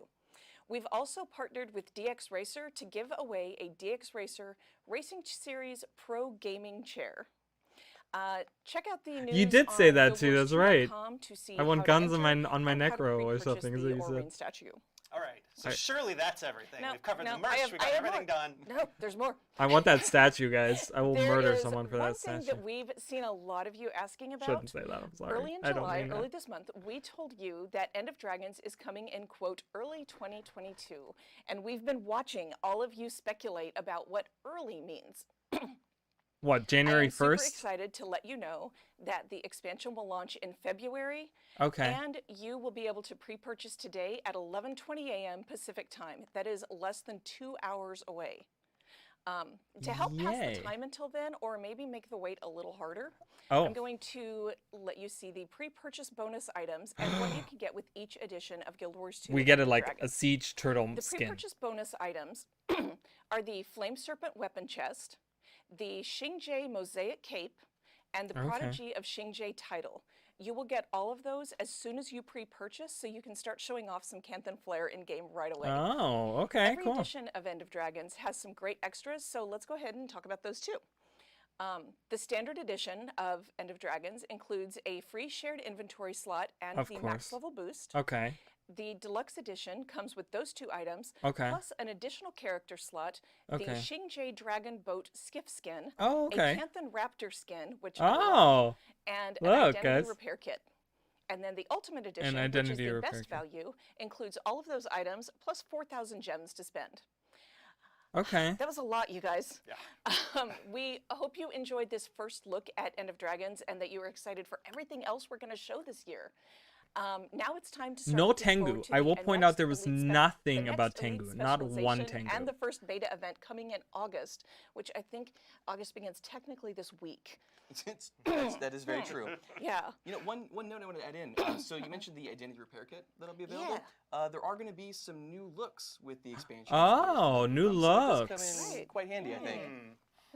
We've also partnered with DX Racer to give away a DX Racer Racing Series Pro Gaming Chair. Check out the news. You did say that too. That's right. guildwars2.com to see I want how to guns enter on my and how to Necro or pre-purchase something. Is the what you Orine said. statue. All right, so I- surely that's everything. No, We've covered no, the merch, we got have everything more. done. No, there's more. I want that statue, guys. I will There murder is someone for one that thing statue. that we've seen a lot of you asking about. Shouldn't say that. I'm sorry. Early in I don't July, mean early that. this month, we told you that End of Dragons is coming in, quote, early 2022. And we've been watching all of you speculate about what early means. What, January I am super 1st? excited to let you know that the expansion will launch in February. Okay. And you will be able to pre-purchase today at 11:20 a.m. Pacific time. That is less than 2 hours away. To help pass Yay. the time until then, or maybe make the wait a little harder, Oh. I'm going to let you see the pre-purchase bonus items and what you can get with each edition of Guild Wars 2. We get it End of like a Dragons. siege turtle The skin. pre-purchase bonus items are the Flame Serpent weapon chest, the Xingje Mosaic Cape, and the Okay. Prodigy of Xingje title. You will get all of those as soon as you pre-purchase, so you can start showing off some Canthan flair in-game right away. Oh, okay, Every cool. edition of End of Dragons has some great extras, so let's go ahead and talk about those too. The standard edition of End of Dragons includes a free shared inventory slot and Of the course. max level boost. Okay. The deluxe edition comes with those 2 items, Okay. plus an additional character slot, the Okay. Xingje Dragon Boat Skiff skin, Oh, okay. a Canthan Raptor skin, which I Oh, love, and an look, identity guys. repair kit. And then the Ultimate Edition, which is identity the repair best kit. value, includes all of those items plus 4,000 gems to spend. Okay. That was a lot, you guys. We hope you enjoyed this first look at End of Dragons and that you are excited for everything else we're going to show this year. Now it's time to start No looking forward Tengu. to I the will point next out there was Elite Spec- nothing the about next Elite Tengu. Not one Specialization Tengu. And the first beta event coming in August, which I think August begins technically this week. That is very true. Yeah. You know, one note I want to add in. So you mentioned the identity repair kit that'll be available. There are going to be some new looks with the expansion. Oh, new So it looks. does come in quite handy, I think.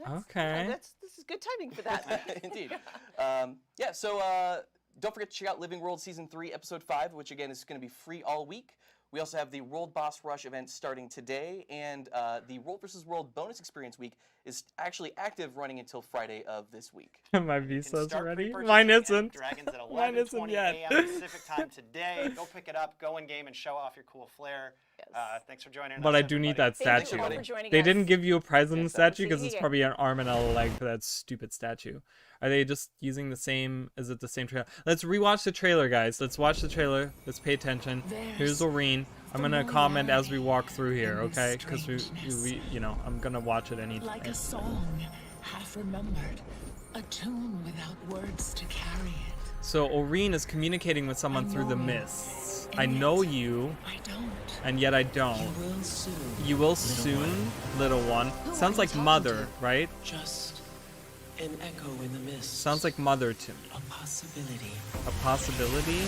Okay. This is good timing for that. Indeed. Yeah, so don't forget to check out Living World Season 3, Episode 5, which again is going to be free all week. We also have the World Boss Rush event starting today, and the World vs. World Bonus Experience Week is actually active running until Friday of this week. My visa's ready. Mine isn't. Dragons at Mine isn't 11:20 yet. a.m. Pacific time today. Go pick it up, go in game, and show off your cool flair. Thanks for joining us. But I do need that everybody. statue. Thank you all for joining They us. didn't give you a prize on the statue because See it's ya. probably an arm and a leg for that stupid statue. Are they just using the same? Is it the same trailer? Let's rewatch the trailer, guys. Let's watch the trailer. Let's pay attention. Here's Oreen. I'm gonna comment as we walk through here, okay? Because we, you know, I'm gonna watch it any. Like a song, half remembered, a tune without words to carry it. So Oreen is communicating with someone through the mists. I know you, and yet I don't. You will soon, little one. Sounds like mother, right? Just an echo in the mist. Sounds like mother to me. A possibility. A possibility?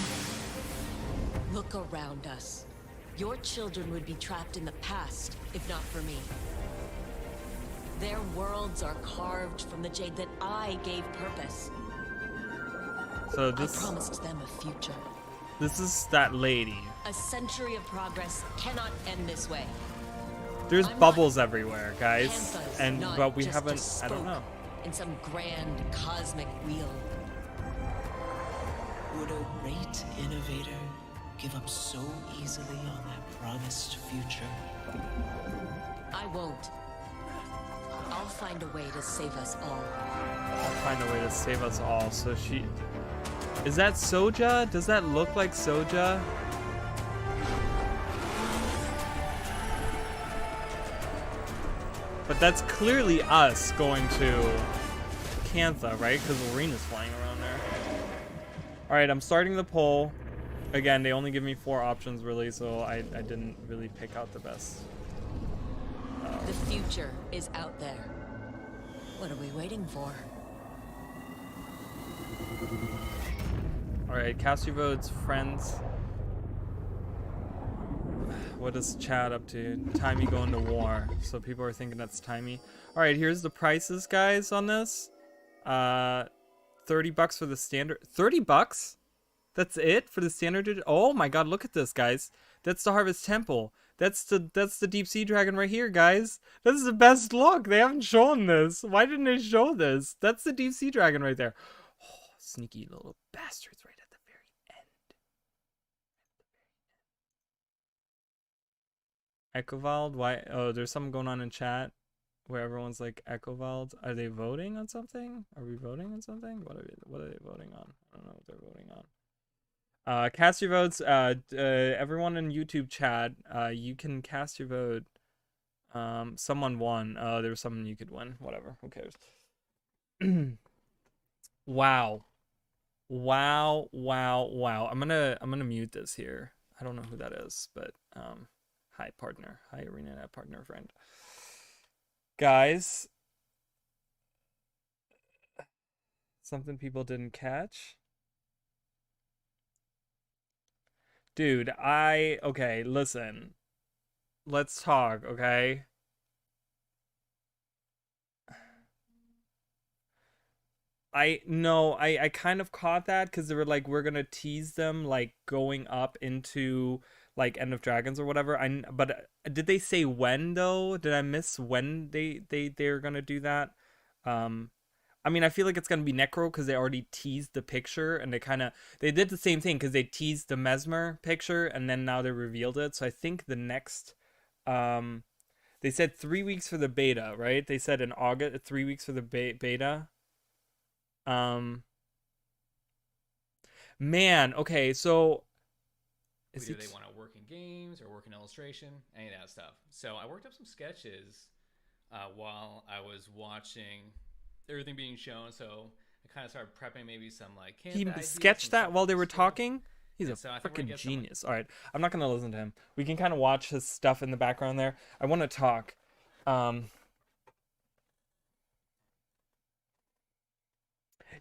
Look around us. Your children would be trapped in the past if not for me. Their worlds are carved from the jade that I gave purpose. So this. I promised them a future. This is that lady. A century of progress cannot end this way. There's I'm bubbles everywhere, guys, Panther's and not but we just a haven't. I don't spoke know. In some grand cosmic wheel. Would a great innovator give up so easily on that promised future? I won't. I'll find a way to save us all. I'll find a way to save us all. So she. Is that Soja? Does that look like Soja? But that's clearly us going to Cantha, right? Because Arena's flying around there. Alright, I'm starting the poll. Again, they only give me 4 options, really, so I didn't really pick out the best. The future is out there. What are we waiting for? Alright, cast your votes, friends. What is Chad up to? Timey going to war. So people are thinking that's Timey. Alright, here's the prices, guys, on this. $30 for the standard. 30 bucks? That's it for the standard? Oh my god, look at this, guys. That's the Harvest Temple. That's the Deep Sea Dragon right here, guys. This is the best look. They haven't shown this. Why didn't they show this? That's the Deep Sea Dragon right there. Oh, sneaky little bastards right at the very end. Echovald? Why? Oh, there's something going on in chat where everyone's like, Echovald. Are they voting on something? Are we voting on something? What are they voting on? I don't know what they're voting on. Cast your votes. Everyone in YouTube chat, you can cast your vote. Someone won. There was someone you could win. Whatever. Who cares? Wow. Wow. I'm gonna mute this here. I don't know who that is, but hi partner. Hi Arena partner friend. Guys. Something people didn't catch. Dude, okay, listen. Let's talk, okay? I kind of caught that because they were like, we're gonna tease them like going up into like End of Dragons or whatever. But did they say when though? Did I miss when they're gonna do that? I mean, I feel like it's going to be Necro because they already teased the picture and they did the same thing because they teased the Mesmer picture and then now they revealed it. So I think the next, they said 3 weeks for the beta, right? They said in August, 3 weeks for the beta. Man, okay, so. Whether they want to work in games or work in illustration, any of that stuff. So I worked up some sketches while I was watching everything being shown, so I kind of started prepping maybe some like He sketched that while they were talking? He's a so I think we're gonna freaking get someone- genius. All right, I'm not gonna listen to him. We can kind of watch his stuff in the background there. I want to talk.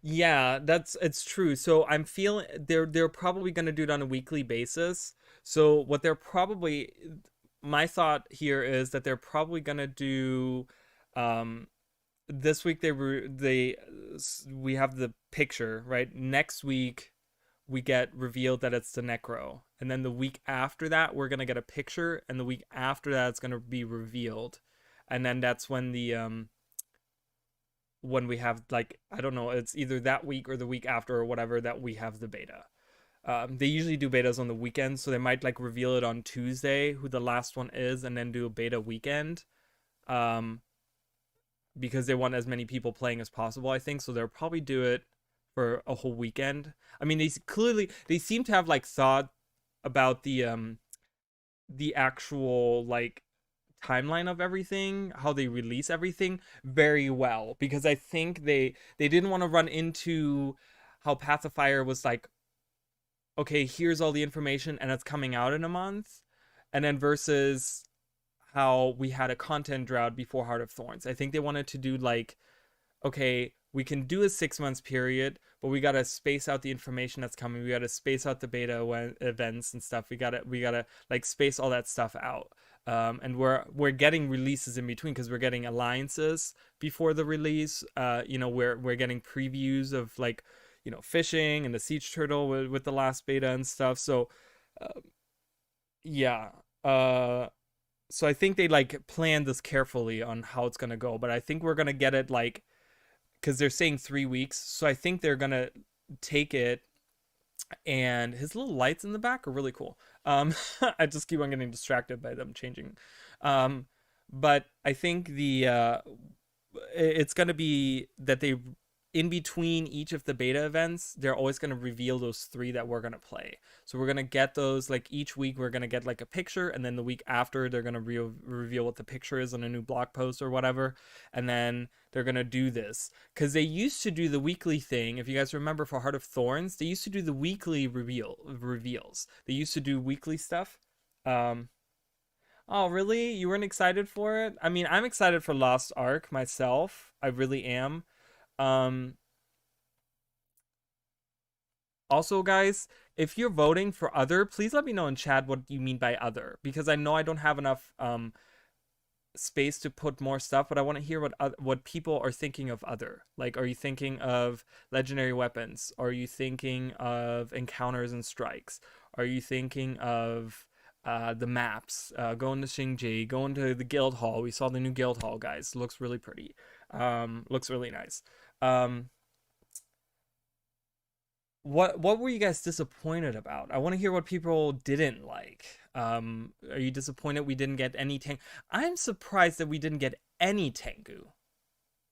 Yeah, it's true. So I'm feeling they're probably gonna do it on a weekly basis. So what they're probably, my thought here is that they're probably gonna do, this week we have the picture, right? Next week we get revealed that it's the Necro, and then the week after that we're gonna get a picture, and the week after that it's gonna be revealed, and then that's when when we have, like, I don't know, it's either that week or the week after or whatever that we have the beta. They usually do betas on the weekends, so they might like reveal it on Tuesday who the last one is, and then do a beta weekend. Because they want as many people playing as possible, I think. So they'll probably do it for a whole weekend. I mean, they seem to have like thought about the actual like timeline of everything, how they release everything very well, because I think they didn't want to run into how Pacifier was like, okay, here's all the information and it's coming out in a month, and then versus how we had a content drought before Heart of Thorns. I think they wanted to do like, okay, we can do a 6 months period, but we gotta space out the information that's coming. We gotta space out the beta events and stuff. We gotta like space all that stuff out. And we're getting releases in between, because we're getting alliances before the release. You know, we're getting previews of like, you know, fishing and the siege turtle with the last beta and stuff. So yeah. So I think they like planned this carefully on how it's gonna go, but I think we're gonna get it like, because they're saying 3 weeks, so I think they're gonna take it. And his little lights in the back are really cool. I just keep on getting distracted by them changing. But I think it's gonna be that they, in between each of the beta events, they're always going to reveal those 3 that we're going to play. So we're going to get those, like, each week we're going to get like a picture, and then the week after they're going to reveal what the picture is on a new blog post or whatever, and then they're going to do this. Because they used to do the weekly thing, if you guys remember, for Heart of Thorns, they used to do the weekly reveals. They used to do weekly stuff. Oh, really? You weren't excited for it? I mean, I'm excited for Lost Ark myself. I really am. Also, guys, if you're voting for other, please let me know in chat what you mean by other, because I know I don't have enough space to put more stuff, but I want to hear what people are thinking of other. Like, are you thinking of legendary weapons? Are you thinking of encounters and strikes? Are you thinking of the maps? Going to Xingji, going to the guild hall. We saw the new guild hall, guys. Looks really pretty. Looks really nice. What were you guys disappointed about? I want to hear what people didn't like. Are you disappointed we didn't get any Tengu? I'm surprised that we didn't get any Tengu.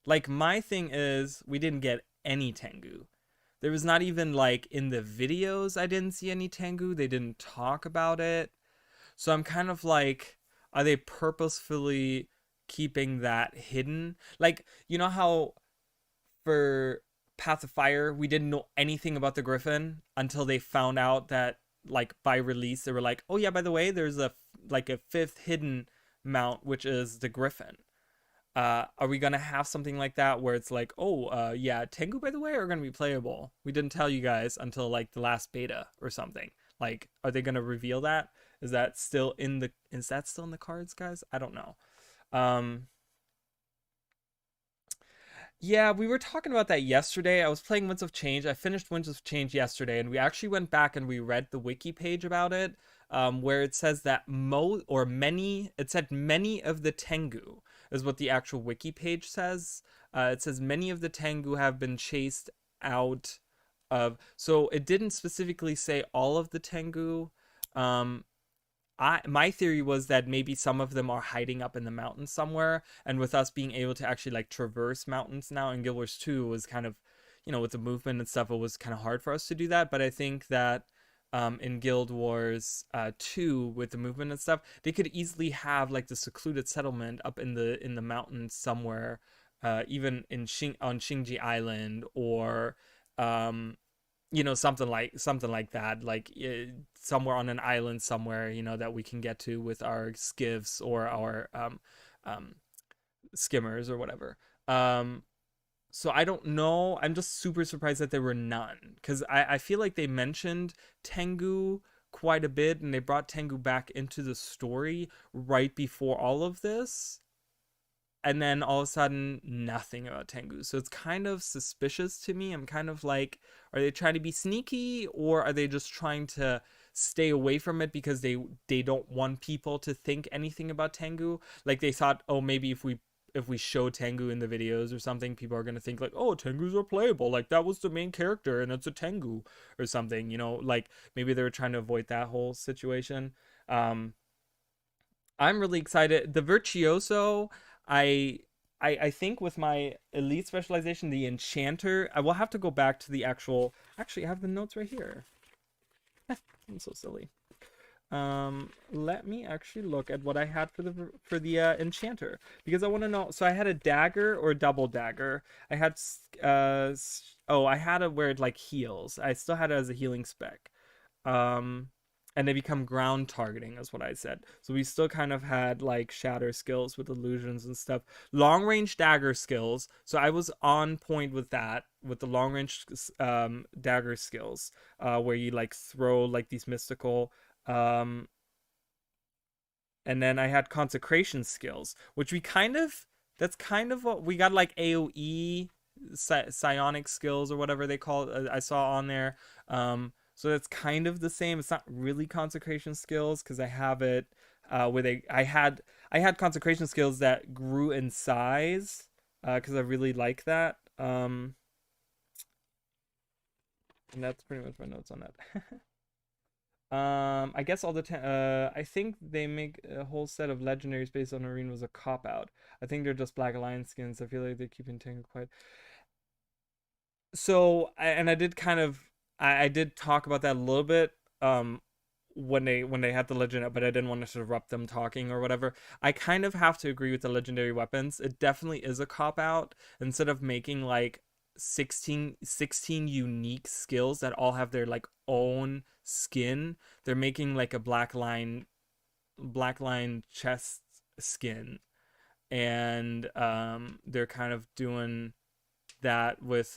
Like, my thing is, we didn't get any Tengu. There was not even, like, in the videos, I didn't see any Tengu. They didn't talk about it. So I'm kind of like, are they purposefully keeping that hidden? Like, you know how for Path of Fire, we didn't know anything about the Griffin until they found out that, like, by release, they were like, oh yeah, by the way, there's a 5th hidden mount, which is the Griffin. Are we gonna have something like that where it's like, oh, yeah, Tengu, by the way, are gonna be playable? We didn't tell you guys until like the last beta or something. Like, are they gonna reveal that? Is that still in the cards, guys? I don't know. Yeah, we were talking about that yesterday. I was playing Winds of Change. I finished Winds of Change yesterday, and we actually went back and we read the wiki page about it, where it says that it said many of the Tengu is what the actual wiki page says. It says many of the Tengu have been chased out of, so it didn't specifically say all of the Tengu. My theory was that maybe some of them are hiding up in the mountains somewhere, and with us being able to actually like traverse mountains now in Guild Wars 2 was kind of, you know, with the movement and stuff, it was kind of hard for us to do that. But I think that in Guild Wars 2 with the movement and stuff, they could easily have like the secluded settlement up in the mountains somewhere, even on Xingji Island, or you know, something like that, like somewhere on an island somewhere, you know, that we can get to with our skivs or our skimmers or whatever. So I don't know. I'm just super surprised that there were none, because I feel like they mentioned Tengu quite a bit, and they brought Tengu back into the story right before all of this. And then all of a sudden, nothing about Tengu. So it's kind of suspicious to me. I'm kind of like, are they trying to be sneaky, or are they just trying to stay away from it because they don't want people to think anything about Tengu? Like they thought, oh, maybe if we show Tengu in the videos or something, people are going to think like, oh, Tengus are playable. Like that was the main character and it's a Tengu or something, you know, like maybe they were trying to avoid that whole situation. I'm really excited. The Virtuoso, I think with my elite specialization, the Enchanter, I will have to go back to the actual, actually I have the notes right here. I'm so silly. Let me actually look at what I had for the Enchanter, because I want to know. So I had a dagger or a double dagger. I had I had it where it like heals. I still had it as a healing spec. And they become ground targeting, is what I said. So we still kind of had like shatter skills with illusions and stuff. Long range dagger skills. So I was on point with that, with the long range dagger skills, where you like throw like these mystical. And then I had consecration skills, which that's kind of what we got, like AoE psionic skills or whatever they call it. I saw on there. So that's kind of the same. It's not really consecration skills, because I have it where I had consecration skills that grew in size, because I really like that. And that's pretty much my notes on that. I guess all the I think they make a whole set of legendaries based on Arena was a cop out. I think they're just Black Alliance skins. I feel like they're keeping Tengu quiet. So I did kind of. I did talk about that a little bit when they had the legend, but I didn't want to interrupt them talking or whatever. I kind of have to agree with the legendary weapons. It definitely is a cop out. Instead of making like 16 unique skills that all have their like own skin, they're making like a black line chest skin, and they're kind of doing that with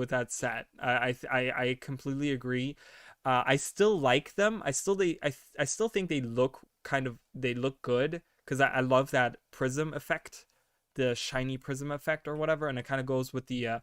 that set. I completely agree. I still like them. I still think they look good, because I love that prism effect, the shiny prism effect or whatever, and it kind of goes with the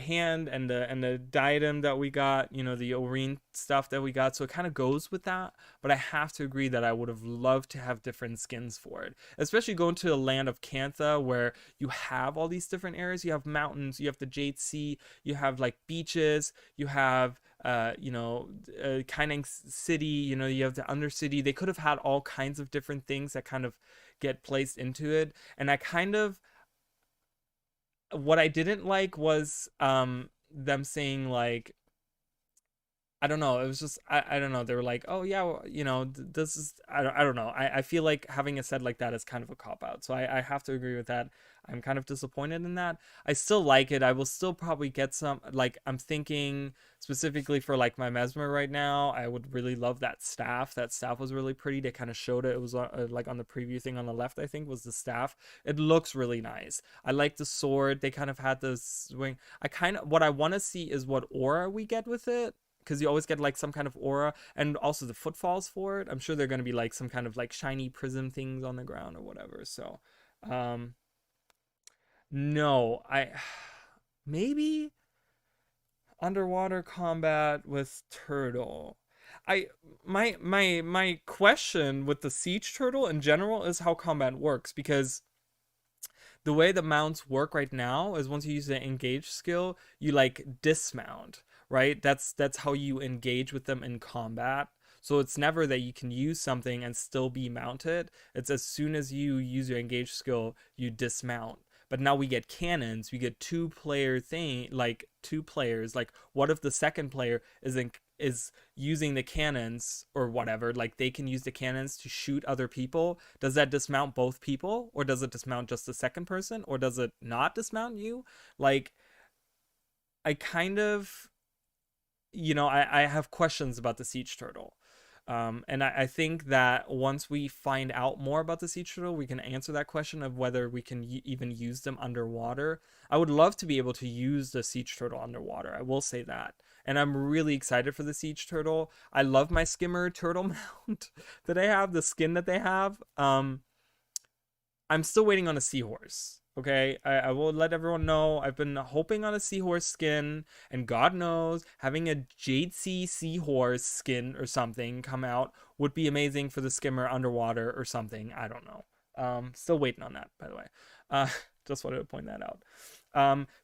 hand and the diadem that we got, you know, the Oreen stuff that we got. So it kind of goes with that. But I have to agree that I would have loved to have different skins for it, especially going to the land of Cantha, where you have all these different areas. You have mountains, you have the Jade Sea, you have like beaches, you have Kaineng City, you know, you have the Undercity. They could have had all kinds of different things that kind of get placed into it. And what I didn't like was them saying like, I don't know, it was just I don't know, they were like, oh yeah, well, you know, this is I don't know. I feel like having a set like that is kind of a cop out. So I have to agree with that. I'm kind of disappointed in that. I still like it. I will still probably get some, like, I'm thinking specifically for like my Mesmer right now, I would really love that staff. That staff was really pretty. They kind of showed it. It was like on the preview thing on the left, I think, was the staff. It looks really nice. I like the sword. They kind of had the swing. What I want to see is what aura we get with it, because you always get like some kind of aura, and also the footfalls for it. I'm sure they're going to be like some kind of like shiny prism things on the ground or whatever. So no, maybe underwater combat with turtle. My question with the siege turtle in general is how combat works, because the way the mounts work right now is once you use the engage skill, you like dismount, right? That's how you engage with them in combat. So it's never that you can use something and still be mounted. It's as soon as you use your engage skill, you dismount. But now we get cannons. We get two players. Like, what if the second player is using the cannons or whatever? Like, they can use the cannons to shoot other people. Does that dismount both people, or does it dismount just the second person, or does it not dismount you? Like, kind of, you know, I have questions about the siege turtle. And I think that once we find out more about the siege turtle, we can answer that question of whether we can even use them underwater. I would love to be able to use the siege turtle underwater. I will say that. And I'm really excited for the siege turtle. I love my skimmer turtle mount that I have, the skin that they have. I'm still waiting on a seahorse. Okay, I will let everyone know I've been hoping on a seahorse skin, and God knows having a Jade Sea seahorse skin or something come out would be amazing for the skimmer underwater or something. I don't know. Still waiting on that, by the way. Just wanted to point that out.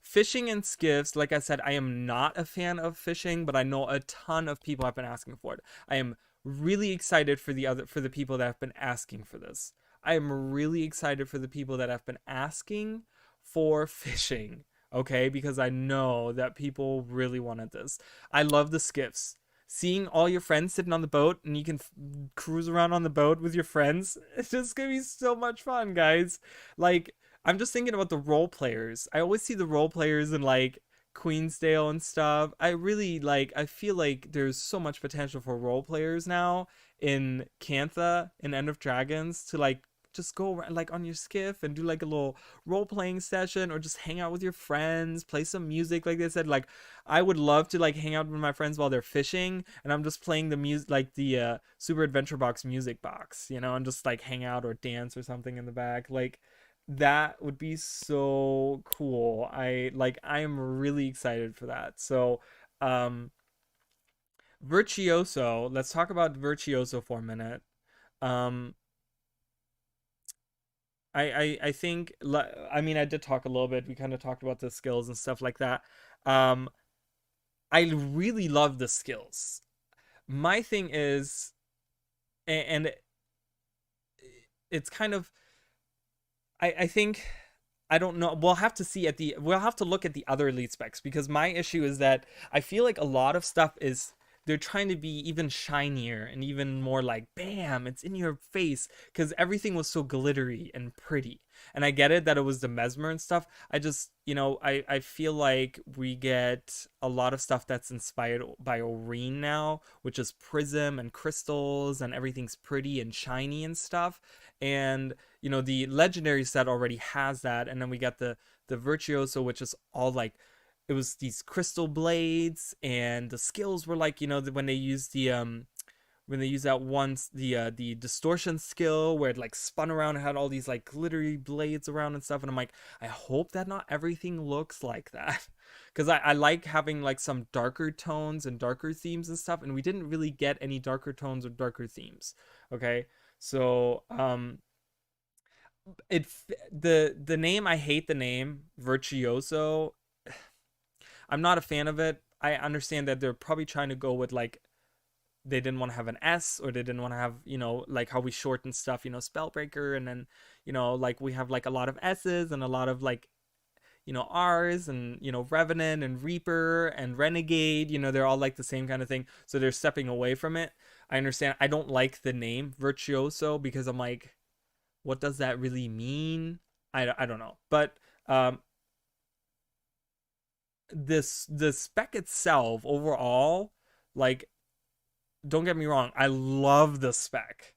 Fishing and skiffs, like I said, I am not a fan of fishing, but I know a ton of people have been asking for it. I am really excited for the people that have been asking for this. I am really excited for the people that have been asking for fishing, okay? Because I know that people really wanted this. I love the skiffs. Seeing all your friends sitting on the boat and you can cruise around on the boat with your friends, it's just gonna be so much fun, guys. Like, I'm just thinking about the role players. I always see the role players in, like, Queensdale and stuff. I feel like there's so much potential for role players now in Cantha and End of Dragons to, like, just go around, like, on your skiff and do, like, a little role-playing session, or just hang out with your friends, play some music, like they said. Like, I would love to, like, hang out with my friends while they're fishing, and I'm just playing the music, like the Super Adventure Box music box, you know, and just, like, hang out or dance or something in the back. Like, that would be so cool. I am really excited for that. So, Virtuoso, let's talk about Virtuoso for a minute. I think, I mean, I did talk a little bit. We kind of talked about the skills and stuff like that. I really love the skills. My thing is, and it's kind of, I think, I don't know. We'll have to see we'll have to look at the other elite specs, because my issue is that I feel like a lot of stuff is, they're trying to be even shinier and even more like, bam, it's in your face, because everything was so glittery and pretty. And I get it that it was the Mesmer and stuff. I just, you know, I feel like we get a lot of stuff that's inspired by Oreen now, which is prism and crystals, and everything's pretty and shiny and stuff. And, you know, the legendary set already has that. And then we got the Virtuoso, which is all like, it was these crystal blades, and the skills were like, you know, when they used that once, the distortion skill, where it like spun around and had all these like glittery blades around and stuff. And I'm like, I hope that not everything looks like that, because I like having like some darker tones and darker themes and stuff, and we didn't really get any darker tones or darker themes. Okay, so the name, I hate the name Virtuoso. I'm not a fan of it. I understand that they're probably trying to go with, like, they didn't want to have an S, or they didn't want to have, you know, like how we shorten stuff, you know, Spellbreaker, and then, you know, like we have like a lot of S's and a lot of, like, you know, R's, and, you know, Revenant and Reaper and Renegade, you know, they're all like the same kind of thing. So they're stepping away from it. I understand. I don't like the name Virtuoso, because I'm like, what does that really mean? I don't know. But the spec itself overall, like, don't get me wrong, I love the spec.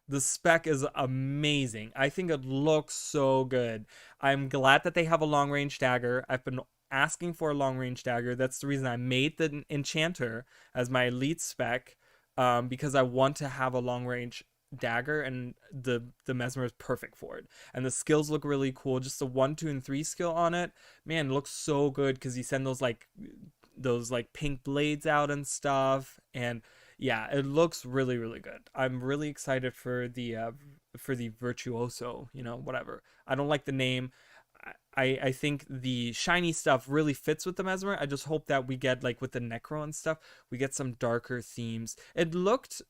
The spec is amazing. I think it looks so good. I'm glad that they have a long range dagger. I've been asking for a long range dagger. That's the reason I made the enchanter as my elite spec, because I want to have a long range dagger, and the Mesmer is perfect for it. And the skills look really cool. Just the 1, 2, and 3 skill on it, man, it looks so good, because you send those like pink blades out and stuff. And yeah, it looks really, really good. I'm really excited for the Virtuoso, you know, whatever. I don't like the name. I think the shiny stuff really fits with the Mesmer. I just hope that we get, like, with the Necro and stuff, we get some darker themes. It looked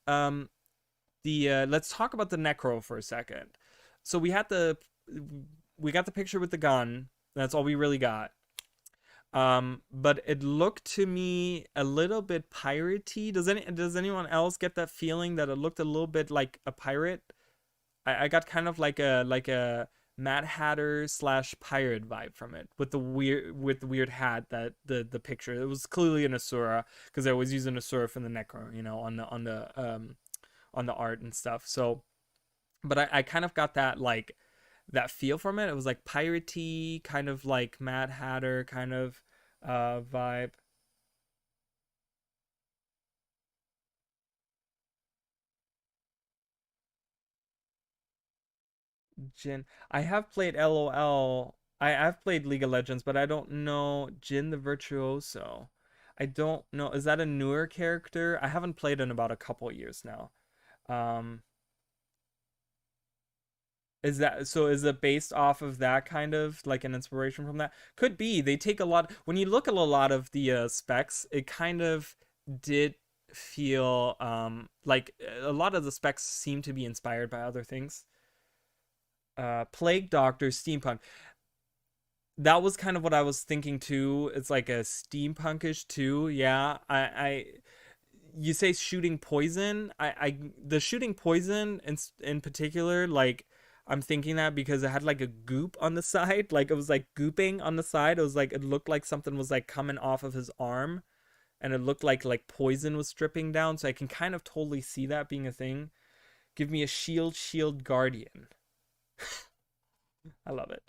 let's talk about the Necro for a second. So we got the picture with the gun. That's all we really got. But it looked to me a little bit piratey. Does anyone else get that feeling that it looked a little bit like a pirate? I got kind of like a Mad Hatter / pirate vibe from it, with the weird hat, that the picture. It was clearly an Asura, because I was using Asura from the Necro, you know, on the art and stuff. So, but I kind of got that like that feel from it. It was like piratey, kind of like Mad Hatter kind of vibe. Jin. I have played LOL. I've played League of Legends, but I don't know Jin the Virtuoso. I don't know. Is that a newer character? I haven't played in about a couple years now. Is that so? Is it based off of that kind of like an inspiration from that? Could be. They take a lot. When you look at a lot of the specs, it kind of did feel like a lot of the specs seem to be inspired by other things. Plague Doctor Steampunk. That was kind of what I was thinking too. It's like a steampunkish too. Yeah, you say shooting poison. The shooting poison in particular, like I'm thinking that because it had like a goop on the side, like it was like gooping on the side. It was like, it looked like something was like coming off of his arm, and it looked like poison was dripping down. So I can kind of totally see that being a thing. Give me a shield guardian. I love it.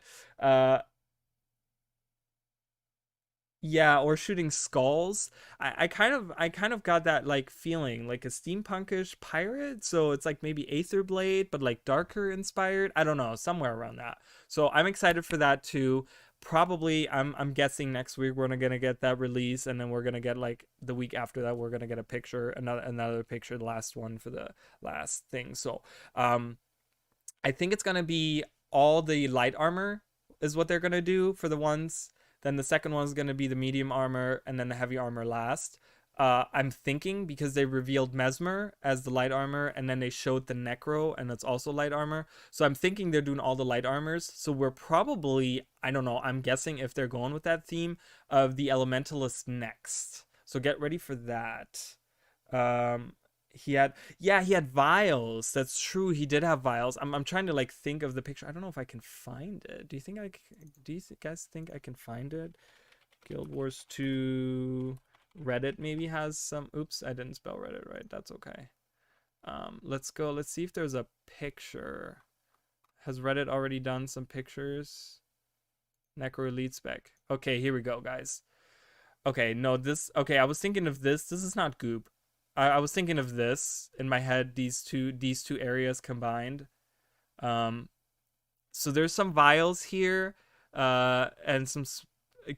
Yeah, or shooting skulls. I kind of got that like feeling, like a steampunkish pirate. So it's like maybe Aetherblade, but like darker inspired. I don't know, somewhere around that. So I'm excited for that too. Probably I'm guessing next week we're gonna get that release, and then we're gonna get like the week after that we're gonna get a picture, another picture, the last one for the last thing. So I think it's gonna be all the light armor is what they're gonna do for the ones. Then the second one is going to be the medium armor, and then the heavy armor last. I'm thinking because they revealed Mesmer as the light armor, and then they showed the Necro, and it's also light armor. So I'm thinking they're doing all the light armors. So we're probably, I don't know, I'm guessing if they're going with that theme of the Elementalist next. So get ready for that. He had vials. That's true. He did have vials. I'm trying to like think of the picture. I don't know if I can find it. Do you guys think I can find it? Guild Wars 2 Reddit maybe has some. Oops, I didn't spell Reddit right. That's okay. Let's go. Let's see if there's a picture. Has Reddit already done some pictures? Necro Elite spec. Okay, here we go, guys. Okay, no, this. Okay, I was thinking of this. This is not goop. I was thinking of this in my head, these two areas combined. So there's some vials here, and some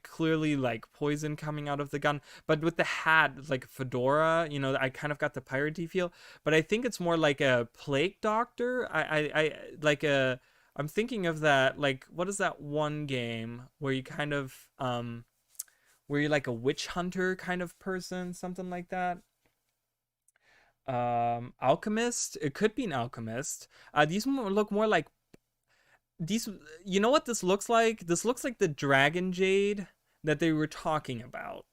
clearly like poison coming out of the gun. But with the hat, like fedora, you know, I kind of got the piratey feel. But I think it's more like a plague doctor. I'm thinking of that. Like, what is that one game where you kind of where you're like a witch hunter kind of person, something like that. Alchemist. It could be an alchemist. These look more like these. You know what this looks like? This looks like the dragon jade that they were talking about.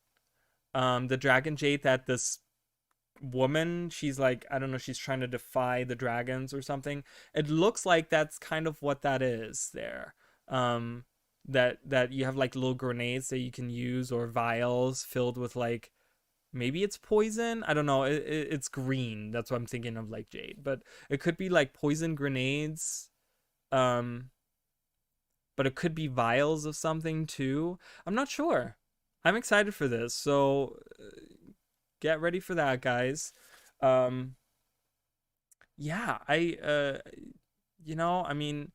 The dragon jade that this woman, she's like, I don't know, she's trying to defy the dragons or something. It looks like that's kind of what that is there. That you have like little grenades that you can use, or vials filled with like, maybe it's poison. I don't know. It's green. That's what I'm thinking of, like jade. But it could be like poison grenades. But it could be vials of something too. I'm not sure. I'm excited for this. So get ready for that, guys. Yeah, you know, I mean,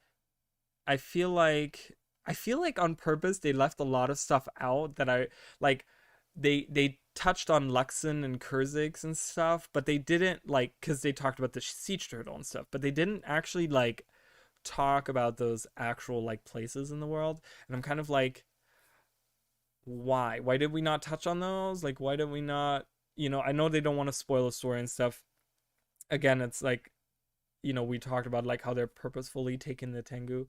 I feel like on purpose they left a lot of stuff out that I like. They touched on Luxon and Kurzix and stuff, but they didn't like, because they talked about the siege turtle and stuff, but they didn't actually like talk about those actual like places in the world. And I'm kind of like, why did we not touch on those? Like, why did we not, you know, I know they don't want to spoil the story and stuff. Again, it's like, you know, we talked about like how they're purposefully taking the Tengu.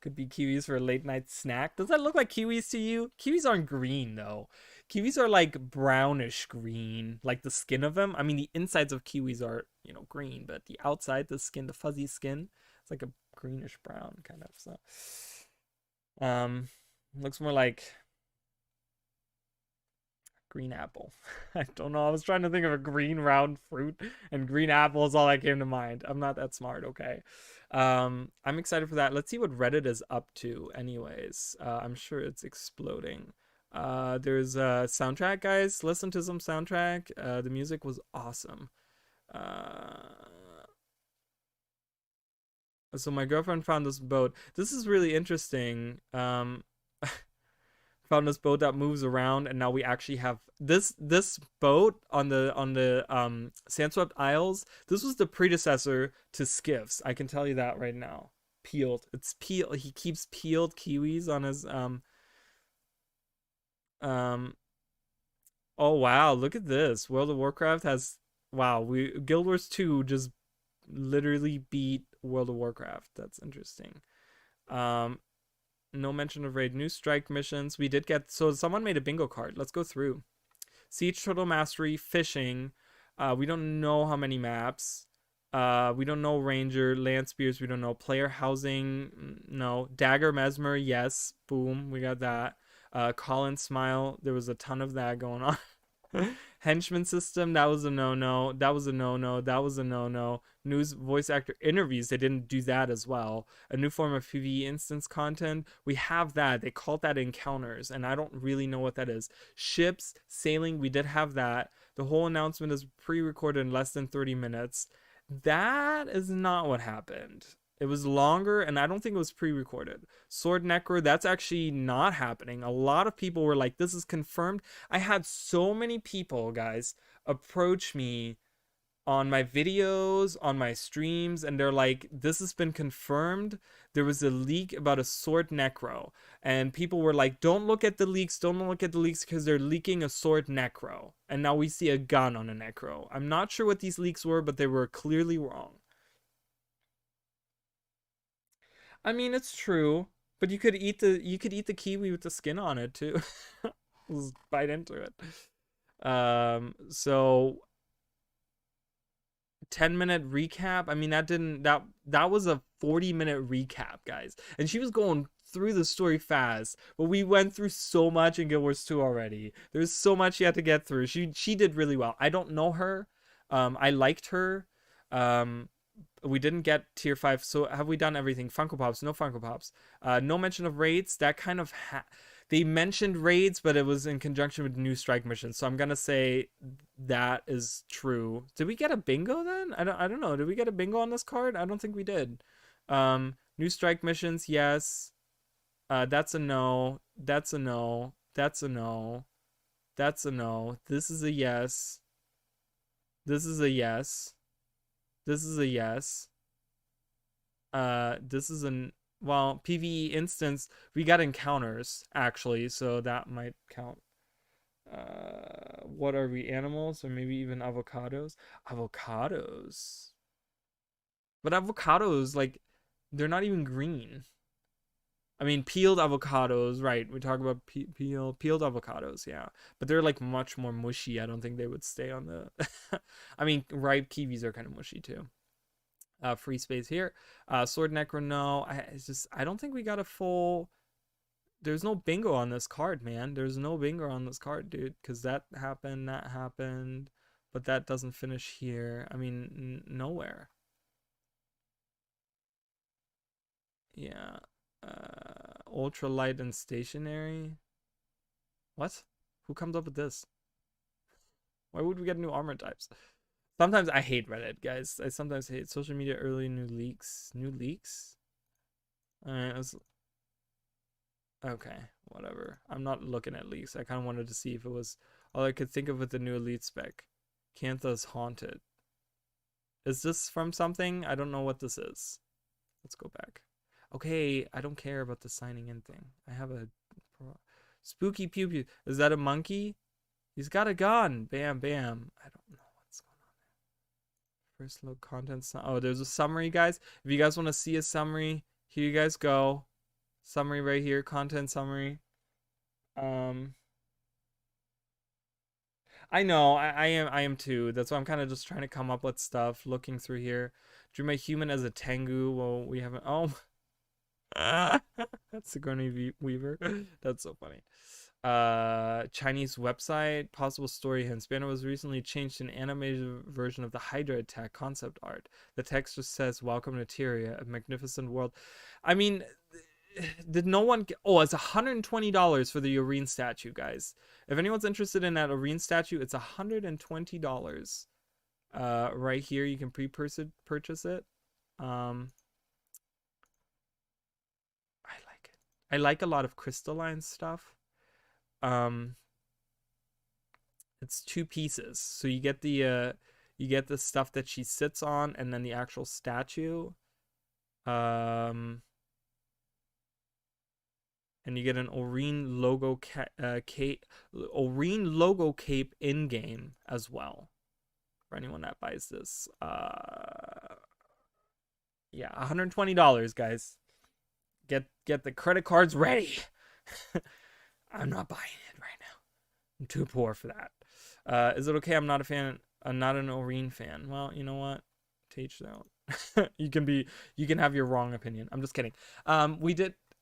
Could be kiwis for a late night snack. Does that look like kiwis to you? Kiwis aren't green though. Kiwis are like brownish green, like the skin of them. I mean, the insides of kiwis are, you know, green, but the outside, the skin, the fuzzy skin, It's like a greenish brown kind of. So, looks more like green apple. I don't know. I was trying to think of a green round fruit, and green apple is all that came to mind. I'm not that smart. Okay. I'm excited for that. Let's see what Reddit is up to. Anyways, I'm sure it's exploding. There's a soundtrack, guys. Listen to some soundtrack. The music was awesome. So my girlfriend found this boat. This is really interesting. Found this boat that moves around, and now we actually have this boat on the Sandswept Isles. This was the predecessor to skiffs. I can tell you that right now. Peeled. It's peeled. He keeps peeled kiwis on his Oh wow, look at this. World of Warcraft has Guild Wars 2 just literally beat World of Warcraft. That's interesting. No mention of raid. New strike missions. We did get, so someone made a bingo card. Let's go through. Siege Turtle Mastery, fishing. We don't know how many maps. We don't know Ranger, Land Spears, we don't know. Player housing, no. Dagger Mesmer, yes. Boom, we got that. Colin Smile, there was a ton of that going on. Henchman system, that was a no-no. That was a no-no. That was a no-no. News voice actor interviews, they didn't do that as well. A new form of PvE instance content, we have that. They called that encounters, and I don't really know what that is. Ships, sailing, we did have that. The whole announcement is pre-recorded in less than 30 minutes. That is not what happened. It was longer, and I don't think it was pre-recorded. Sword Necro, that's actually not happening. A lot of people were like, this is confirmed. I had so many people, guys, approach me on my videos, on my streams, and they're like, this has been confirmed. There was a leak about a Sword Necro, and people were like, don't look at the leaks, don't look at the leaks, because they're leaking a Sword Necro. And now we see a gun on a Necro. I'm not sure what these leaks were, but they were clearly wrong. I mean, it's true, but you could eat the kiwi with the skin on it too. Just bite into it. So 10-minute recap. I mean, that was a 40-minute recap, guys. And she was going through the story fast, but we went through so much in Guild Wars 2 already. There's so much she had to get through. She did really well. I don't know her. I liked her. We didn't get tier 5, so have we done everything? Funko Pops, no Funko Pops. No mention of raids. That kind of they mentioned raids, but it was in conjunction with new strike missions. So I'm gonna say that is true. Did we get a bingo then? I don't know. Did we get a bingo on this card? I don't think we did. New strike missions, yes. That's a no. That's a no. That's a no. That's a no. This is a yes. This is a yes. This is a yes. This is an, well, PvE instance, we got encounters, actually, so that might count. What are we, animals? Or maybe even avocados? Avocados. But avocados, like, they're not even green. I mean, peeled avocados, right. We talk about peeled avocados, yeah. But they're, like, much more mushy. I don't think they would stay on the... I mean, ripe kiwis are kind of mushy, too. Free space here. Sword Necro, no. I don't think we got a full... There's no bingo on this card, man. There's no bingo on this card, dude. Because that happened. But that doesn't finish here. I mean, nowhere. Yeah. Ultralight and stationary. What? Who comes up with this? Why would we get new armor types? Sometimes I hate Reddit, guys. I sometimes hate social media early new leaks. New leaks? Alright, okay, whatever. I'm not looking at leaks. I kind of wanted to see if it was all I could think of with the new elite spec. Cantha's Haunted. Is this from something? I don't know what this is. Let's go back. Okay, I don't care about the signing in thing. I have a Spooky Pew Pew. Is that a monkey? He's got a gun. Bam, bam. I don't know what's going on there. First look content. Oh, there's a summary, guys. If you guys want to see a summary, here you guys go. Summary right here. Content summary. I I know, I am too. That's why I'm kind of just trying to come up with stuff, looking through here. Drew my human as a Tengu. Well, we haven't. Oh, that's Sigourney Weaver. That's so funny. Chinese website. Possible story hints. Banner was recently changed to an animated version of the Hydra attack concept art. The text just says, "Welcome to Tyria, a magnificent world." I mean, did no one get... Oh, it's $120 for the Oreen statue, guys. If anyone's interested in that Oreen statue, it's $120. Right here, you can purchase it. I like it. I like a lot of crystalline stuff. It's 2 pieces, so you get the stuff that she sits on, and then the actual statue. And you get an Oreen logo cape in game as well. For anyone that buys this, yeah, $120, guys. Get the credit cards ready. I'm not buying it right now. I'm too poor for that. Is it okay? I'm not a fan. I'm not an Oreen fan. Well, you know what? To each their own. You can have your wrong opinion. I'm just kidding.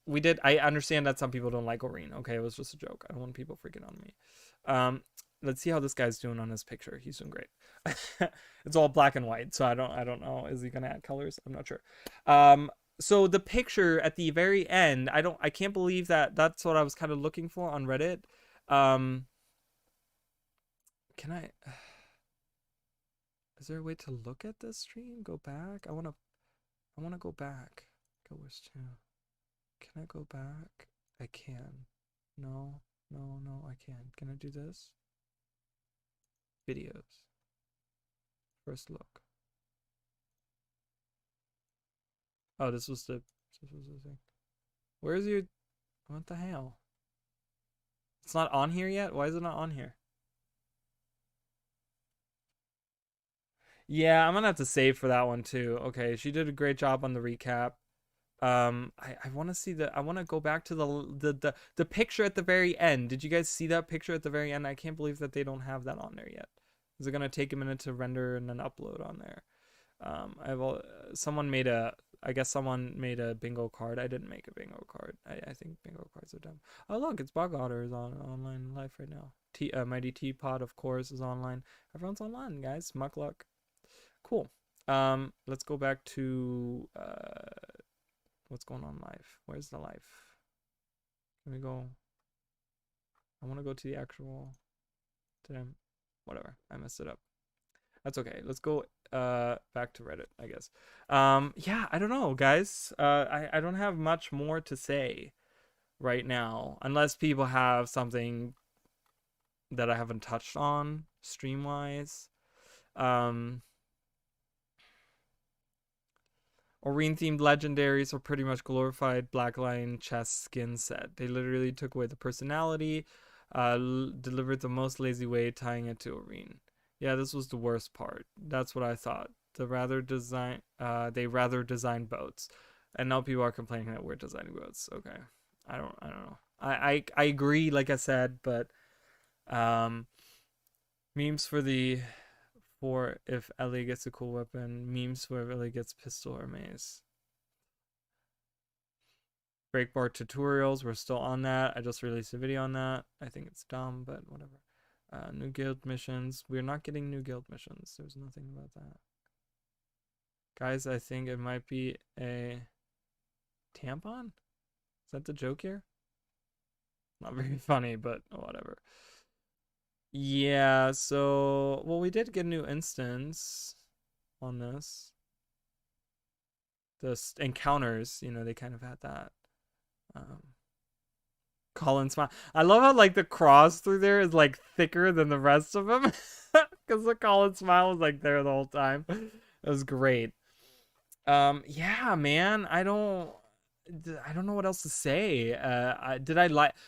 We did. I understand that some people don't like Oreen. Okay, it was just a joke. I don't want people freaking on me. Let's see how this guy's doing on his picture. He's doing great. It's all black and white, so I don't know. Is he gonna add colors? I'm not sure. So the picture at the very end, I can't believe that that's what I was kind of looking for on Reddit. Can I? Is there a way to look at this stream? Go back. I wanna go back. Go where's 2? Can I go back? I can. No, I can't. Can I do this? Videos. First look. Oh, this was the thing. Where's your... What the hell? It's not on here yet? Why is it not on here? Yeah, I'm gonna have to save for that one too. Okay, she did a great job on the recap. I want to see I want to go back to the picture at the very end. Did you guys see that picture at the very end? I can't believe that they don't have that on there yet. Is it gonna take a minute to render and then upload on there? I guess someone made a bingo card. I didn't make a bingo card. I think bingo cards are dumb. Oh look, it's Bog Otter is online live right now. Mighty Teapot, of course, is online. Everyone's online, guys. Muck luck. Cool. Let's go back to what's going on live. Where's the live? Can we go? I want to go to the actual. Whatever. I messed it up. That's okay. Let's go back to Reddit, I guess. Yeah, I don't know, guys. I don't have much more to say right now, unless people have something that I haven't touched on stream-wise. Oreen-themed legendaries are pretty much glorified Black Lion chest skin set. They literally took away the personality, delivered the most lazy way, tying it to Oreen. Yeah, this was the worst part. That's what I thought. They rather design boats, and now people are complaining that we're designing boats. Okay, I don't know. I agree, like I said, but memes for if Ellie gets a cool weapon, memes for if Ellie gets pistol or mace. Breakbar tutorials, we're still on that. I just released a video on that. I think it's dumb, but whatever. New guild missions. We're not getting new guild missions. There's nothing about that. Guys, I think it might be a tampon? Is that the joke here? Not very funny, but whatever. Yeah, so... Well, we did get a new instance on this. The encounters, they kind of had that. Colin Smile. I love how, like, the cross through there is, like, thicker than the rest of them. Because the Colin Smile was, like, there the whole time. It was great. Yeah, man. I don't know what else to say.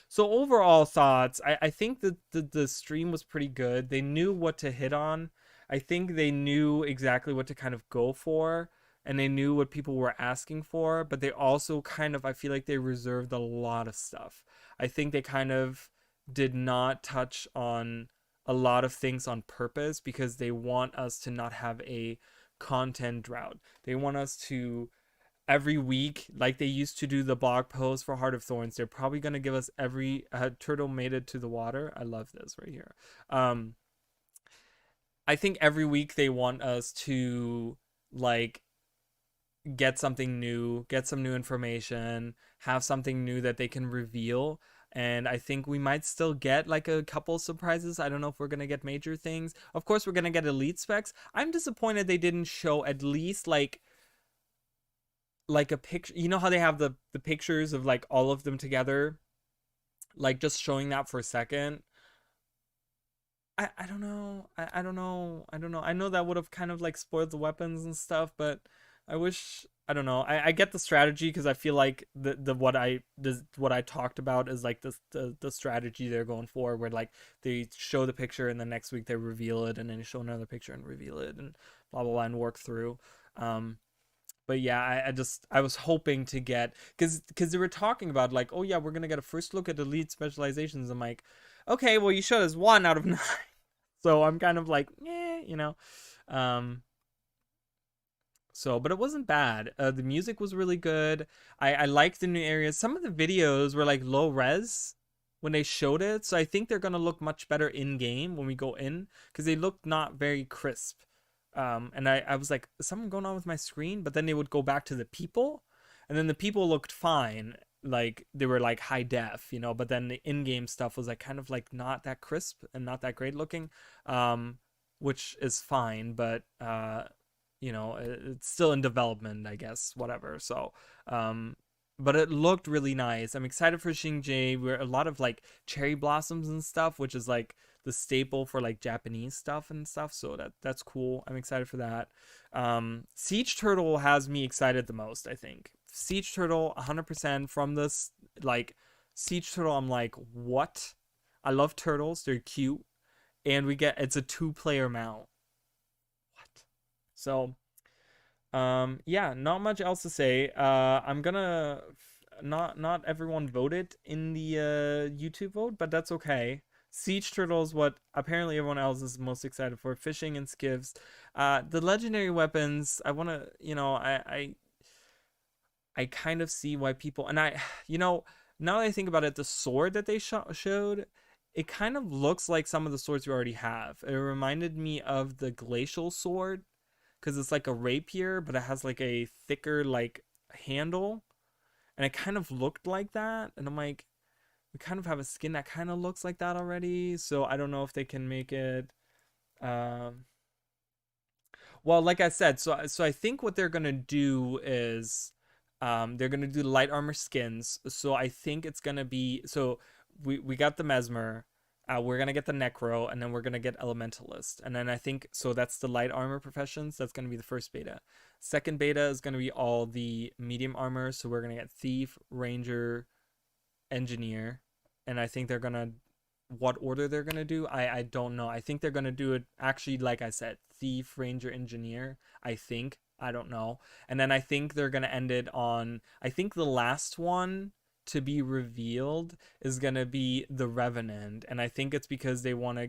So overall thoughts, I think that the stream was pretty good. They knew what to hit on. I think they knew exactly what to kind of go for, and they knew what people were asking for, but they also kind of, I feel like they reserved a lot of stuff. I think they kind of did not touch on a lot of things on purpose because they want us to not have a content drought. They want us to every week, like they used to do the blog post for Heart of Thorns, they're probably going to give us every turtle made it to the water. I love this right here. I think every week they want us to like get something new, get some new information, have something new that they can reveal. And I think we might still get like a couple surprises. I don't know if we're going to get major things. Of course, we're going to get elite specs. I'm disappointed they didn't show at least like a picture. You know how they have the pictures of like all of them together? Like just showing that for a second. I don't know. I don't know. I know that would have kind of like spoiled the weapons and stuff, but I wish, I don't know. I get the strategy because I feel like what I talked about is like the strategy they're going for, where like they show the picture and the next week they reveal it and then they show another picture and reveal it and blah blah blah and work through. But yeah, I was hoping to get, because they were talking about like, oh yeah, we're gonna get a first look at elite specializations. I'm like, okay, well you showed us 1 out of 9, so I'm kind of like, you know. So, but it wasn't bad. The music was really good. I liked the new areas. Some of the videos were like low res when they showed it, so I think they're gonna look much better in game when we go in, because they looked not very crisp. And I was like, is something going on with my screen? But then they would go back to the people, and then the people looked fine. Like they were like high def, you know, but then the in-game stuff was like kind of like not that crisp and not that great looking, which is fine, but you know, it's still in development, I guess, whatever. So, but it looked really nice. I'm excited for Xingji. We're a lot of like cherry blossoms and stuff, which is like the staple for like Japanese stuff and stuff. So that's cool. I'm excited for that. Siege Turtle has me excited the most, I think. Siege Turtle, 100% from this, like, Siege Turtle, I'm like, what? I love turtles. They're cute. And it's a 2-player mount. What? So, yeah, not much else to say. I'm gonna, not everyone voted in the YouTube vote, but that's okay. Siege Turtle is what apparently everyone else is most excited for. Fishing and skivs. The legendary weapons, I want to, you know, I kind of see why people, and you know, now that I think about it, the sword that they showed, it kind of looks like some of the swords we already have. It reminded me of the glacial sword, because it's like a rapier, but it has like a thicker like handle, and it kind of looked like that. And I'm like, we kind of have a skin that kind of looks like that already, so I don't know if they can make it. Well, like I said, so I think what they're gonna do is, they're gonna do light armor skins. So I think it's gonna be, so we got the Mesmer, we're gonna get the Necro, and then we're gonna get Elementalist, and then I think, so that's the light armor professions. That's gonna be the first beta. Second beta is gonna be all the medium armor. So we're gonna get Thief, Ranger, Engineer, and I think they're gonna, what order they're gonna do, I don't know. I think they're gonna do it actually, like I said, Thief, Ranger, Engineer. I don't know. And then I think they're gonna end it on, I think the last one to be revealed is gonna be the Revenant, and I think it's because they wanna,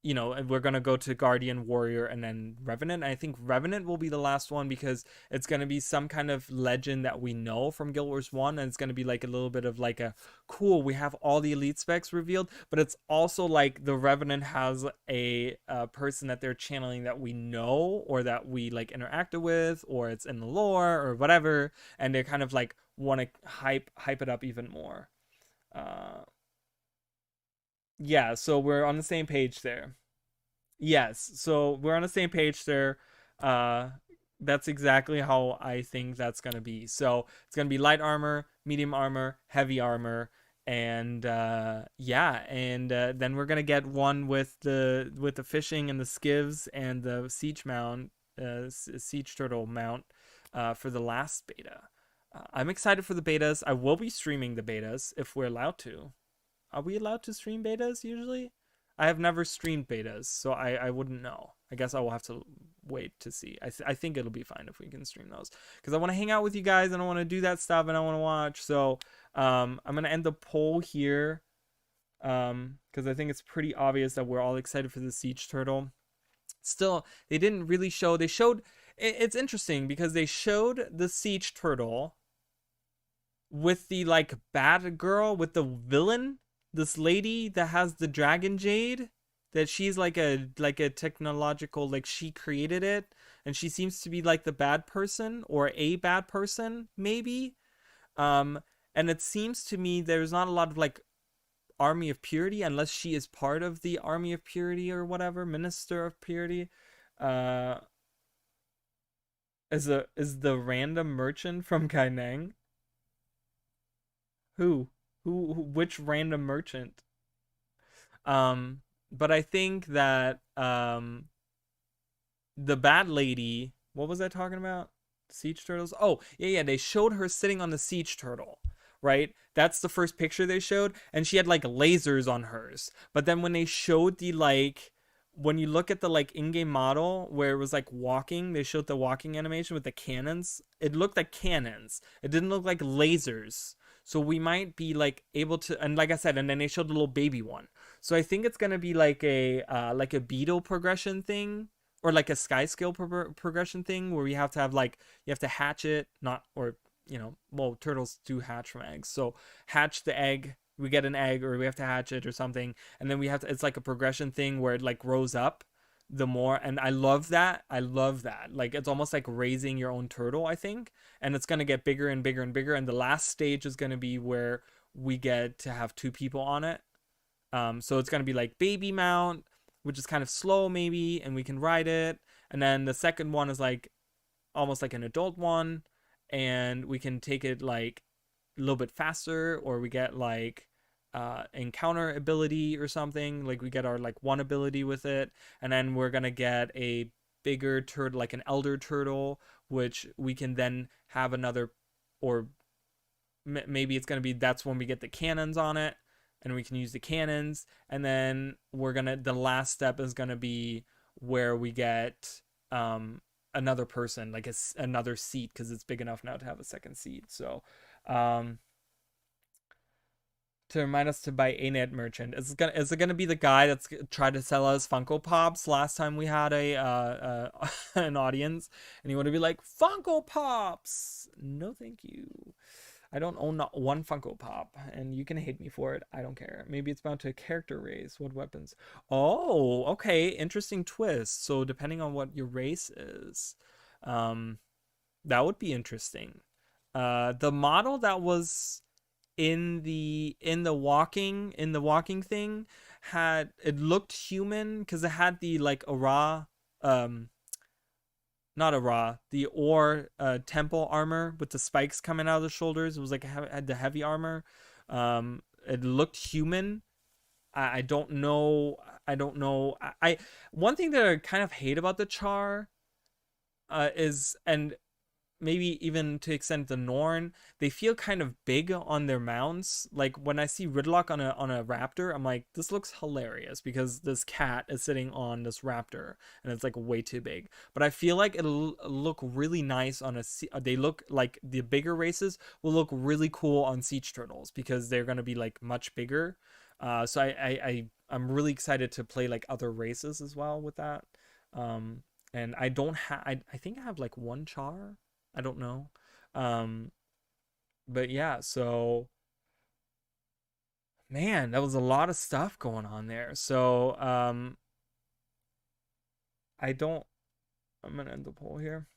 you know, we're gonna go to Guardian, Warrior, and then Revenant. And I think Revenant will be the last one because it's gonna be some kind of legend that we know from Guild Wars 1, and it's gonna be like a little bit of like a cool, we have all the elite specs revealed, but it's also like the Revenant has a person that they're channeling that we know, or that we like interacted with, or it's in the lore or whatever, and they kind of like want to hype it up even more. Yeah, so we're on the same page there. Yes, so we're on the same page there. That's exactly how I think that's gonna be. So it's gonna be light armor, medium armor, heavy armor, and yeah, and then we're gonna get one with the fishing and the skivs and the siege mount, siege turtle mount, for the last beta. I'm excited for the betas. I will be streaming the betas if we're allowed to. Are we allowed to stream betas usually? I have never streamed betas, so I wouldn't know. I guess I will have to wait to see. I think it'll be fine if we can stream those, because I want to hang out with you guys and I want to do that stuff and I want to watch. So I'm gonna end the poll here. because I think it's pretty obvious that we're all excited for the Siege Turtle. Still, they didn't really show. They showed. It's interesting because they showed the Siege Turtle with the like bad girl, with the villain, this lady that has the dragon jade, that she's like a technological, like she created it, and she seems to be like the bad person or a bad person maybe. And it seems to me there's not a lot of like Army of Purity unless she is part of the Army of Purity or whatever, Minister of Purity. Is the random merchant from Kaineng? Who? Which random merchant? But I think that the bad lady, what was I talking about? Siege turtles? Oh, yeah, they showed her sitting on the Siege Turtle, right? That's the first picture they showed, and she had like lasers on hers. But then when they showed the like, when you look at the like in-game model where it was like walking, they showed the walking animation with the cannons. It looked like cannons. It didn't look like lasers. So we might be like able to, and like I said, and then they showed the little baby one. So I think it's gonna be like a beetle progression thing, or like a sky skill progression thing, where we have to have like, you have to hatch it, not, or you know, well, turtles do hatch from eggs. So hatch the egg, we get an egg, or we have to hatch it or something, and then we have to, it's like a progression thing where it like grows up the more, and I love that. Like it's almost like raising your own turtle, I think, and it's going to get bigger and bigger and bigger, and the last stage is going to be where we get to have 2 people on it. So it's going to be like baby mount, which is kind of slow maybe, and we can ride it, and then the second one is like almost like an adult one, and we can take it like a little bit faster, or we get like encounter ability or something, like we get our like 1 ability with it, and then we're gonna get a bigger turtle, like an elder turtle, which we can then have another, or maybe it's gonna be, that's when we get the cannons on it, and we can use the cannons, and then the last step is gonna be where we get another person, like another seat, because it's big enough now to have a second seat. So to remind us to buy A-Net Merchant. Is it gonna be the guy that's tried to sell us Funko Pops last time we had an audience, and he would be like, Funko Pops? No, thank you. I don't own not one Funko Pop, and you can hate me for it. I don't care. Maybe it's bound to character race. What weapons? Oh, okay. Interesting twist. So depending on what your race is, that would be interesting. The model that was in the walking thing had, it looked human because it had the like not the ore temple armor with the spikes coming out of the shoulders. It was like had the heavy armor. It looked human. I don't know. I one thing that I kind of hate about the Char is, and maybe even to extent the Norn, they feel kind of big on their mounts. Like when I see Ridlock on a raptor, I'm like, this looks hilarious because this cat is sitting on this raptor and it's like way too big. But I feel like it'll look really nice on they look like the bigger races will look really cool on Siege Turtles because they're going to be like much bigger. So I'm really excited to play like other races as well with that. And I don't have, I think I have like 1 Char. I don't know. But yeah, so man, that was a lot of stuff going on there. So I'm gonna end the poll here.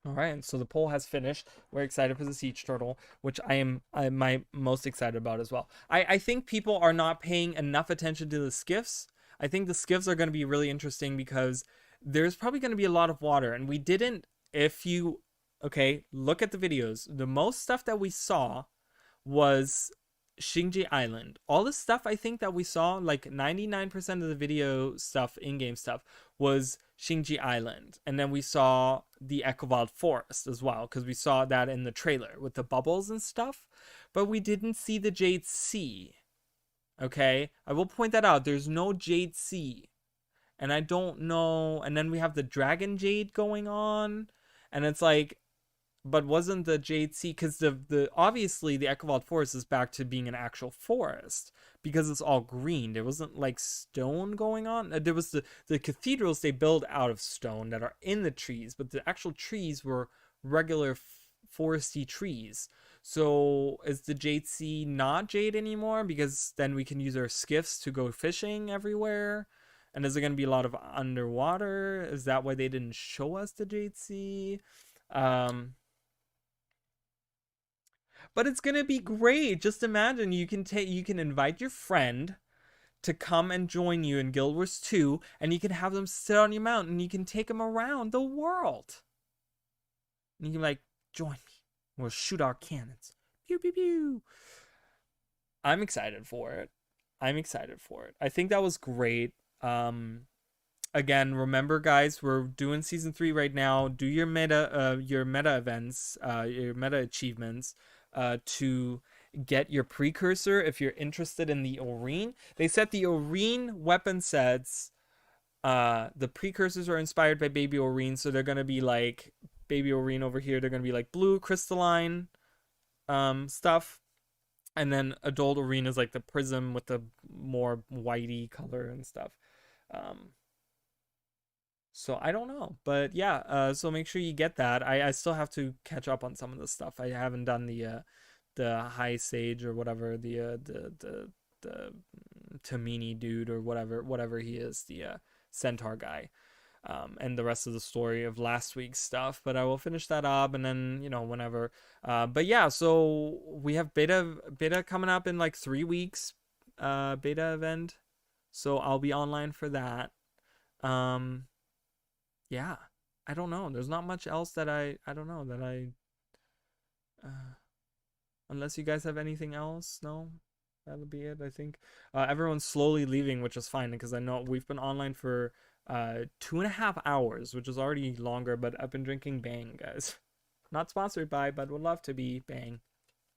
All right, so the poll has finished. We're excited for the Siege Turtle, which I'm my most excited about as well. I think people are not paying enough attention to the skiffs. I think the skiffs are going to be really interesting because there's probably going to be a lot of water, and we didn't, okay, look at the videos. The most stuff that we saw was Xingji Island. All the stuff I think that we saw, like 99% of the video stuff, in-game stuff, was Xingji Island. And then we saw the Echovald Forest as well, because we saw that in the trailer with the bubbles and stuff. But we didn't see the Jade Sea. Okay? I will point that out. There's no Jade Sea. And I don't know. And then we have the Dragon Jade going on. And it's like, but wasn't the Jade Sea, because the obviously the Echovault Forest is back to being an actual forest because it's all green. There wasn't like stone going on. There was the cathedrals they build out of stone that are in the trees, but the actual trees were regular foresty trees. So is the Jade Sea not jade anymore? Because then we can use our skiffs to go fishing everywhere. And is there going to be a lot of underwater? Is that why they didn't show us the Jade Sea? But it's going to be great. Just imagine you can invite your friend to come and join you in Guild Wars 2, and you can have them sit on your mountain, and you can take them around the world. And you can be like, join me. We'll shoot our cannons. Pew, pew, pew. I'm excited for it. I think that was great. Again, remember guys, we're doing season 3 right now. Do your meta events, your meta achievements, to get your precursor if you're interested in the Oreen. They said the Oreen weapon sets, the precursors are inspired by Baby Oreen, so they're gonna be like Baby Oreen over here. They're gonna be like blue crystalline stuff. And then Adult Oreen is like the prism with the more whitey color and stuff. So I don't know, but yeah, so make sure you get that. I still have to catch up on some of the stuff. I haven't done the high sage or whatever, the Tamini dude or whatever he is, the centaur guy, and the rest of the story of last week's stuff. But I will finish that up, and then whenever. But yeah, so we have beta coming up in like 3 weeks, beta event. So I'll be online for that. Yeah, I don't know. There's not much else that I don't know that I. Unless you guys have anything else, no, that'll be it. I think everyone's slowly leaving, which is fine because I know we've been online for 2.5 hours, which is already longer. But I've been drinking Bang, guys. Not sponsored by, but would love to be. Bang.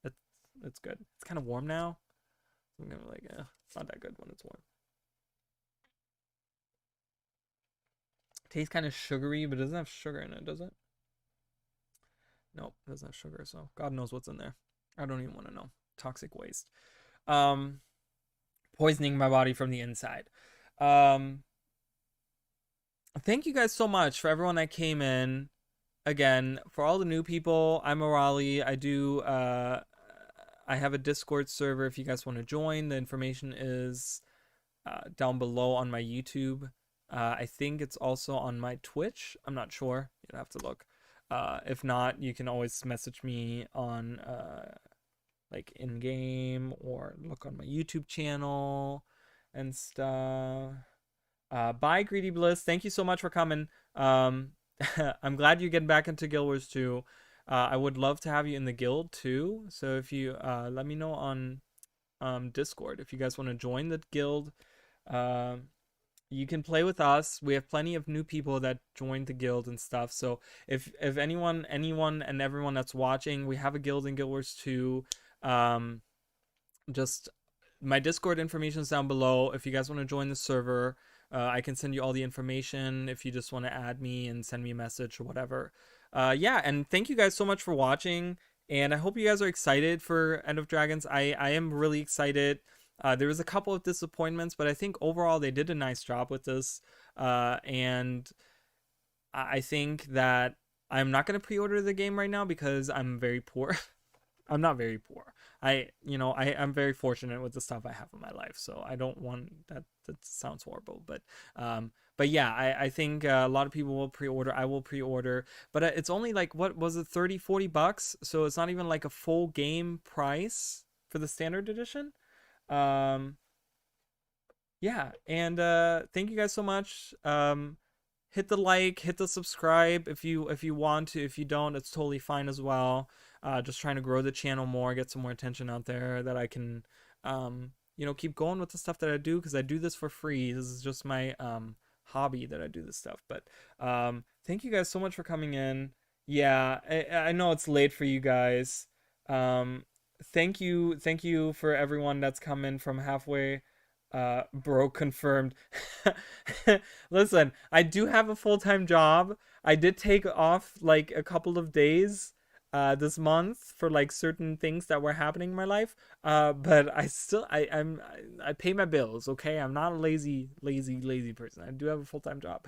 It's good. It's kind of warm now. I'm gonna like, it's not that good when it's warm. Tastes kind of sugary, but it doesn't have sugar in it, does it? Nope, it doesn't have sugar, so God knows what's in there. I don't even want to know. Toxic waste. Poisoning my body from the inside. Thank you guys so much for everyone that came in. Again, for all the new people, I'm Morali. I have a Discord server if you guys want to join. The information is down below on my YouTube. I think it's also on my Twitch. I'm not sure. You'll have to look. If not, you can always message me on like in-game or look on my YouTube channel and stuff. Bye, Greedy Bliss. Thank you so much for coming. I'm glad you're getting back into Guild Wars 2. I would love to have you in the guild too. So if you let me know on Discord if you guys want to join the guild. You can play with us. We have plenty of new people that joined the guild and stuff. So if anyone and everyone that's watching, we have a guild in Guild Wars 2. Just my Discord information is down below. If you guys want to join the server, I can send you all the information if you just want to add me and send me a message or whatever. Yeah, and thank you guys so much for watching. And I hope you guys are excited for End of Dragons. I am really excited. There was a couple of disappointments, but I think overall they did a nice job with this. And I think that I'm not going to pre-order the game right now because I'm very poor. I'm not very poor. I'm very fortunate with the stuff I have in my life, so I don't want that. That sounds horrible, but yeah, I think a lot of people will pre-order. I will pre-order, but it's only like, what was it, $30-$40? So it's not even like a full game price for the standard edition. Yeah, and thank you guys so much. Hit the like, hit the subscribe if you want to. If you don't, it's totally fine as well. Just trying to grow the channel more, get some more attention out there, that I can keep going with the stuff that I do, because I do this for free. This is just my hobby that I do this stuff. But thank you guys so much for coming in. Yeah, I know it's late for you guys. Thank you for everyone that's come in from halfway. Bro confirmed. Listen, I do have a full-time job. I did take off like a couple of days this month for like certain things that were happening in my life. But I pay my bills. Okay, I'm not a lazy person. I do have a full-time job.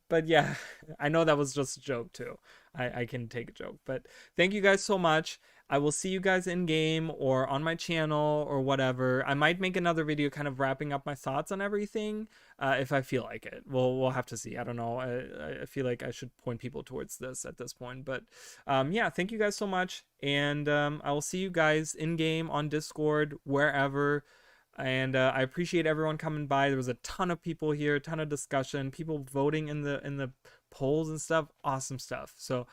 But yeah, I know that was just a joke too. I can take a joke. But thank you guys so much. I will see you guys in game or on my channel or whatever. I might make another video kind of wrapping up my thoughts on everything if I feel like it. We'll have to see. I don't know. I feel like I should point people towards this at this point. But yeah, thank you guys so much. And I will see you guys in game, on Discord, wherever. And I appreciate everyone coming by. There was a ton of people here, a ton of discussion, people voting in the polls and stuff. Awesome stuff. So